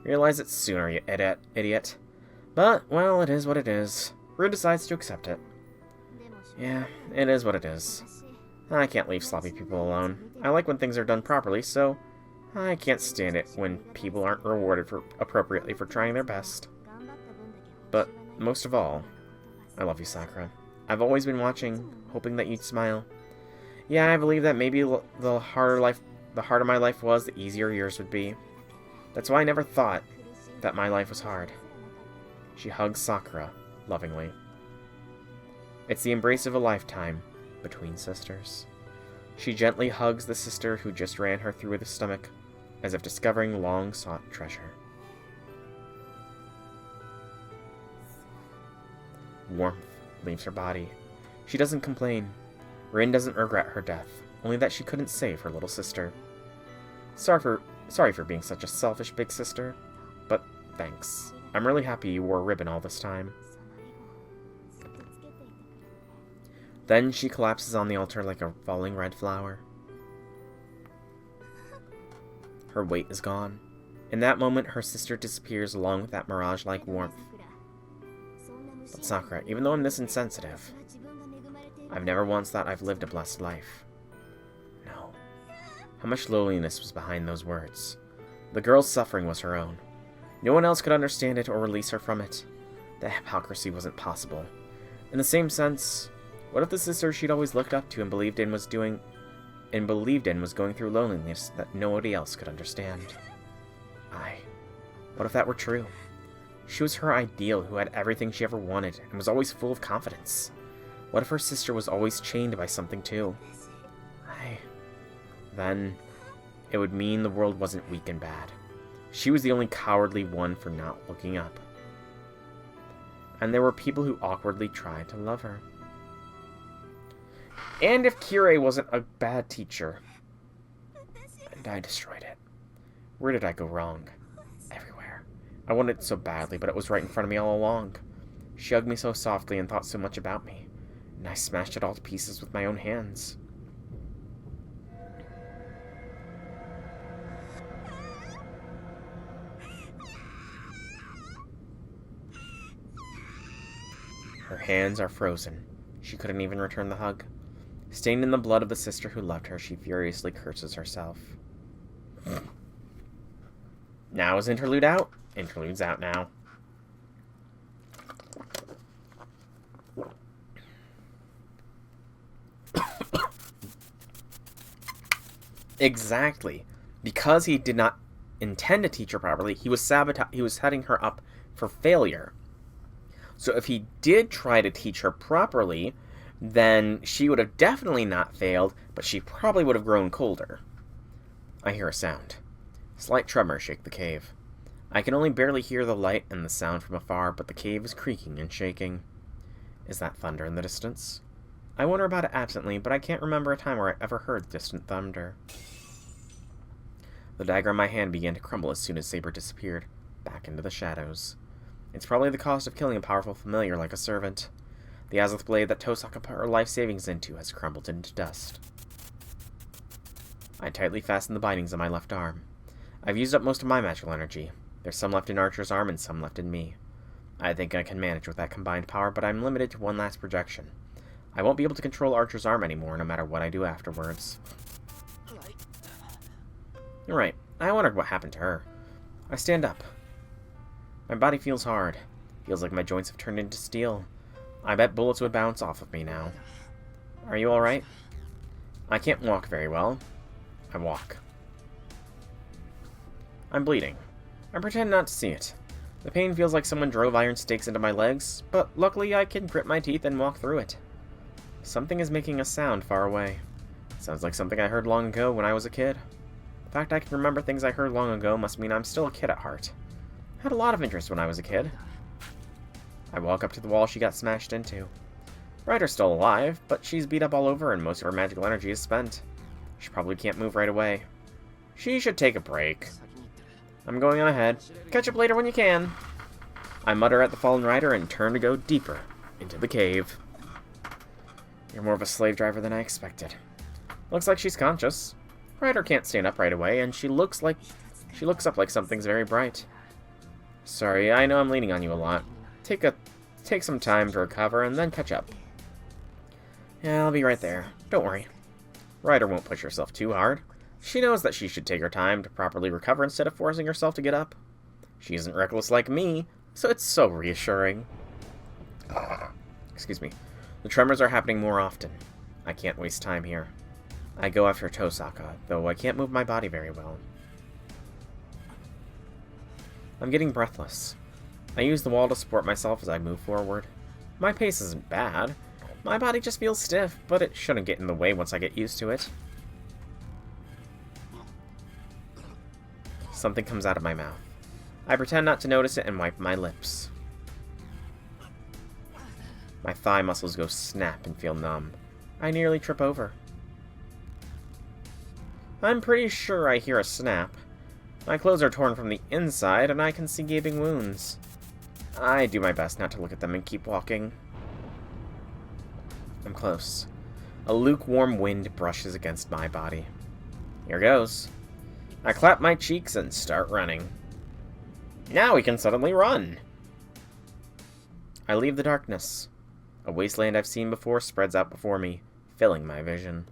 Realize it sooner, you idiot. But, well, it is what it is. Rin decides to accept it. Yeah, it is what it is. I can't leave sloppy people alone. I like when things are done properly, so I can't stand it when people aren't rewarded appropriately for trying their best. But most of all, I love you, Sakura. I've always been watching, hoping that you'd smile. Yeah, I believe that maybe the harder my life was, the easier yours would be. That's why I never thought that my life was hard. She hugs Sakura lovingly. It's the embrace of a lifetime between sisters. She gently hugs the sister who just ran her through the stomach, as if discovering long-sought treasure. Warmth leaves her body. She doesn't complain. Rin doesn't regret her death, only that she couldn't save her little sister. Sorry for being such a selfish big sister, but thanks. I'm really happy you wore a ribbon all this time. Then she collapses on the altar like a falling red flower. Her weight is gone. In that moment, her sister disappears along with that mirage-like warmth. But Sakura, even though I'm this insensitive, I've never once thought I've lived a blessed life. No. How much loneliness was behind those words. The girl's suffering was her own. No one else could understand it or release her from it. The hypocrisy wasn't possible. In the same sense, what if the sister she'd always looked up to and believed in was going through loneliness that nobody else could understand? What if that were true? She was her ideal who had everything she ever wanted and was always full of confidence. What if her sister was always chained by something too? Then it would mean the world wasn't weak and bad. She was the only cowardly one for not looking up. And there were people who awkwardly tried to love her. And if Kirei wasn't a bad teacher, and I destroyed it. Where did I go wrong? Everywhere. I wanted it so badly, but it was right in front of me all along. She hugged me so softly and thought so much about me, and I smashed it all to pieces with my own hands. Her hands are frozen. She couldn't even return the hug. Stained in the blood of the sister who loved her, she furiously curses herself. Now is interlude out? Interlude's out now. Exactly. Because he did not intend to teach her properly, he was setting her up for failure. So if he did try to teach her properly, then she would have definitely not failed, but she probably would have grown colder. I hear a sound. Slight tremors shake the cave. I can only barely hear the light and the sound from afar, but the cave is creaking and shaking. Is that thunder in the distance? I wonder about it absently, but I can't remember a time where I ever heard distant thunder. The dagger in my hand began to crumble as soon as Saber disappeared, back into the shadows. It's probably the cost of killing a powerful familiar like a servant. The Azoth blade that Tosaka put her life savings into has crumbled into dust. I tightly fastened the bindings on my left arm. I've used up most of my magical energy. There's some left in Archer's arm and some left in me. I think I can manage with that combined power, but I'm limited to one last projection. I won't be able to control Archer's arm anymore, no matter what I do afterwards. You're right. I wondered what happened to her. I stand up. My body feels hard. Feels like my joints have turned into steel. I bet bullets would bounce off of me now. Are you alright? I can't walk very well. I walk. I'm bleeding. I pretend not to see it. The pain feels like someone drove iron stakes into my legs, but luckily I can grit my teeth and walk through it. Something is making a sound far away. Sounds like something I heard long ago when I was a kid. The fact I can remember things I heard long ago must mean I'm still a kid at heart. I had a lot of interest when I was a kid. I walk up to the wall she got smashed into. Ryder's still alive, but she's beat up all over and most of her magical energy is spent. She probably can't move right away. She should take a break. I'm going on ahead. Catch up later when you can. I mutter at the fallen rider and turn to go deeper into the cave. You're more of a slave driver than I expected. Looks like she's conscious. Ryder can't stand up right away, and she looks up like something's very bright. Sorry, I know I'm leaning on you a lot. Take some time to recover and then catch up. Yeah, I'll be right there. Don't worry. Ryder won't push herself too hard. She knows that she should take her time to properly recover instead of forcing herself to get up. She isn't reckless like me, so it's so reassuring. Excuse me. The tremors are happening more often. I can't waste time here. I go after Tosaka, though I can't move my body very well. I'm getting breathless. I use the wall to support myself as I move forward. My pace isn't bad. My body just feels stiff, but it shouldn't get in the way once I get used to it. Something comes out of my mouth. I pretend not to notice it and wipe my lips. My thigh muscles go snap and feel numb. I nearly trip over. I'm pretty sure I hear a snap. My clothes are torn from the inside, and I can see gaping wounds. I do my best not to look at them and keep walking. I'm close. A lukewarm wind brushes against my body. Here goes. I clap my cheeks and start running. Now we can suddenly run! I leave the darkness. A wasteland I've seen before spreads out before me, filling my vision.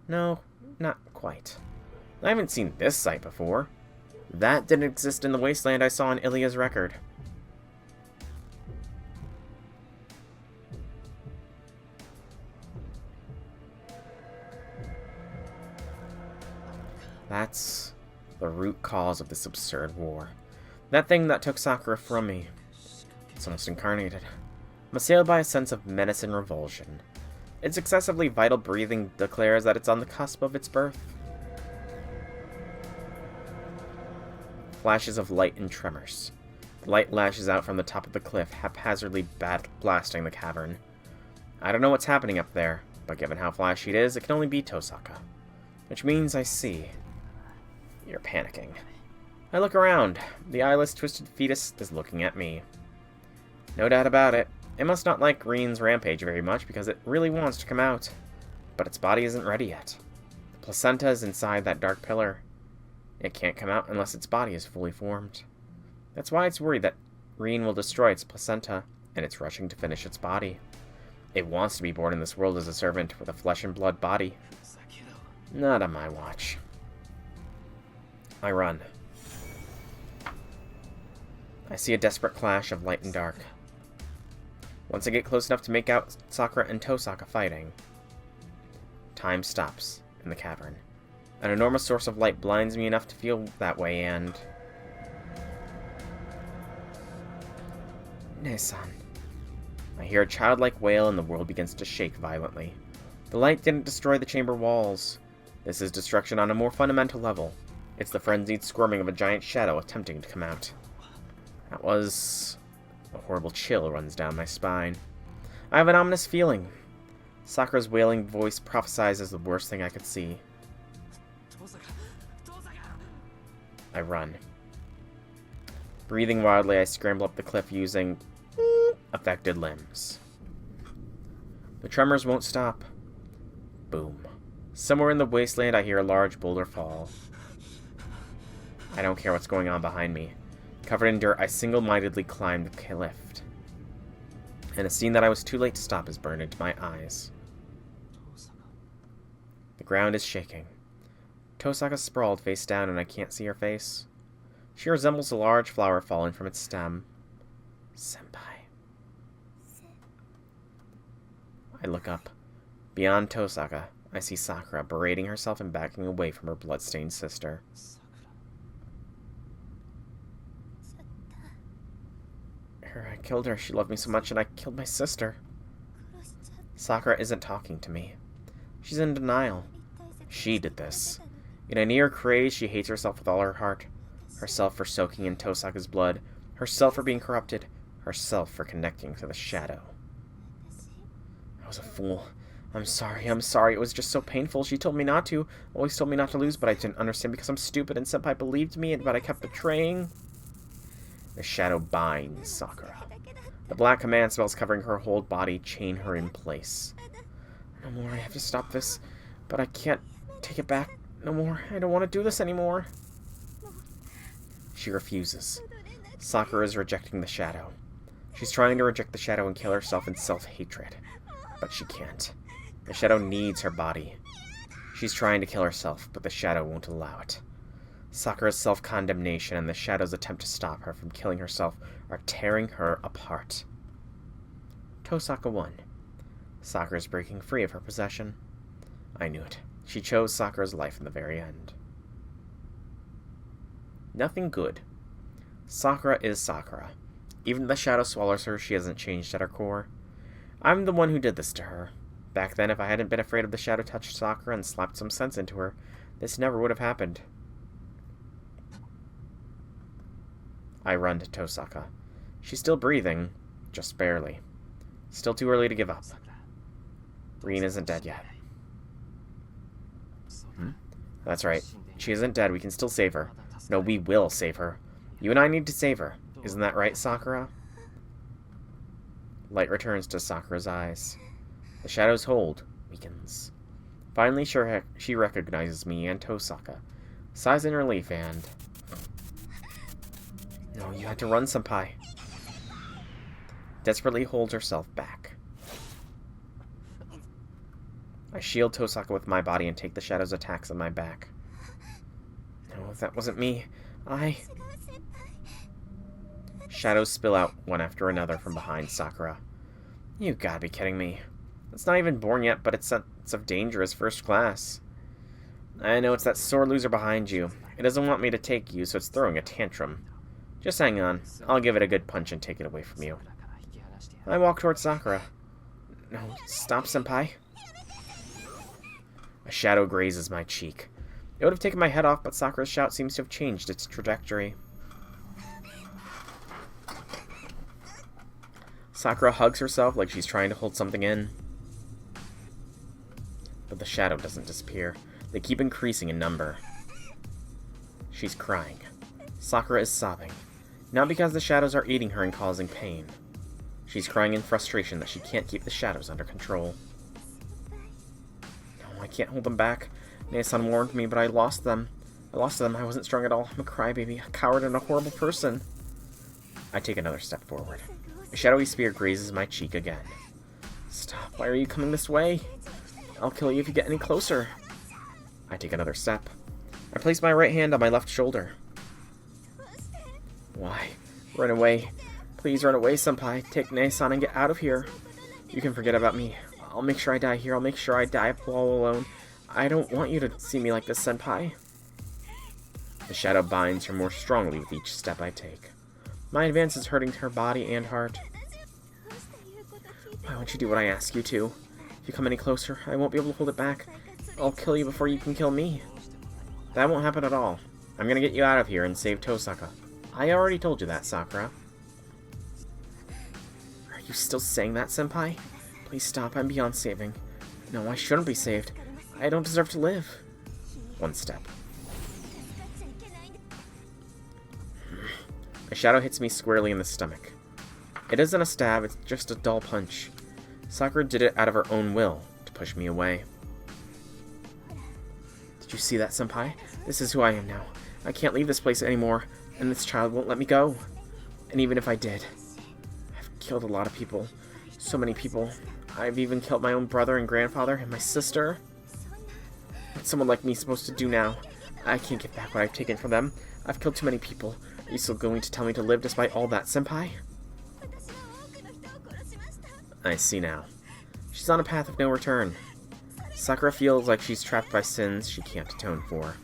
No, not quite. I haven't seen this sight before. That didn't exist in the wasteland I saw in Ilya's record. That's the root cause of this absurd war. That thing that took Sakura from me. It's almost incarnated. I'm assailed by a sense of menace and revulsion. Its excessively vital breathing declares that it's on the cusp of its birth. Flashes of light and tremors. The light lashes out from the top of the cliff, haphazardly blasting the cavern. I don't know what's happening up there, but given how flashy it is, it can only be Tosaka. Which means I see. You're panicking. I look around. The eyeless, twisted fetus is looking at me. No doubt about it. It must not like Reen's rampage very much because it really wants to come out. But its body isn't ready yet. The placenta is inside that dark pillar. It can't come out unless its body is fully formed. That's why it's worried that Reen will destroy its placenta, and it's rushing to finish its body. It wants to be born in this world as a servant with a flesh and blood body. Not on my watch. I run. I see a desperate clash of light and dark. Once I get close enough to make out Sakura and Tosaka fighting, time stops in the cavern. An enormous source of light blinds me enough to feel that way, and... Ne-san. I hear a childlike wail and the world begins to shake violently. The light didn't destroy the chamber walls. This is destruction on a more fundamental level. It's the frenzied squirming of a giant shadow attempting to come out. That was... A horrible chill runs down my spine. I have an ominous feeling. Sakura's wailing voice prophesies as the worst thing I could see. I run. Breathing wildly, I scramble up the cliff using affected limbs. The tremors won't stop. Boom. Somewhere in the wasteland, I hear a large boulder fall. I don't care what's going on behind me. Covered in dirt, I single-mindedly climb the cliff. And a scene that I was too late to stop is burned into my eyes. The ground is shaking. Tosaka sprawled face down and I can't see her face. She resembles a large flower falling from its stem. Senpai. I look up. Beyond Tosaka, I see Sakura berating herself and backing away from her bloodstained sister. I killed her. She loved me so much, and I killed my sister. Sakura isn't talking to me. She's in denial. She did this. In a near craze, she hates herself with all her heart. Herself for soaking in Tosaka's blood. Herself for being corrupted. Herself for connecting to the shadow. I was a fool. I'm sorry. It was just so painful. She told me not to. Always told me not to lose, but I didn't understand because I'm stupid, and Senpai believed me, but I kept betraying. The shadow binds Sakura. The black command spells covering her whole body chain her in place. No more, I have to stop this. But I can't take it back. No more, I don't want to do this anymore. She refuses. Sakura is rejecting the shadow. She's trying to reject the shadow and kill herself in self-hatred. But she can't. The shadow needs her body. She's trying to kill herself, but the shadow won't allow it. Sakura's self-condemnation and the shadow's attempt to stop her from killing herself are tearing her apart. Tosaka won. Sakura's breaking free of her possession. I knew it. She chose Sakura's life in the very end. Nothing good. Sakura is Sakura. Even if the shadow swallows her, she hasn't changed at her core. I'm the one who did this to her. Back then, if I hadn't been afraid of the shadow touched Sakura and slapped some sense into her, this never would have happened. I run to Tosaka. She's still breathing, just barely. Still too early to give up. Rin isn't dead yet. That's right. She isn't dead. We can still save her. No, we will save her. You and I need to save her. Isn't that right, Sakura? Light returns to Sakura's eyes. The shadow's hold weakens. Finally, she recognizes me and Tosaka. Sighs in relief and... No, you had to run, senpai. Desperately holds herself back. I shield Tosaka with my body and take the shadow's attacks on my back. No, that wasn't me. Shadows spill out one after another from behind Sakura. You gotta be kidding me. It's not even born yet, but its sense of danger is first class. I know it's that sore loser behind you. It doesn't want me to take you, so it's throwing a tantrum. Just hang on. I'll give it a good punch and take it away from you. I walk towards Sakura. No, stop, senpai. A shadow grazes my cheek. It would have taken my head off, but Sakura's shout seems to have changed its trajectory. Sakura hugs herself like she's trying to hold something in. But the shadow doesn't disappear. They keep increasing in number. She's crying. Sakura is sobbing. Not because the shadows are eating her and causing pain. She's crying in frustration that she can't keep the shadows under control. No, I can't hold them back. Nae-san warned me, but I lost them. I wasn't strong at all. I'm a crybaby, a coward, and a horrible person. I take another step forward. A shadowy spear grazes my cheek again. Stop. Why are you coming this way? I'll kill you if you get any closer. I take another step. I place my right hand on my left shoulder. Why? Run away. Please run away, senpai. Take Nae-san and get out of here. You can forget about me. I'll make sure I die here. I'll make sure I die all alone. I don't want you to see me like this, senpai. The shadow binds her more strongly with each step I take. My advance is hurting her body and heart. Why won't you do what I ask you to? If you come any closer, I won't be able to hold it back. I'll kill you before you can kill me. That won't happen at all. I'm gonna get you out of here and save Tosaka. I already told you that, Sakura. Are you still saying that, senpai? Please stop. I'm beyond saving. No, I shouldn't be saved. I don't deserve to live. One step. A shadow hits me squarely in the stomach. It isn't a stab, it's just a dull punch. Sakura did it out of her own will, to push me away. Did you see that, senpai? This is who I am now. I can't leave this place anymore, and this child won't let me go. And even if I did, I've killed a lot of people. So many people. I've even killed my own brother and grandfather and my sister. What's someone like me supposed to do now? I can't get back what I've taken from them. I've killed too many people. Are you still going to tell me to live despite all that, senpai? I see now. She's on a path of no return. Sakura feels like she's trapped by sins she can't atone for.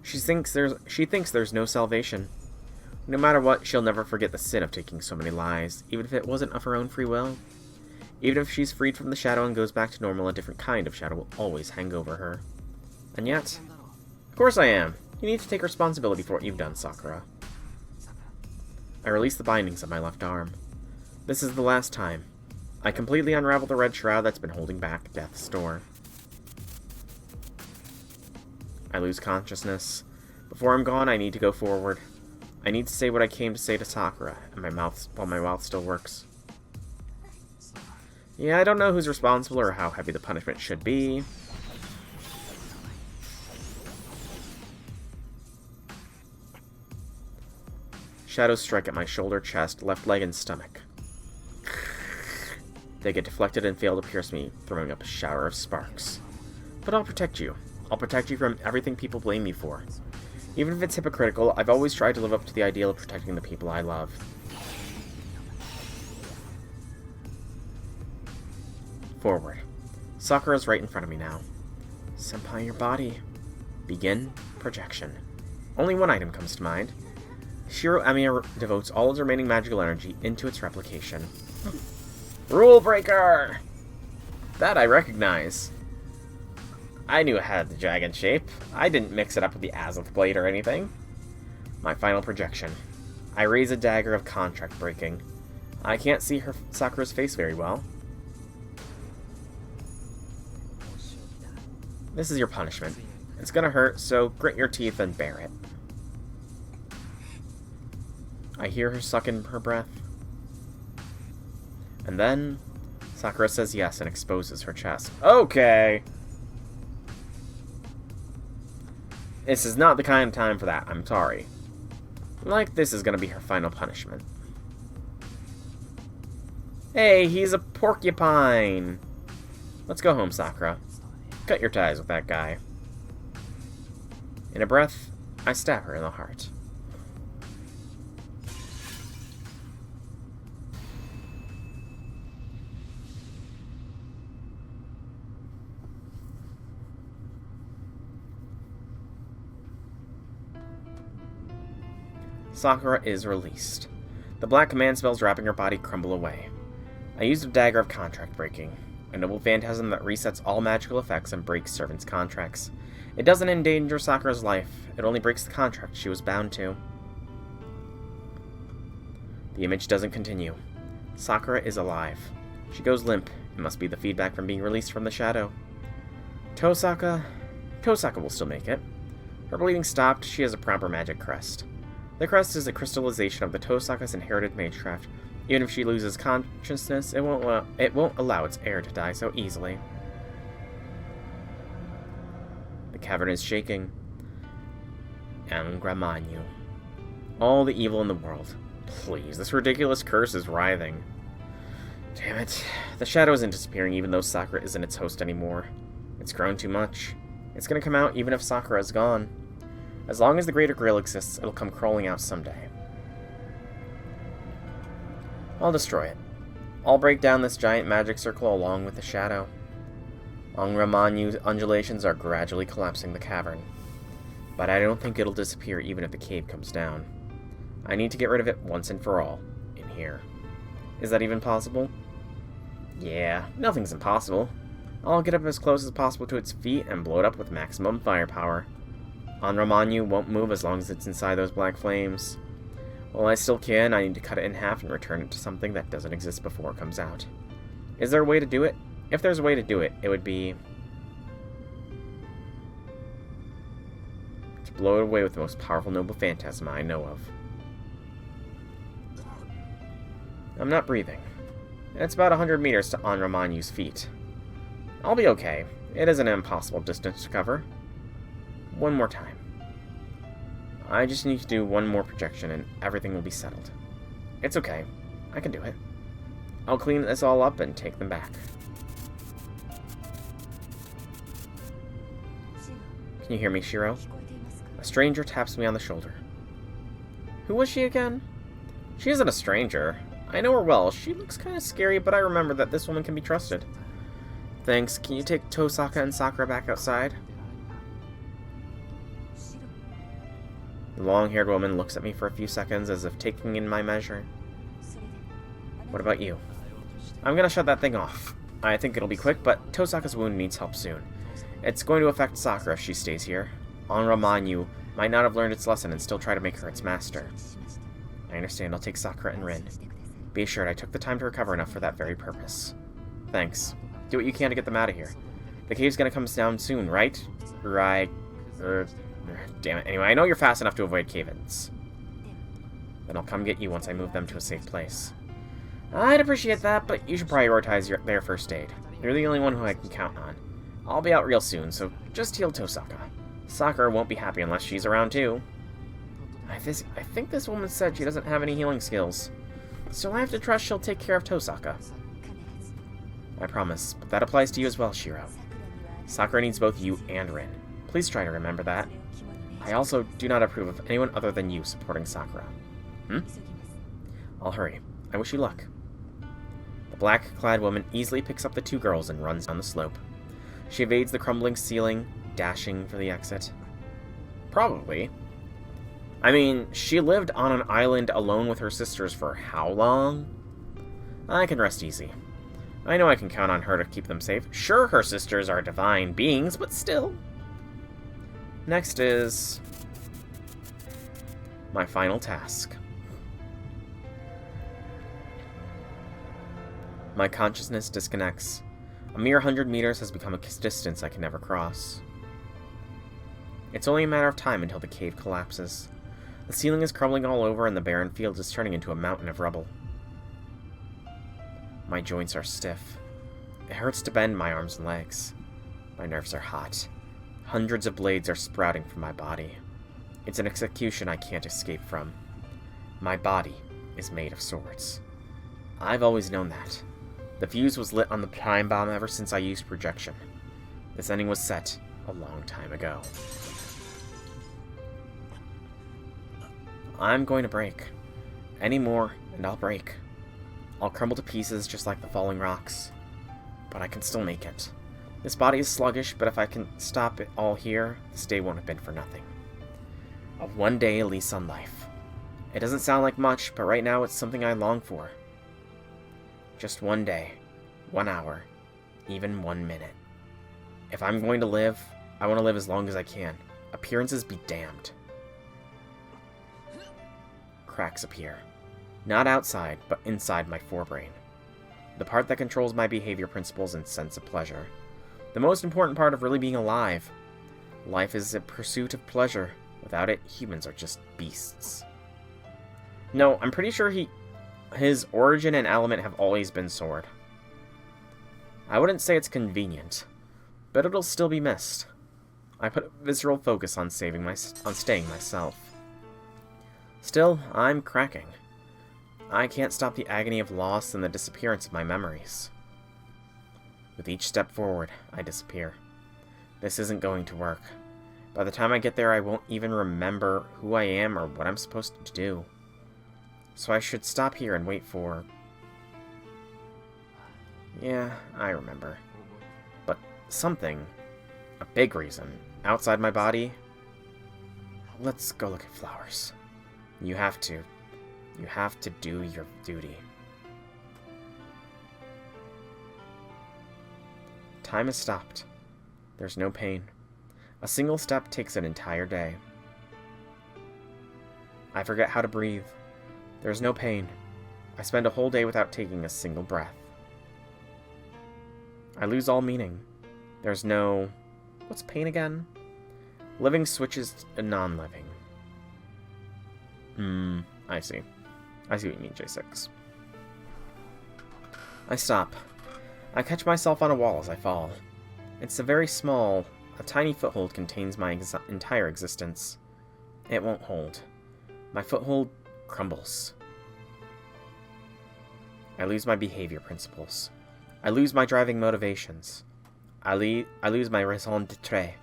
She thinks there's no salvation. No matter what, she'll never forget the sin of taking so many lives, even if it wasn't of her own free will. Even if she's freed from the shadow and goes back to normal, a different kind of shadow will always hang over her. And yet... Of course I am! You need to take responsibility for what you've done, Sakura. I release the bindings of my left arm. This is the last time. I completely unravel the red shroud that's been holding back death's door. I lose consciousness. Before I'm gone, I need to go forward. I need to say what I came to say to Sakura, and while my mouth still works. Yeah, I don't know who's responsible or how heavy the punishment should be. Shadows strike at my shoulder, chest, left leg, and stomach. They get deflected and fail to pierce me, throwing up a shower of sparks. But I'll protect you. I'll protect you from everything people blame me for. Even if it's hypocritical, I've always tried to live up to the ideal of protecting the people I love. Forward. Sakura's right in front of me now. Senpai, your body. Begin projection. Only one item comes to mind. Shiro Emiya devotes all his remaining magical energy into its replication. Rule breaker! That I recognize. I knew it had the dragon shape. I didn't mix it up with the Azith blade or anything. My final projection. I raise a dagger of contract breaking. I can't see Sakura's face very well. This is your punishment. It's gonna hurt, so grit your teeth and bear it. I hear her suck in her breath. And then, Sakura says yes and exposes her chest. Okay! This is not the kind of time for that, I'm sorry. Like this is gonna be her final punishment. Hey, he's a porcupine! Let's go home, Sakura. Cut your ties with that guy. In a breath, I stab her in the heart. Sakura is released. The black command spells wrapping her body crumble away. I used a dagger of contract breaking, a noble phantasm that resets all magical effects and breaks servants' contracts. It doesn't endanger Sakura's life, it only breaks the contract she was bound to. The image doesn't continue. Sakura is alive. She goes limp. It must be the feedback from being released from the shadow. Tosaka will still make it. Her bleeding stopped, she has a proper magic crest. The crest is a crystallization of the Tosaka's inherited magecraft. Even if she loses consciousness, it won't allow its heir to die so easily. The cavern is shaking. Angramanyu. All the evil in the world. Please, this ridiculous curse is writhing. Damn it. The shadow isn't disappearing even though Sakura isn't its host anymore. It's grown too much. It's gonna come out even if Sakura is gone. As long as the Greater Grail exists, it'll come crawling out someday. I'll destroy it. I'll break down this giant magic circle along with the shadow. Angramanyu's undulations are gradually collapsing the cavern. But I don't think it'll disappear even if the cave comes down. I need to get rid of it once and for all, in here. Is that even possible? Yeah, nothing's impossible. I'll get up as close as possible to its feet and blow it up with maximum firepower. Angramanyu won't move as long as it's inside those black flames. While I still can, I need to cut it in half and return it to something that doesn't exist before it comes out. Is there a way to do it? If there's a way to do it, it would be to blow it away with the most powerful noble phantasm I know of. I'm not breathing. It's about 100 meters to Anramanyu's feet. I'll be okay. It isn't an impossible distance to cover. One more time. I just need to do one more projection and everything will be settled. It's okay. I can do it. I'll clean this all up and take them back. Can you hear me, Shiro? A stranger taps me on the shoulder. Who was she again? She isn't a stranger. I know her well. She looks kind of scary, but I remember that this woman can be trusted. Thanks. Can you take Tosaka and Sakura back outside? The long-haired woman looks at me for a few seconds as if taking in my measure. What about you? I'm gonna shut that thing off. I think it'll be quick, but Tosaka's wound needs help soon. It's going to affect Sakura if she stays here. Angramanyu might not have learned its lesson and still try to make her its master. I understand. I'll take Sakura and Rin. Be assured I took the time to recover enough for that very purpose. Thanks. Do what you can to get them out of here. The cave's gonna come down soon, right? Right. Damn it. Anyway, I know you're fast enough to avoid cave-ins. Then I'll come get you once I move them to a safe place. I'd appreciate that, but you should prioritize their first aid. You're the only one who I can count on. I'll be out real soon, so just heal Tosaka. Sakura won't be happy unless she's around too. I think this woman said she doesn't have any healing skills. So I have to trust she'll take care of Tosaka. I promise, but that applies to you as well, Shiro. Sakura needs both you and Rin. Please try to remember that. I also do not approve of anyone other than you supporting Sakura. I'll hurry. I wish you luck. The black-clad woman easily picks up the two girls and runs down the slope. She evades the crumbling ceiling, dashing for the exit. Probably. I mean, she lived on an island alone with her sisters for how long? I can rest easy. I know I can count on her to keep them safe. Sure, her sisters are divine beings, but still. Next is my final task. My consciousness disconnects. A mere 100 meters has become a distance I can never cross. It's only a matter of time until the cave collapses. The ceiling is crumbling all over and the barren field is turning into a mountain of rubble. My joints are stiff. It hurts to bend my arms and legs. My nerves are hot. Hundreds of blades are sprouting from my body. It's an execution I can't escape from. My body is made of swords. I've always known that. The fuse was lit on the time bomb ever since I used projection. This ending was set a long time ago. I'm going to break. Any more, and I'll break. I'll crumble to pieces just like the falling rocks. But I can still make it. This body is sluggish, but if I can stop it all here, this day won't have been for nothing. A one day lease on life. It doesn't sound like much, but right now it's something I long for. Just one day, 1 hour, even 1 minute. If I'm going to live, I want to live as long as I can. Appearances be damned. Cracks appear. Not outside, but inside my forebrain. The part that controls my behavior principles and sense of pleasure. The most important part of really being alive. Life is a pursuit of pleasure. Without it, humans are just beasts. No, I'm pretty sure his origin and element have always been sword. I wouldn't say it's convenient, but it'll still be missed. I put a visceral focus on staying myself. Still, I'm cracking. I can't stop the agony of loss and the disappearance of my memories. With each step forward, I disappear. This isn't going to work. By the time I get there, I won't even remember who I am or what I'm supposed to do. So I should stop here and wait for... Yeah, I remember. But something, a big reason, outside my body... Let's go look at flowers. You have to do your duty. Time has stopped. There's no pain. A single step takes an entire day. I forget how to breathe. There's no pain. I spend a whole day without taking a single breath. I lose all meaning. There's no... What's pain again? Living switches to non-living. I see. I see what you mean, J6. I stop. I catch myself on a wall as I fall. It's a very small, a tiny foothold contains my entire existence. It won't hold. My foothold crumbles. I lose my behavior principles. I lose my driving motivations. I lose my raison d'etre.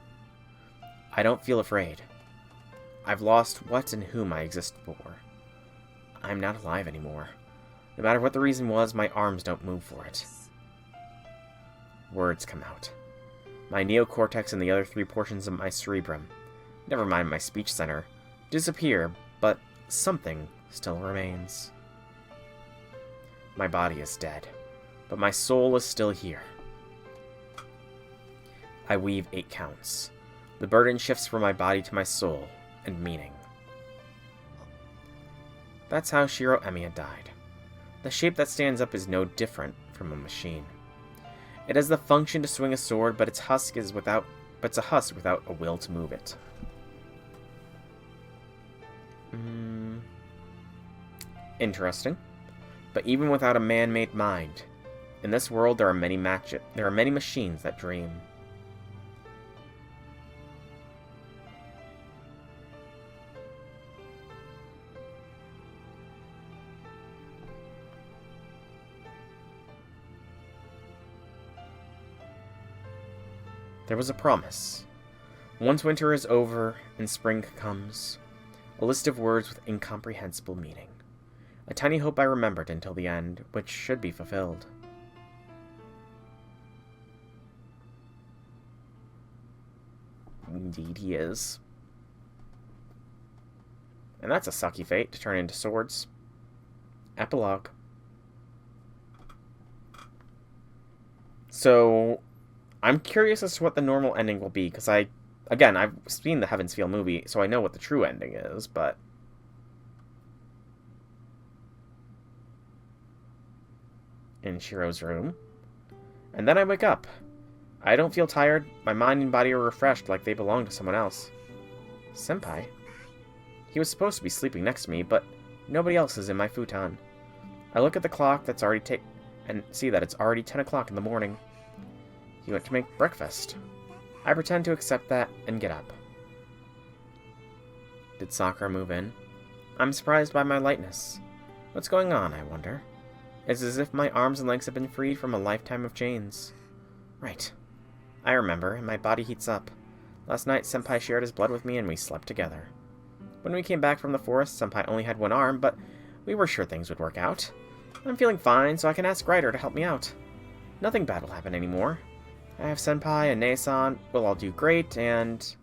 I don't feel afraid. I've lost what and whom I exist for. I'm not alive anymore. No matter what the reason was, my arms don't move for it. Words come out. My neocortex and the other 3 portions of my cerebrum, never mind my speech center, disappear, but something still remains. My body is dead, but my soul is still here. I weave 8 counts. The burden shifts from my body to my soul and meaning. That's how Shiro Emiya died. The shape that stands up is no different from a machine. It has the function to swing a sword, but its husk is a husk without a will to move it. Interesting. But even without a man-made mind, in this world there are many machines that dream. There was a promise. Once winter is over and spring comes, a list of words with incomprehensible meaning. A tiny hope I remembered until the end, which should be fulfilled. Indeed he is. And that's a sucky fate, to turn into swords. Epilogue. So, I'm curious as to what the normal ending will be, because again, I've seen the Heaven's Feel movie, so I know what the true ending is, but... in Shiro's room. And then I wake up. I don't feel tired. My mind and body are refreshed like they belong to someone else. Senpai? He was supposed to be sleeping next to me, but nobody else is in my futon. I look at the clock that's already and see that it's already 10 o'clock in the morning. He went to make breakfast. I pretend to accept that and get up. Did Sakura move in? I'm surprised by my lightness. What's going on, I wonder? It's as if my arms and legs have been freed from a lifetime of chains. Right. I remember, and my body heats up. Last night, Senpai shared his blood with me, and we slept together. When we came back from the forest, Senpai only had one arm, but we were sure things would work out. I'm feeling fine, so I can ask Ryder to help me out. Nothing bad will happen anymore. I have Senpai and Nei-san. We'll all do great, and...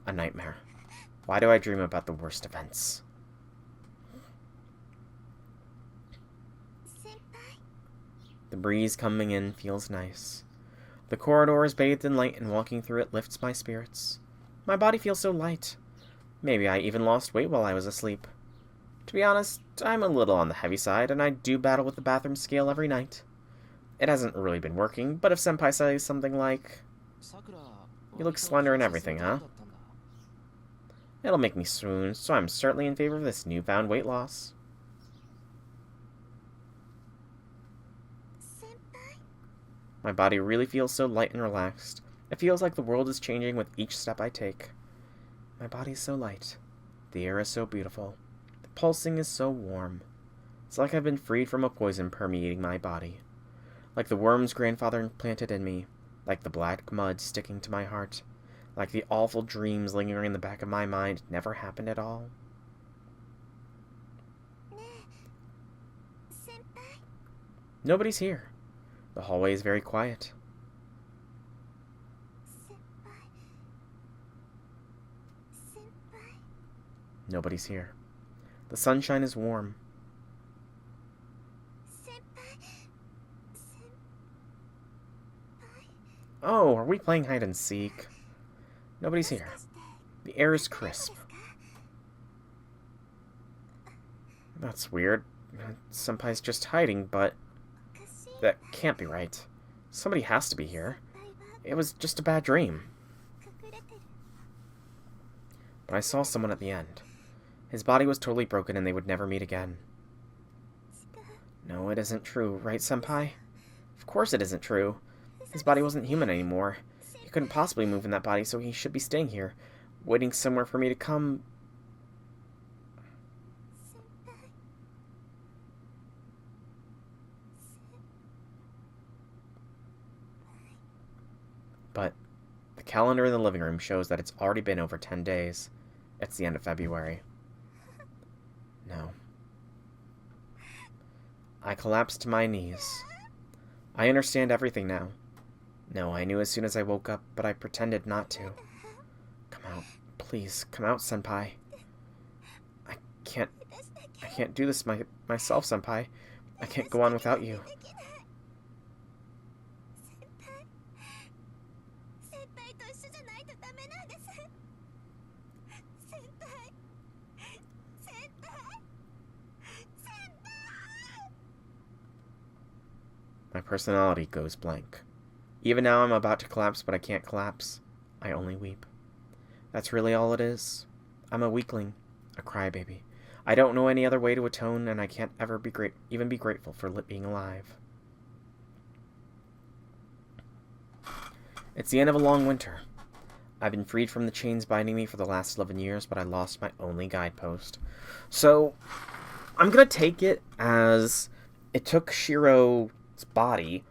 a nightmare. Why do I dream about the worst events? The breeze coming in feels nice. The corridor is bathed in light, and walking through it lifts my spirits. My body feels so light. Maybe I even lost weight while I was asleep. To be honest, I'm a little on the heavy side, and I do battle with the bathroom scale every night. It hasn't really been working, but if Senpai says something like, "You look slender and everything, huh?" It'll make me swoon, so I'm certainly in favor of this newfound weight loss. My body really feels so light and relaxed. It feels like the world is changing with each step I take. My body is so light. The air is so beautiful. The pulsing is so warm. It's like I've been freed from a poison permeating my body. Like the worms grandfather implanted in me. Like the black mud sticking to my heart. Like the awful dreams lingering in the back of my mind never happened at all. Nobody's here. The hallway is very quiet. Nobody's here. The sunshine is warm. Oh, are we playing hide and seek? Nobody's here. The air is crisp. That's weird. Senpai's just hiding, but... that can't be right. Somebody has to be here. It was just a bad dream. But I saw someone at the end. His body was totally broken and they would never meet again. No, it isn't true, right, Senpai? Of course it isn't true. His body wasn't human anymore. He couldn't possibly move in that body, so he should be staying here, waiting somewhere for me to come... But the calendar in the living room shows that it's already been over 10 days. It's the end of February. No. I collapsed to my knees. I understand everything now. No, I knew as soon as I woke up, but I pretended not to. Come out. Please, come out, Senpai. I can't do this myself, Senpai. I can't go on without you. My personality goes blank. Even now I'm about to collapse, but I can't collapse. I only weep. That's really all it is. I'm a weakling, a crybaby. I don't know any other way to atone, and I can't ever even be grateful for being alive. It's the end of a long winter. I've been freed from the chains binding me for the last 11 years, but I lost my only guidepost. So, I'm gonna take it as it took Shiro's body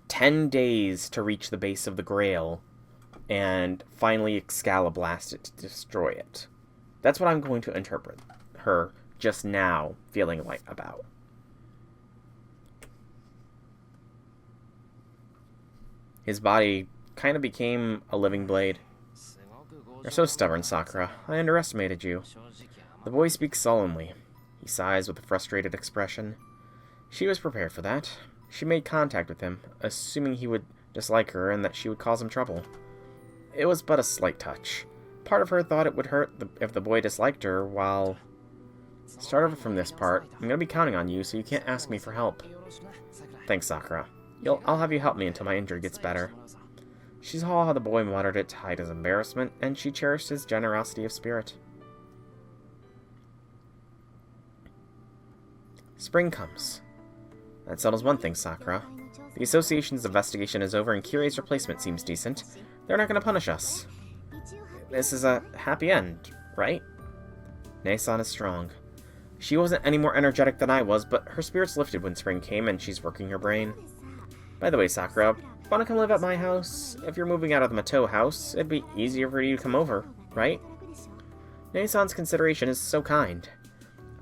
10 days to reach the base of the Grail, and finally Excaliblast it to destroy it. That's what I'm going to interpret her just now feeling like about. His body kind of became a living blade. You're so stubborn, Sakura. I underestimated you. The boy speaks solemnly. He sighs with a frustrated expression. She was prepared for that. She made contact with him, assuming he would dislike her and that she would cause him trouble. It was but a slight touch. Part of her thought it would hurt if the boy disliked her, while... Start over from this part. I'm gonna be counting on you, so you can't ask me for help. Thanks, Sakura. I'll have you help me until my injury gets better. She saw how the boy muttered it to hide his embarrassment, and she cherished his generosity of spirit. Spring comes. That settles one thing, Sakura. The Association's investigation is over and Kirei's replacement seems decent. They're not going to punish us. This is a happy end, right? Nae-san is strong. She wasn't any more energetic than I was, but her spirits lifted when spring came and she's working her brain. By the way, Sakura, want to come live at my house? If you're moving out of the Matou house, it'd be easier for you to come over, right? Nae-san's consideration is so kind.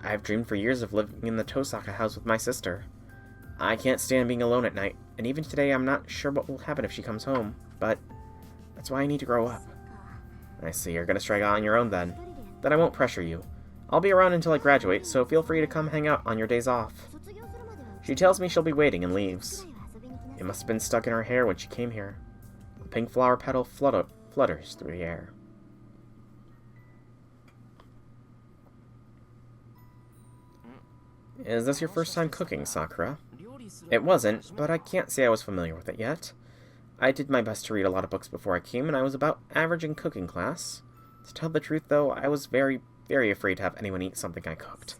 I've dreamed for years of living in the Tosaka house with my sister. I can't stand being alone at night, and even today I'm not sure what will happen if she comes home, but that's why I need to grow up. I see, you're gonna strike out on your own then. Then I won't pressure you. I'll be around until I graduate, so feel free to come hang out on your days off. She tells me she'll be waiting and leaves. It must have been stuck in her hair when she came here. The pink flower petal flutters through the air. Is this your first time cooking, Sakura? It wasn't, but I can't say I was familiar with it yet. I did my best to read a lot of books before I came, and I was about average in cooking class. To tell the truth, though, I was very, very afraid to have anyone eat something I cooked.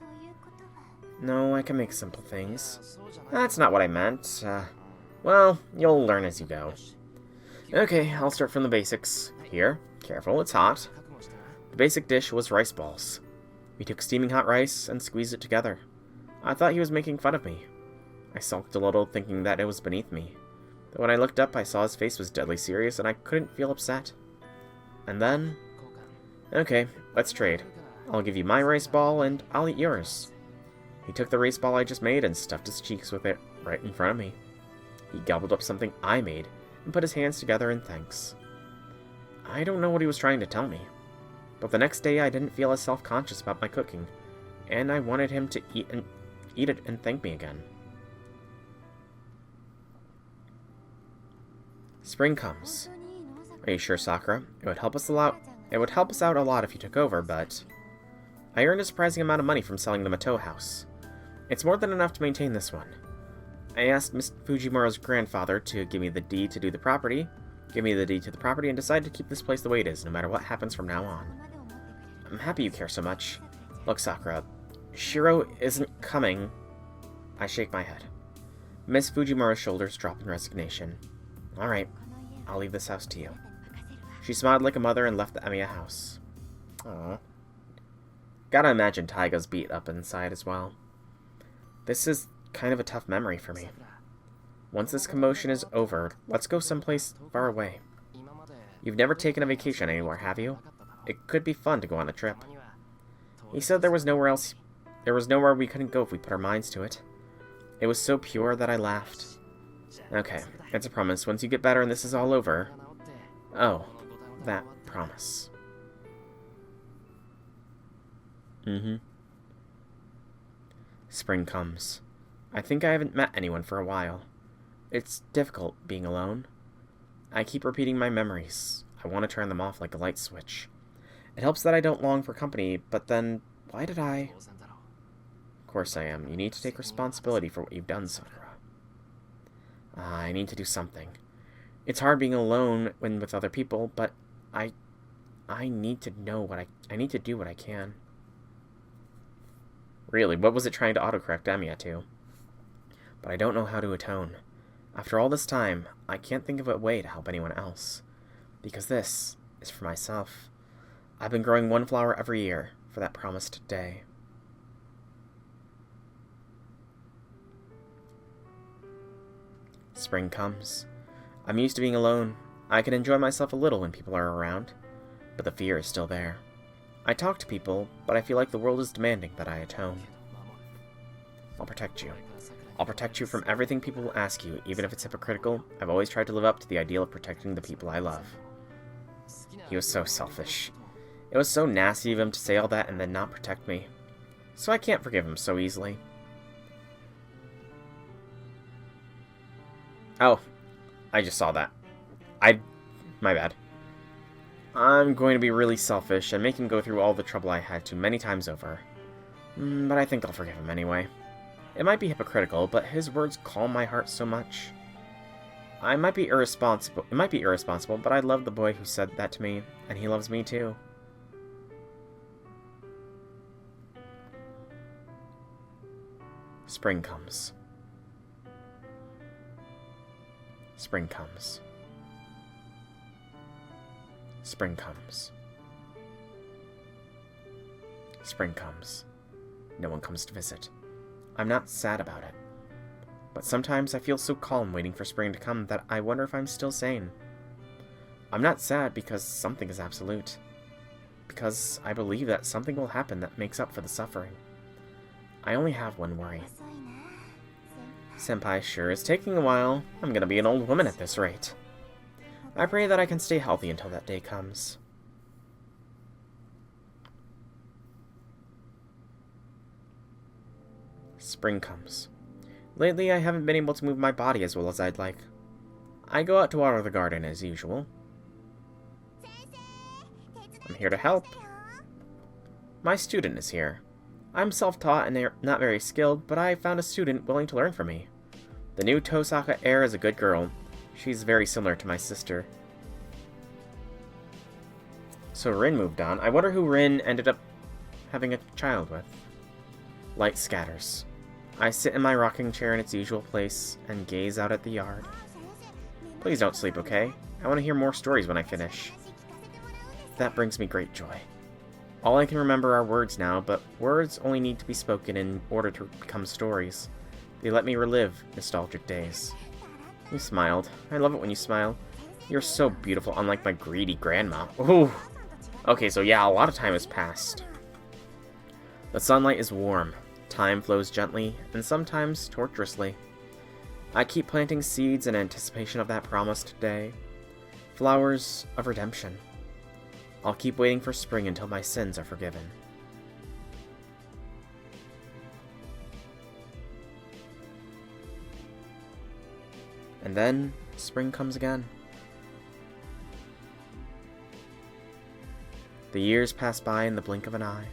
No, I can make simple things. That's not what I meant. Well, you'll learn as you go. Okay, I'll start from the basics. Here, careful, it's hot. The basic dish was rice balls. We took steaming hot rice and squeezed it together. I thought he was making fun of me. I sulked a little, thinking that it was beneath me. But when I looked up, I saw his face was deadly serious, and I couldn't feel upset. And then... Okay, let's trade. I'll give you my rice ball, and I'll eat yours. He took the rice ball I just made and stuffed his cheeks with it right in front of me. He gobbled up something I made, and put his hands together in thanks. I don't know what he was trying to tell me, but the next day I didn't feel as self-conscious about my cooking, and I wanted him to eat it and thank me again. Spring comes. Are you sure, Sakura? It would help us out a lot if you took over, but... I earned a surprising amount of money from selling the Matou house. It's more than enough to maintain this one. I asked Miss Fujimura's grandfather to give me the deed to the property, and decided to keep this place the way it is, no matter what happens from now on. I'm happy you care so much. Look, Sakura, Shiro isn't coming. I shake my head. Miss Fujimura's shoulders drop in resignation. Alright, I'll leave this house to you. She smiled like a mother and left the Emiya house. Aww. Gotta imagine Taiga's beat up inside as well. This is kind of a tough memory for me. Once this commotion is over, let's go someplace far away. You've never taken a vacation anywhere, have you? It could be fun to go on a trip. He said there was nowhere we couldn't go if we put our minds to it. It was so pure that I laughed. Okay, it's a promise. Once you get better and this is all over... Oh, that promise. Spring comes. I think I haven't met anyone for a while. It's difficult being alone. I keep repeating my memories. I want to turn them off like a light switch. It helps that I don't long for company, but then, why did I... Of course I am. You need to take responsibility for what you've done, Sakura. I need to do something. It's hard being alone when with other people, but I need to know I need to do what I can. Really, what was it trying to autocorrect Emiya to? But I don't know how to atone. After all this time, I can't think of a way to help anyone else. Because this is for myself. I've been growing one flower every year for that promised day. Spring comes. I'm used to being alone. I can enjoy myself a little when people are around, but the fear is still there. I talk to people, but I feel like the world is demanding that I atone. I'll protect you. I'll protect you from everything people will ask you, even if it's hypocritical. I've always tried to live up to the ideal of protecting the people I love. He was so selfish. It was so nasty of him to say all that and then not protect me. So I can't forgive him so easily. Oh, I just saw that. My bad. I'm going to be really selfish and make him go through all the trouble I had to many times over. But I think I'll forgive him anyway. It might be hypocritical, but his words calm my heart so much. It might be irresponsible, but I love the boy who said that to me, and he loves me too. Spring comes. Spring comes. Spring comes. Spring comes. No one comes to visit. I'm not sad about it. But sometimes I feel so calm waiting for spring to come that I wonder if I'm still sane. I'm not sad because something is absolute. Because I believe that something will happen that makes up for the suffering. I only have one worry. Senpai sure is taking a while. I'm gonna be an old woman at this rate. I pray that I can stay healthy until that day comes. Spring comes. Lately, I haven't been able to move my body as well as I'd like. I go out to water the garden as usual. I'm here to help. My student is here. I'm self-taught and not very skilled, but I found a student willing to learn from me. The new Tosaka heir is a good girl. She's very similar to my sister. So Rin moved on. I wonder who Rin ended up having a child with. Light scatters. I sit in my rocking chair in its usual place and gaze out at the yard. Please don't sleep, okay? I want to hear more stories when I finish. That brings me great joy. All I can remember are words now, but words only need to be spoken in order to become stories. They let me relive nostalgic days. You smiled. I love it when you smile. You're so beautiful, unlike my greedy grandma. Ooh. Okay, so yeah, a lot of time has passed. The sunlight is warm. Time flows gently, and sometimes torturously. I keep planting seeds in anticipation of that promised day. Flowers of redemption. I'll keep waiting for spring until my sins are forgiven. And then, spring comes again. The years pass by in the blink of an eye.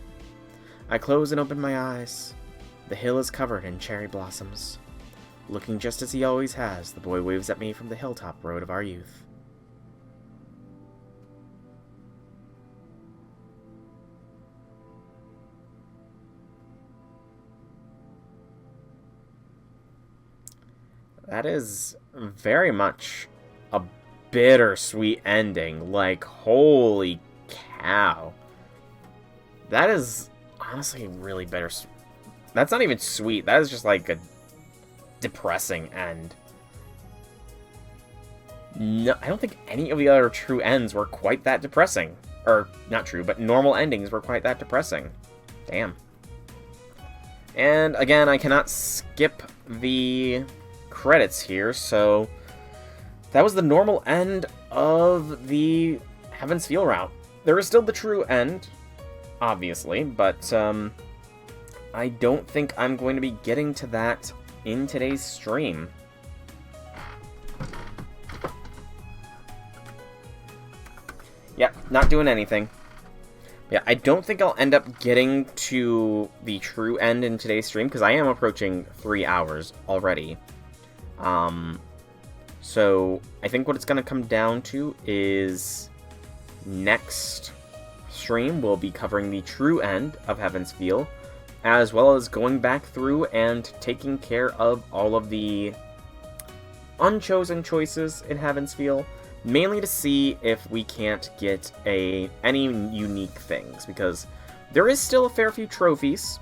I close and open my eyes. The hill is covered in cherry blossoms. Looking just as he always has, the boy waves at me from the hilltop road of our youth. That is very much a bittersweet ending. Like, holy cow. That is honestly really bittersweet. That's not even sweet. That is just like a depressing end. No, I don't think any of the other true ends were quite that depressing. Or, not true, but normal endings were quite that depressing. Damn. And again, I cannot skip the credits here, so that was the normal end of the Heaven's Feel route. There is still the true end, obviously, but I don't think I'm going to be getting to that in today's stream. Yep, not doing anything. Yeah, I don't think I'll end up getting to the true end in today's stream, because I am approaching 3 hours already. So I think what it's going to come down to is next stream we'll be covering the true end of Heaven's Feel, as well as going back through and taking care of all of the unchosen choices in Heaven's Feel, mainly to see if we can't get any unique things, because there is still a fair few trophies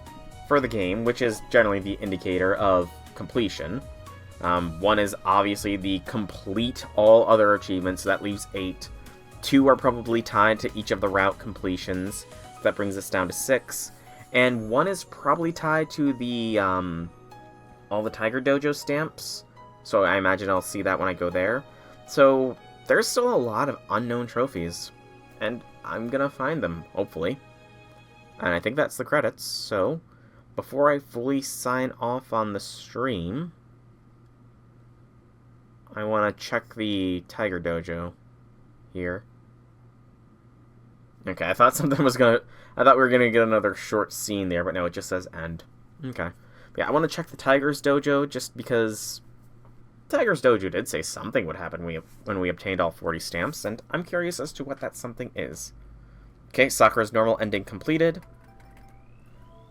for the game, which is generally the indicator of completion. One is obviously the complete all other achievements, so that leaves 8. 2 are probably tied to each of the route completions, so that brings us down to 6. And 1 is probably tied to the all the Tiger Dojo stamps, so I imagine I'll see that when I go there. So there's still a lot of unknown trophies, and I'm gonna find them, hopefully. And I think that's the credits, so before I fully sign off on the stream, I want to check the Tiger Dojo here. Okay, I thought something was gonna... I thought we were gonna get another short scene there, but no, it just says end. Okay. Yeah, I want to check the Tiger's Dojo, just because Tiger's Dojo did say something would happen when we obtained all 40 stamps, and I'm curious as to what that something is. Okay, Sakura's normal ending completed.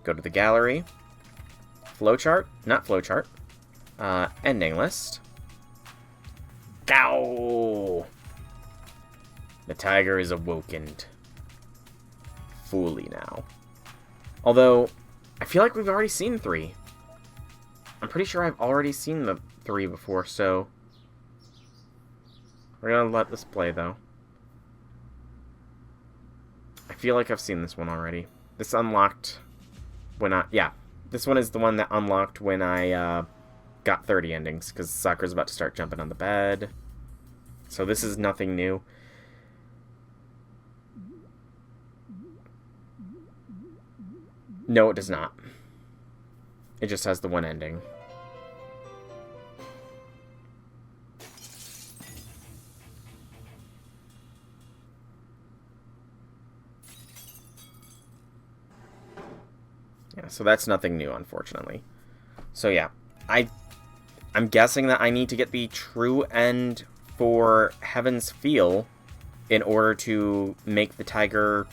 Go to the gallery. Flowchart. Not flowchart. Ending list. Gow! The tiger is awakened. Fully now. Although, I feel like we've already seen 3. I'm pretty sure I've already seen the 3 before, so we're gonna let this play, though. I feel like I've seen this one already. This unlocked when yeah, this one is the one that unlocked when I got 30 endings, because Sakura's about to start jumping on the bed. So this is nothing new. No, it does not. It just has the one ending. Yeah, so that's nothing new, unfortunately. So yeah, I'm guessing that I need to get the true end for Heaven's Feel in order to make the tiger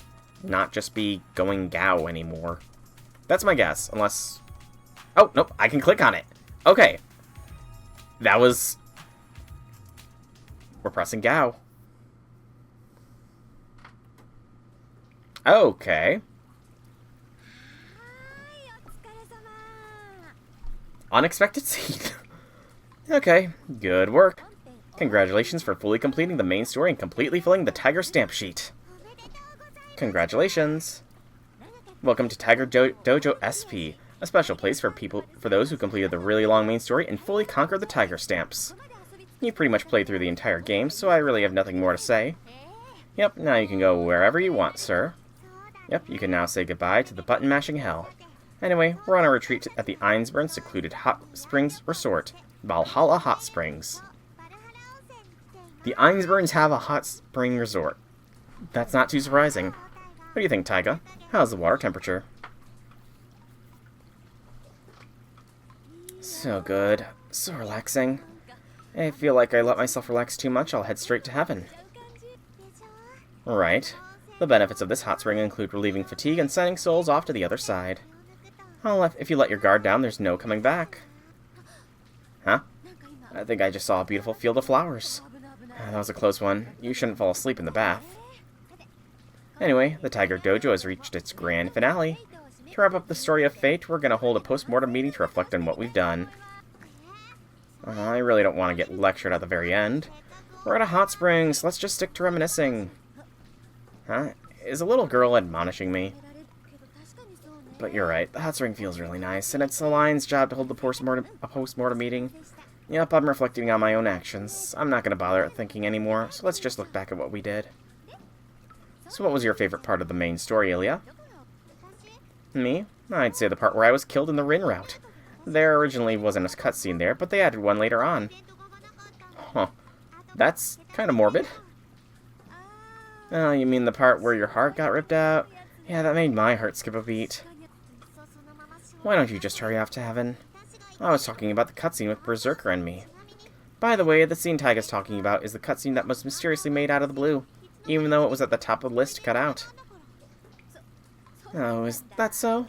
not just be going Gao anymore. That's my guess, unless... Oh, nope, I can click on it. Okay. That was... We're pressing Gao. Okay. Unexpected scene. Okay, good work. Congratulations for fully completing the main story and completely filling the Tiger stamp sheet. Congratulations. Welcome to Tiger Dojo SP, a special place for those who completed the really long main story and fully conquered the Tiger stamps. You pretty much played through the entire game, so I really have nothing more to say. Yep, now you can go wherever you want, sir. Yep, you can now say goodbye to the button-mashing hell. Anyway, we're on a retreat at the Einsburn Secluded Hot Springs Resort, Valhalla Hot Springs. The Einsburns have a hot spring resort. That's not too surprising. What do you think, Taiga? How's the water temperature? So good. So relaxing. I feel like I let myself relax too much, I'll head straight to heaven. Right. The benefits of this hot spring include relieving fatigue and sending souls off to the other side. If you let your guard down, there's no coming back. Huh? I think I just saw a beautiful field of flowers. That was a close one. You shouldn't fall asleep in the bath. Anyway, the Tiger Dojo has reached its grand finale. To wrap up the story of fate, we're going to hold a post-mortem meeting to reflect on what we've done. I really don't want to get lectured at the very end. We're at a hot springs. Let's just stick to reminiscing. Huh? Is a little girl admonishing me? But you're right, the hot spring feels really nice, and it's the lion's job to hold a post-mortem meeting. Yep, I'm reflecting on my own actions. I'm not going to bother thinking anymore, so let's just look back at what we did. So what was your favorite part of the main story, Ilya? Me? I'd say the part where I was killed in the Rin route. There originally wasn't a cutscene there, but they added one later on. Huh. That's kind of morbid. Oh, you mean the part where your heart got ripped out? Yeah, that made my heart skip a beat. Why don't you just hurry off to heaven? I was talking about the cutscene with Berserker and me. By the way, the scene Taiga's talking about is the cutscene that was mysteriously made out of the blue, even though it was at the top of the list cut out. Oh, is that so?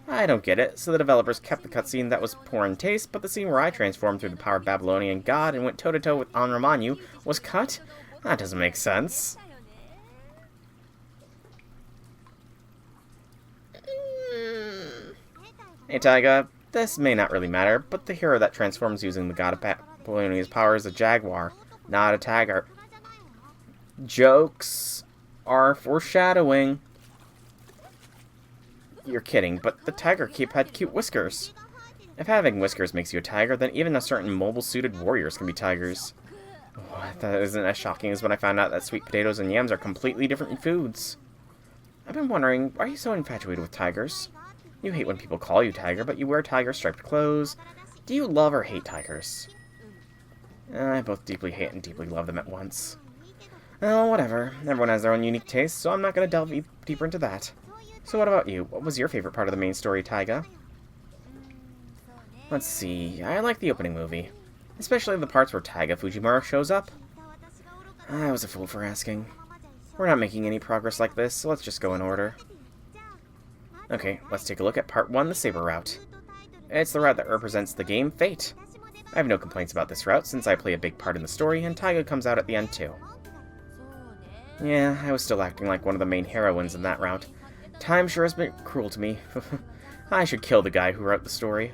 I don't get it. So the developers kept the cutscene that was poor in taste, but the scene where I transformed through the power of Babylonian god and went toe-to-toe with Anramanyu was cut? That doesn't make sense. Hey Taiga, This may not really matter, but the hero that transforms using the god of Polonia's power is a jaguar, not a tiger. Jokes are foreshadowing. You're kidding, but the tiger cape had cute whiskers. If having whiskers makes you a tiger, then even a certain mobile-suited warriors can be tigers. What? That isn't as shocking as when I found out that sweet potatoes and yams are completely different foods. I've been wondering, why are you so infatuated with tigers? You hate when people call you tiger, but you wear tiger-striped clothes. Do you love or hate tigers? I both deeply hate and deeply love them at once. Oh, whatever. Everyone has their own unique taste, so I'm not going to delve deeper into that. So what about you? What was your favorite part of the main story, Taiga? Let's see. I like the opening movie. Especially the parts where Taiga Fujimura shows up. I was a fool for asking. We're not making any progress like this, so let's just go in order. Okay, let's take a look at Part 1, the Saber Route. It's the route that represents the game Fate. I have no complaints about this route, since I play a big part in the story, and Taiga comes out at the end too. Yeah, I was still acting like one of the main heroines in that route. Time sure has been cruel to me. I should kill the guy who wrote the story.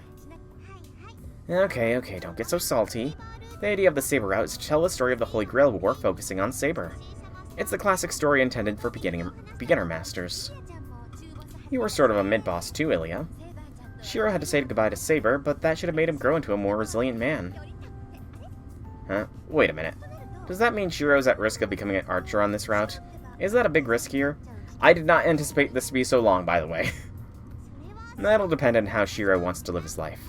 Okay, don't get so salty. The idea of the Saber Route is to tell the story of the Holy Grail War focusing on Saber. It's the classic story intended for beginner masters. You were sort of a mid-boss too, Ilya. Shiro had to say goodbye to Saber, but that should have made him grow into a more resilient man. Huh? Wait a minute. Does that mean Shiro's at risk of becoming an archer on this route? Is that a big risk here? I did not anticipate this to be so long, by the way. That'll depend on how Shiro wants to live his life.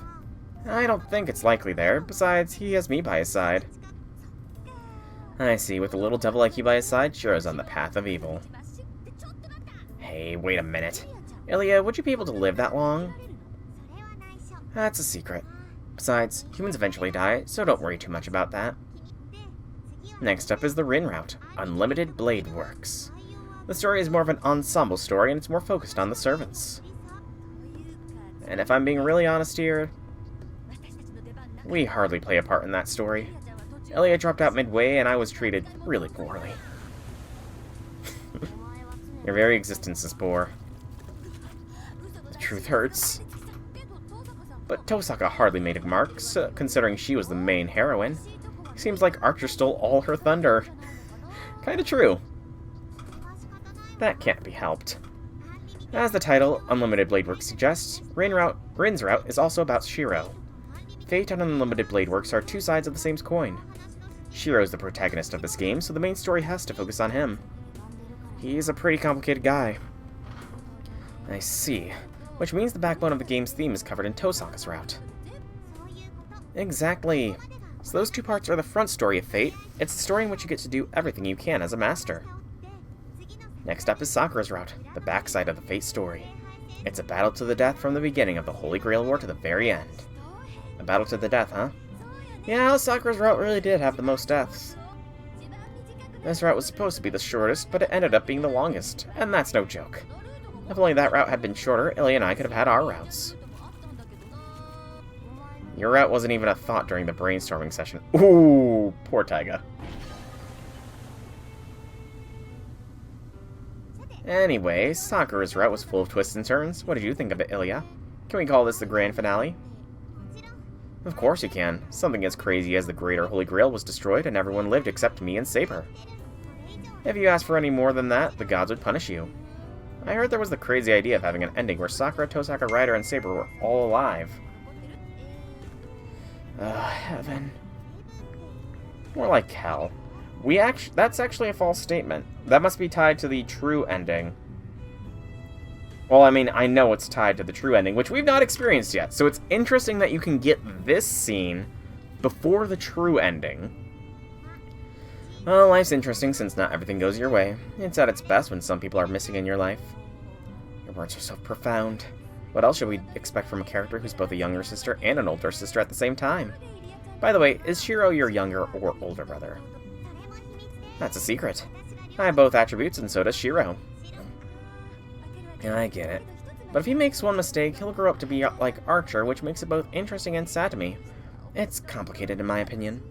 I don't think it's likely there. Besides, he has me by his side. I see. With a little devil like you by his side, Shiro's on the path of evil. Hey, wait a minute. Ilya, would you be able to live that long? That's a secret. Besides, humans eventually die, so don't worry too much about that. Next up is the Rin route, Unlimited Blade Works. The story is more of an ensemble story, and it's more focused on the servants. And if I'm being really honest here, we hardly play a part in that story. Ilya dropped out midway, and I was treated really poorly. Your very existence is poor. The truth hurts. But Tosaka hardly made a mark, considering she was the main heroine. Seems like Archer stole all her thunder. Kinda true. That can't be helped. As the title, Unlimited Blade Works, suggests, Rin's route is also about Shiro. Fate and Unlimited Blade Works are two sides of the same coin. Shiro is the protagonist of this game, so the main story has to focus on him. He's a pretty complicated guy. I see. Which means the backbone of the game's theme is covered in Tosaka's route. Exactly. So those two parts are the front story of Fate. It's the story in which you get to do everything you can as a master. Next up is Sakura's route, the backside of the Fate story. It's a battle to the death from the beginning of the Holy Grail War to the very end. A battle to the death, huh? Yeah, Sakura's route really did have the most deaths. This route was supposed to be the shortest, but it ended up being the longest, and that's no joke. If only that route had been shorter, Ilya and I could have had our routes. Your route wasn't even a thought during the brainstorming session. Ooh, poor Taiga. Anyway, Sakura's route was full of twists and turns. What did you think of it, Ilya? Can we call this the grand finale? Of course you can. Something as crazy as the Greater Holy Grail was destroyed and everyone lived except me and Saber. If you ask for any more than that, the gods would punish you. I heard there was the crazy idea of having an ending where Sakura, Tosaka, Ryder, and Saber were all alive. Heaven. More like hell. That's actually a false statement. That must be tied to the true ending. Well, I mean, I know it's tied to the true ending, which we've not experienced yet, so it's interesting that you can get this scene before the true ending. Well, life's interesting since not everything goes your way. It's at its best when some people are missing in your life. Your words are so profound. What else should we expect from a character who's both a younger sister and an older sister at the same time? By the way, is Shiro your younger or older brother? That's a secret. I have both attributes, and so does Shiro. I get it. But if he makes one mistake, he'll grow up to be like Archer, which makes it both interesting and sad to me. It's complicated in my opinion.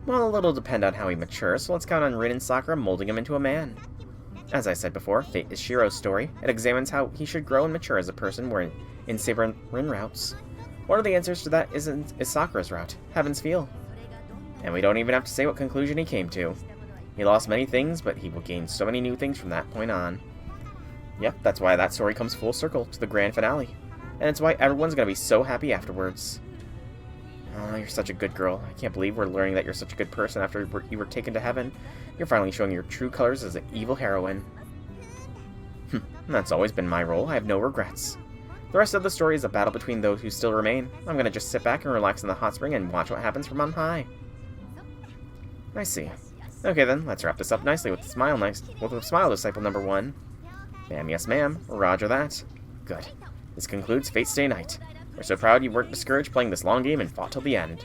Well, it'll depend on how he matures, so let's count on Rin and Sakura molding him into a man. As I said before, Fate is Shiro's story. It examines how he should grow and mature as a person where in Saber routes. One of the answers to that is Sakura's route, Heaven's Feel. And we don't even have to say what conclusion he came to. He lost many things, but he will gain so many new things from that point on. Yep, that's why that story comes full circle to the grand finale. And it's why everyone's gonna be so happy afterwards. Oh, you're such a good girl. I can't believe we're learning that you're such a good person after you were taken to heaven. You're finally showing your true colors as an evil heroine. That's always been my role. I have no regrets. The rest of the story is a battle between those who still remain. I'm gonna just sit back and relax in the hot spring and watch what happens from on high. I see. Okay then, let's wrap this up nicely with a smile, disciple number 1. Ma'am, yes ma'am. Roger that. Good. This concludes Fate's Day Night. We're so proud you weren't discouraged playing this long game and fought till the end.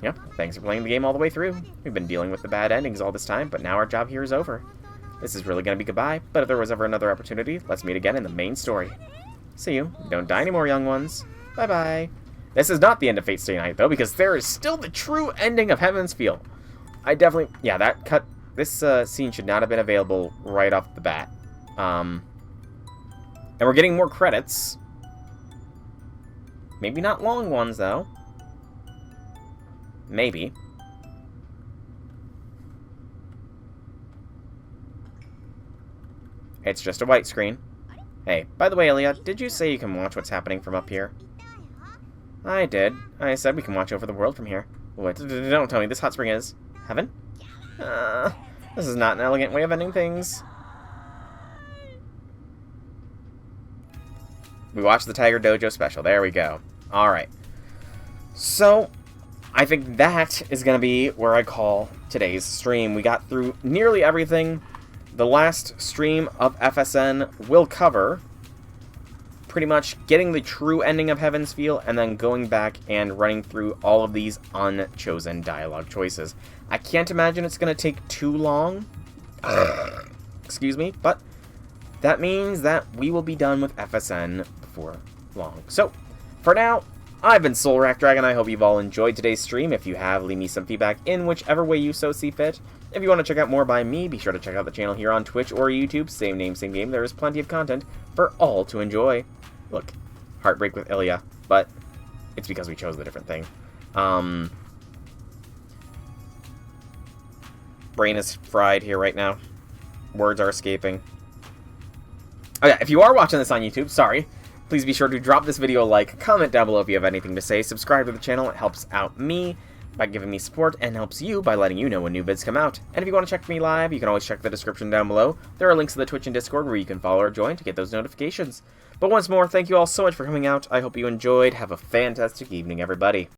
Yep, thanks for playing the game all the way through. We've been dealing with the bad endings all this time, but now our job here is over. This is really gonna be goodbye, but if there was ever another opportunity, let's meet again in the main story. See you. Don't die anymore, young ones. Bye-bye. This is not the end of Fate's Day Night, though, because there is still the true ending of Heaven's Feel. I definitely... Yeah, that cut... This scene should not have been available right off the bat. And we're getting more credits. Maybe not long ones, though. Maybe. It's just a white screen. Hey, by the way, Elliot, did you say you can watch what's happening from up here? I did. I said we can watch over the world from here. Wait, don't tell me this hot spring is... heaven? This is not an elegant way of ending things. We watched the Tiger Dojo special. There we go. Alright. So, I think that is going to be where I call today's stream. We got through nearly everything. The last stream of FSN will cover pretty much getting the true ending of Heaven's Feel and then going back and running through all of these unchosen dialogue choices. I can't imagine it's going to take too long. Excuse me, but that means that we will be done with FSN before long. So, for now, I've been Soul Dragon. I hope you've all enjoyed today's stream. If you have, leave me some feedback in whichever way you so see fit. If you want to check out more by me, be sure to check out the channel here on Twitch or YouTube. Same name, same game. There is plenty of content for all to enjoy. Look, heartbreak with Ilya, but it's because we chose the different thing. Brain is fried here right now. Words are escaping. Oh yeah, if you are watching this on YouTube, sorry. Please be sure to drop this video a like, comment down below if you have anything to say, subscribe to the channel. It helps out me by giving me support and helps you by letting you know when new vids come out. And if you want to check me live, you can always check the description down below. There are links to the Twitch and Discord where you can follow or join to get those notifications. But once more, thank you all so much for coming out. I hope you enjoyed. Have a fantastic evening, everybody.